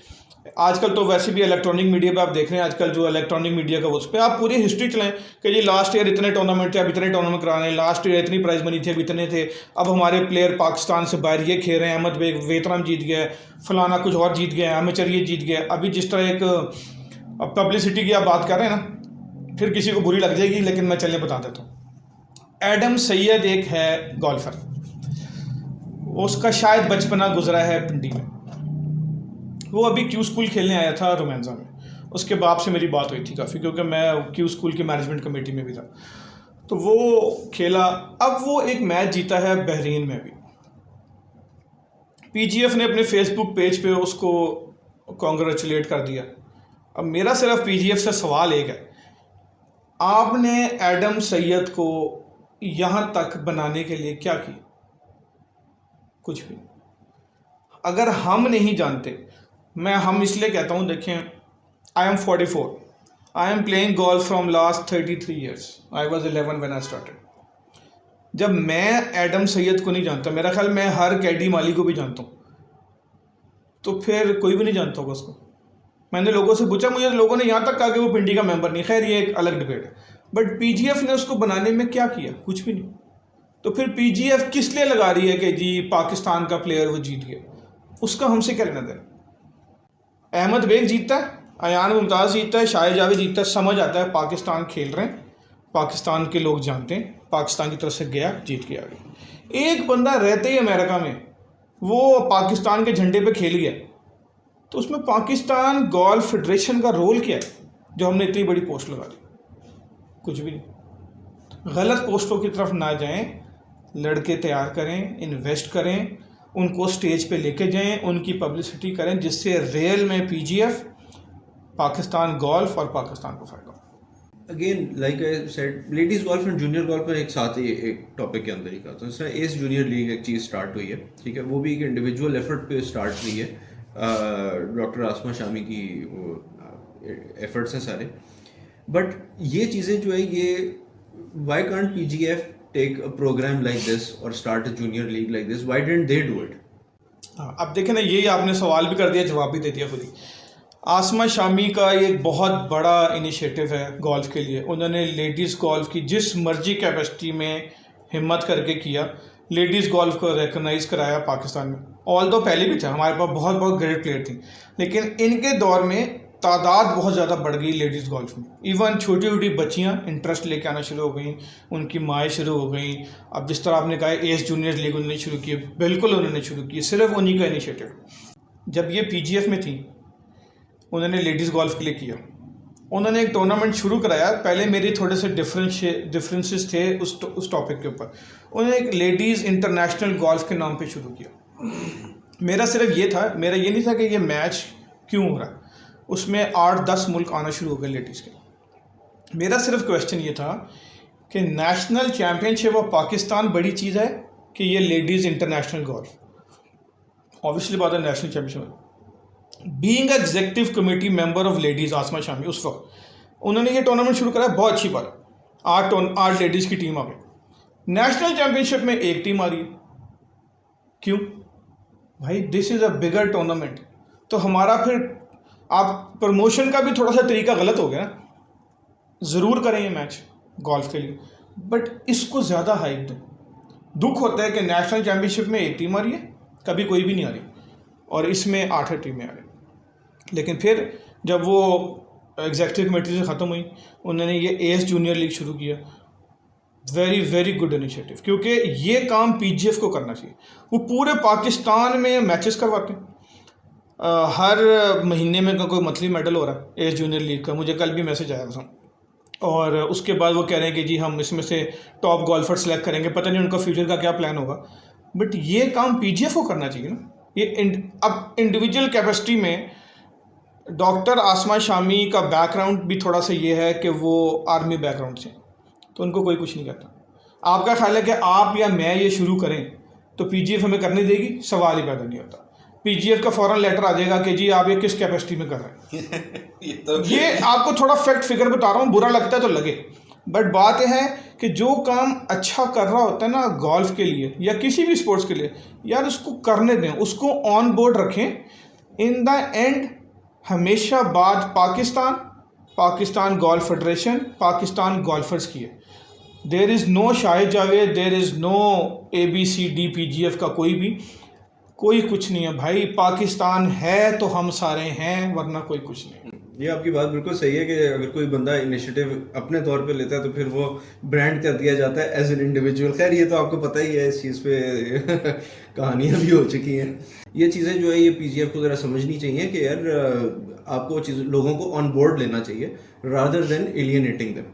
आजकल तो वैसे भी इलेक्ट्रॉनिक मीडिया पे आप देख रहे हैं, आजकल जो इलेक्ट्रॉनिक मीडिया का, उस पर आप पूरी हिस्ट्री चलाएं कि जी लास्ट ईयर इतने टूर्नामेंट थे, अब इतने टूर्नामेंट करा रहे हैं, लास्ट ईयर इतनी प्राइज मनी थी, अब इतने थे, अब हमारे प्लेयर पाकिस्तान से बाहर ये खेल रहे हैं, अहमद वेतरम जीत गया, फलाना कुछ और जीत गया, अमेचर ये जीत गया। अभी जिस तरह एक पब्लिसिटी की आप बात कर रहे हैं ना, फिर किसी को बुरी लग जाएगी, लेकिन मैं चलने बता देता हूँ। एडम सैयद एक है गोल्फर, उसका शायद बचपना गुजरा है पिंडी में, वो अभी क्यू स्कूल खेलने आया था रोमेंजा में, उसके बाप से मेरी बात हुई थी काफ़ी, क्योंकि मैं क्यू स्कूल की मैनेजमेंट कमेटी में भी था, तो वो खेला। अब वो एक मैच जीता है बहरीन में भी, पीजीएफ ने अपने फेसबुक पेज पे उसको कॉन्ग्रेचुलेट कर दिया। अब मेरा सिर्फ पीजीएफ से सवाल एक है, आपने एडम सैयद को यहाँ तक बनाने के लिए क्या किया? कुछ भी। अगर हम नहीं जानते, हम इसलिए कहता हूँ, देखें, I am 44, I am playing golf from last 33 years, I was 11 when I started. जब मैं एडम सैयद को नहीं जानता, मेरा ख्याल मैं हर कैडी माली को भी जानता हूँ, तो फिर कोई भी नहीं जानता होगा उसको। मैंने लोगों से पूछा, मुझे लोगों ने यहाँ तक कहा कि वो पिंडी का मेंबर नहीं, खैर ये एक अलग डिबेट है, बट पीजीएफ ने उसको बनाने में क्या किया? कुछ भी नहीं। तो फिर पीजीएफ किस लिए लगा रही है कि जी पाकिस्तान का प्लेयर वो जीत गया? उसका हमसे क्या लेना देना? अहमद बेग जीतता है, अयान मुमताज़ जीतता है, शाहिद जावेद जीतता है, समझ आता है पाकिस्तान खेल रहे हैं, पाकिस्तान के लोग जानते हैं, पाकिस्तान की तरफ से गया, जीत के आ गया। एक बंदा रहते ही अमेरिका में वो पाकिस्तान के झंडे पे खेल गया, तो उसमें पाकिस्तान गोल्फ फेडरेशन का रोल क्या है जो हमने इतनी बड़ी पोस्ट लगा दी? कुछ भी नहीं। गलत पोस्टों की तरफ ना जाएं, लड़के तैयार करें, इन्वेस्ट करें, उनको स्टेज पे लेके जाएं, उनकी पब्लिसिटी करें, जिससे रियल में पीजीएफ, पाकिस्तान गोल्फ और पाकिस्तान को फ़ायदा हो। Again like I said, ladies golf and junior golf में एक साथ ही एक टॉपिक के अंदर ही का, तो इसमें एस जूनियर लीग एक चीज़ स्टार्ट हुई है, ठीक है, वो भी एक इंडिविजुअल एफर्ट पे स्टार्ट हुई है, डॉक्टर आसमा शामी की एफर्ट्स हैं सारे, बट ये चीज़ें जो है ये why can't PGF take a program like this और start a junior league like this, why didn't they do it? हाँ, अब देखें ना, यही आपने सवाल भी कर दिया, जवाब भी दे दिया खुद ही। आसमा शामी का एक बहुत बड़ा इनिशिएटिव है गोल्फ के लिए। उन्होंने लेडीज़ गोल्फ की जिस मर्जी कैपेसिटी में हिम्मत करके किया, लेडीज़ गोल्फ को रिकॉग्नाइज कराया पाकिस्तान में। ऑल दो पहले भी था, हमारे पास बहुत बहुत ग्रेट प्लेयर थी, लेकिन इनके दौर में तादाद बहुत ज़्यादा बढ़ गई लेडीज़ गोल्फ में। इवन छोटी छोटी बच्चियां इंटरेस्ट लेके आना शुरू हो गई, उनकी माएँ शुरू हो गई। अब जिस तरह आपने कहा एस जूनियर लीग उन्होंने शुरू की, बिल्कुल उन्होंने शुरू की, सिर्फ उन्हीं का इनिशिएटिव। जब ये पीजीएफ में थी, उन्होंने लेडीज़ गोल्फ के लिए किया, उन्होंने एक टूर्नामेंट शुरू कराया। पहले मेरे थोड़े से डिफरेंसेस थे उस टॉपिक के ऊपर। उन्होंने एक लेडीज़ इंटरनेशनल गोल्फ के नाम पे शुरू किया। मेरा सिर्फ ये था, मेरा ये नहीं था कि ये मैच क्यों हो रहा है, उसमें 8-10 मुल्क आना शुरू हो गए लेडीज़ के। मेरा सिर्फ क्वेश्चन ये था कि नेशनल चैम्पियनशिप ऑफ पाकिस्तान बड़ी चीज़ है कि ये लेडीज़ इंटरनेशनल गोल्फ? ऑब्वियसली बात है national championship. Being executive committee member of ladies Asma Shami, उस वक्त उन्होंने ये टूर्नामेंट शुरू करा, बहुत अच्छी बात है। 8 लेडीज़ की टीम आ गई। नेशनल चैम्पियनशिप में एक टीम आ रही है, क्यों भाई? This is a bigger tournament. तो हमारा फिर आप प्रमोशन का भी थोड़ा सा तरीका गलत हो गया ना। ज़रूर करें ये मैच गोल्फ के लिए, बट इसको ज़्यादा हाइप दें। दुख होता है कि नेशनल चैम्पियनशिप में एक टीम आ रही है, कभी कोई भी नहीं आ रही, और इसमें 8 टीमें आ रही। लेकिन फिर जब वो एग्जीक्यूटिव कमेटी से ख़त्म हुई, उन्होंने ये एस जूनियर लीग शुरू किया। वेरी वेरी गुड इनिशिएटिव, क्योंकि ये काम पीजीएफ को करना चाहिए। वो पूरे पाकिस्तान में मैचेस करवाते हैं, हर महीने में कोई मंथली मेडल हो रहा है एस जूनियर लीग का। मुझे कल भी मैसेज आया था, और उसके बाद वो कह रहे हैं कि जी हम इसमें से टॉप गोल्फर सेलेक्ट करेंगे। पता नहीं उनका फ्यूचर का क्या प्लान होगा, बट ये काम पीजीएफ को करना चाहिए ना। अब इंडिविजुअल कैपेसिटी में डॉक्टर आसमा शामी का बैकग्राउंड भी थोड़ा सा ये है कि वो आर्मी बैकग्राउंड से, तो उनको कोई कुछ नहीं कहता। आपका ख्याल है कि आप या मैं ये शुरू करें तो पीजीएफ हमें करने देगी? सवाल ही पैदा नहीं होता। पीजीएफ का फौरन लेटर आ जाएगा कि जी आप ये किस कैपेसिटी में कर रहे हैं। ये आपको थोड़ा फैक्ट फिगर बता रहा हूँ, बुरा लगता है तो लगे, बट बात यह है कि जो काम अच्छा कर रहा होता है ना गोल्फ के लिए या किसी भी स्पोर्ट्स के लिए, यार उसको करने दें, उसको ऑन बोर्ड रखें। इन द एंड हमेशा बात Pakistan golf federation, Pakistan golfers की है। There is no Shahid Javed, there is no ABCD PGF का कोई कुछ नहीं है भाई। पाकिस्तान है तो हम सारे हैं, वरना कोई कुछ नहीं। ये आपकी बात बिल्कुल सही है कि अगर कोई बंदा इनिशिएटिव अपने तौर पे लेता है तो फिर वो ब्रांड कर दिया जाता है एज एन इंडिविजुअल। खैर ये तो आपको पता ही है, इस चीज़ पे कहानियाँ भी हो चुकी हैं। ये चीज़ें जो है ये पीजीएफ को ज़रा समझनी चाहिए कि यार आपको लोगों को ऑन बोर्ड लेना चाहिए rather than alienating them,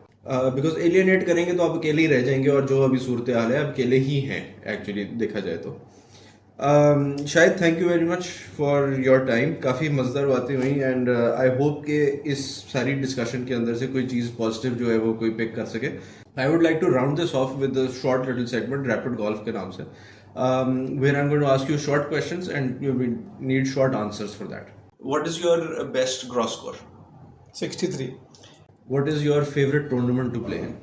because alienate करेंगे तो आप अकेले ही रह जाएंगे, और जो अभी सूरत हाल है अकेले ही हैं एक्चुअली देखा जाए तो। शायद thank you very much for your time, काफ़ी मज़ेदार बातें हुई, एंड आई होप कि इस सारी डिस्कशन के अंदर से कोई चीज़ पॉजिटिव जो है वो कोई पिक कर सके। I would like to round this off with a short little segment rapid golf के नाम से, where I am going to ask you short questions and you need short answers for that. What is your best gross score? 63. What is your favorite tournament to play in?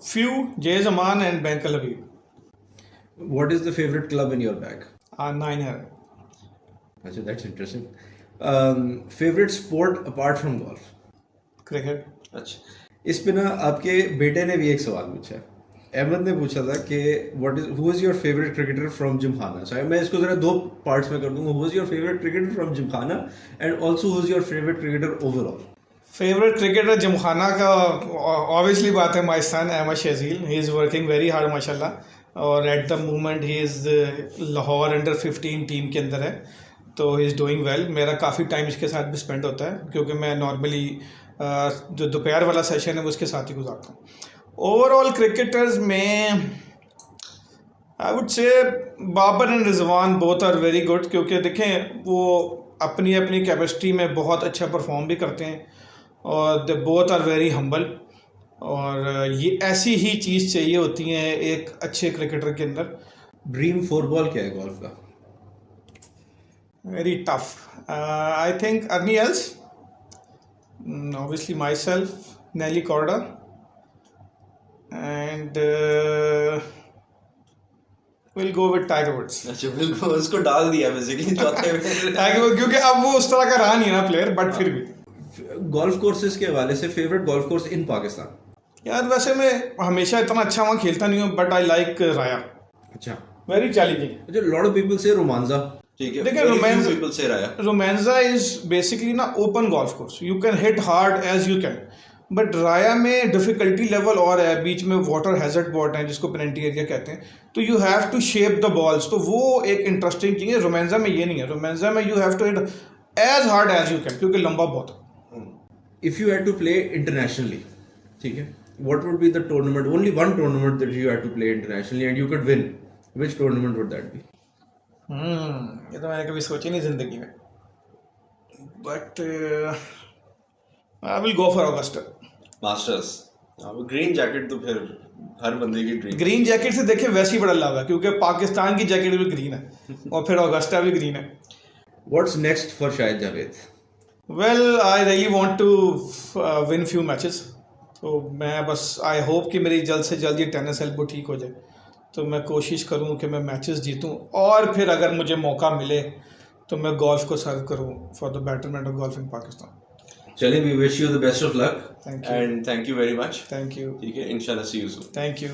Few, Jay Zaman and Bankal Habib. What is the favorite club in your bag? 9 है. Achha, that's interesting. Favorite sport apart from golf? Cricket. अच्छा, इस पे ना आपके बेटे ने भी एक सवाल पूछा है अहमद ने पूछा था कि who is your favourite cricketer from Gymkhana. सो मैं इसको जरा दो पार्ट्स में कर दूंगा। Who is your favourite cricketer from Gymkhana and also who is your favourite cricketer overall. Favourite cricketer Gymkhana का ऑब्वियसली बात है, my son Ahmed Shajeel. He is working very hard माशाल्लाह, और at the moment he is Lahore under 15 team के अंदर है, तो he is doing well. मेरा काफ़ी टाइम इसके साथ भी स्पेंड होता है, क्योंकि मैं नॉर्मली जो दोपहर वाला सेशन है वो उसके साथ ही गुजारता हूँ। ओवरऑल क्रिकेटर्स में I would say Babar and Rizwan both are very good, क्योंकि देखें वो अपनी अपनी कैपेसिटी में बहुत अच्छा परफॉर्म भी करते हैं, और they both are very humble. और ये ऐसी ही चीज़ चाहिए होती है एक अच्छे क्रिकेटर के अंदर। ड्रीम फोर बॉल क्या है गोल्फ का? Very tough. I think Ernie Els, obviously myself, Nelly Korda, and will go with Tiger Woods. अच्छा, बिल्कुल उसको डाल दिया बेसिकली चौथे में। क्योंकि अब वो उस तरह का रहा नहीं है ना प्लेयर, बट फिर भी। गोल्फ कोर्सेज के हवाले से favourite golf course in Pakistan? यार वैसे मैं हमेशा इतना अच्छा वहाँ खेलता नहीं हूँ, बट आई लाइक राया। अच्छा, वेरी चैलेंजिंग। अच्छा, लॉट ऑफ पीपल से रोमांजा। ठीक है, देखिए पीपल से राया। रोमांजा इज बेसिकली ना open golf course, you can hit hard as you can, but Raya में डिफिकल्टी लेवल और है, बीच में वाटर हैजर्ड बहुत है जिसको पेनल्टी एरिया कहते हैं, तो you have to shape the balls, तो वो एक इंटरेस्टिंग चीज़ है। रोमांजा में ये नहीं है, रोमांजा में you have to hit as hard as you can, क्योंकि लंबा बहुत है। If you had to play internationally, ठीक है, what would be the tournament, only one tournament that you had to play internationally and you could win, which tournament would that be? ये तो मैंने कभी सोची नहीं जिंदगी में, but I will go for Augusta Masters. अब ग्रीन जैकेट तो फिर हर बंदे की ड्रीम। ग्रीन जैकेट से देखे वैसे ही बड़ा लाभ है, क्योंकि पाकिस्तान की जैकेट भी ग्रीन है और फिर ऑगस्टा भी ग्रीन है। What's next for Shahid Javed? Well I really want to win few matches, तो मैं बस आई होप कि मेरी जल्द से जल्द ये टेनिस एल्बो ठीक हो जाए, तो मैं कोशिश करूं कि मैं मैचेस जीतूं, और फिर अगर मुझे मौका मिले तो मैं गोल्फ को सर्व करूं for the betterment of golf in Pakistan. चलिए, we wish you the best of luck Thank you. And thank you very much. Thank you. ठीक है, इंशाल्लाह see you soon. Thank you.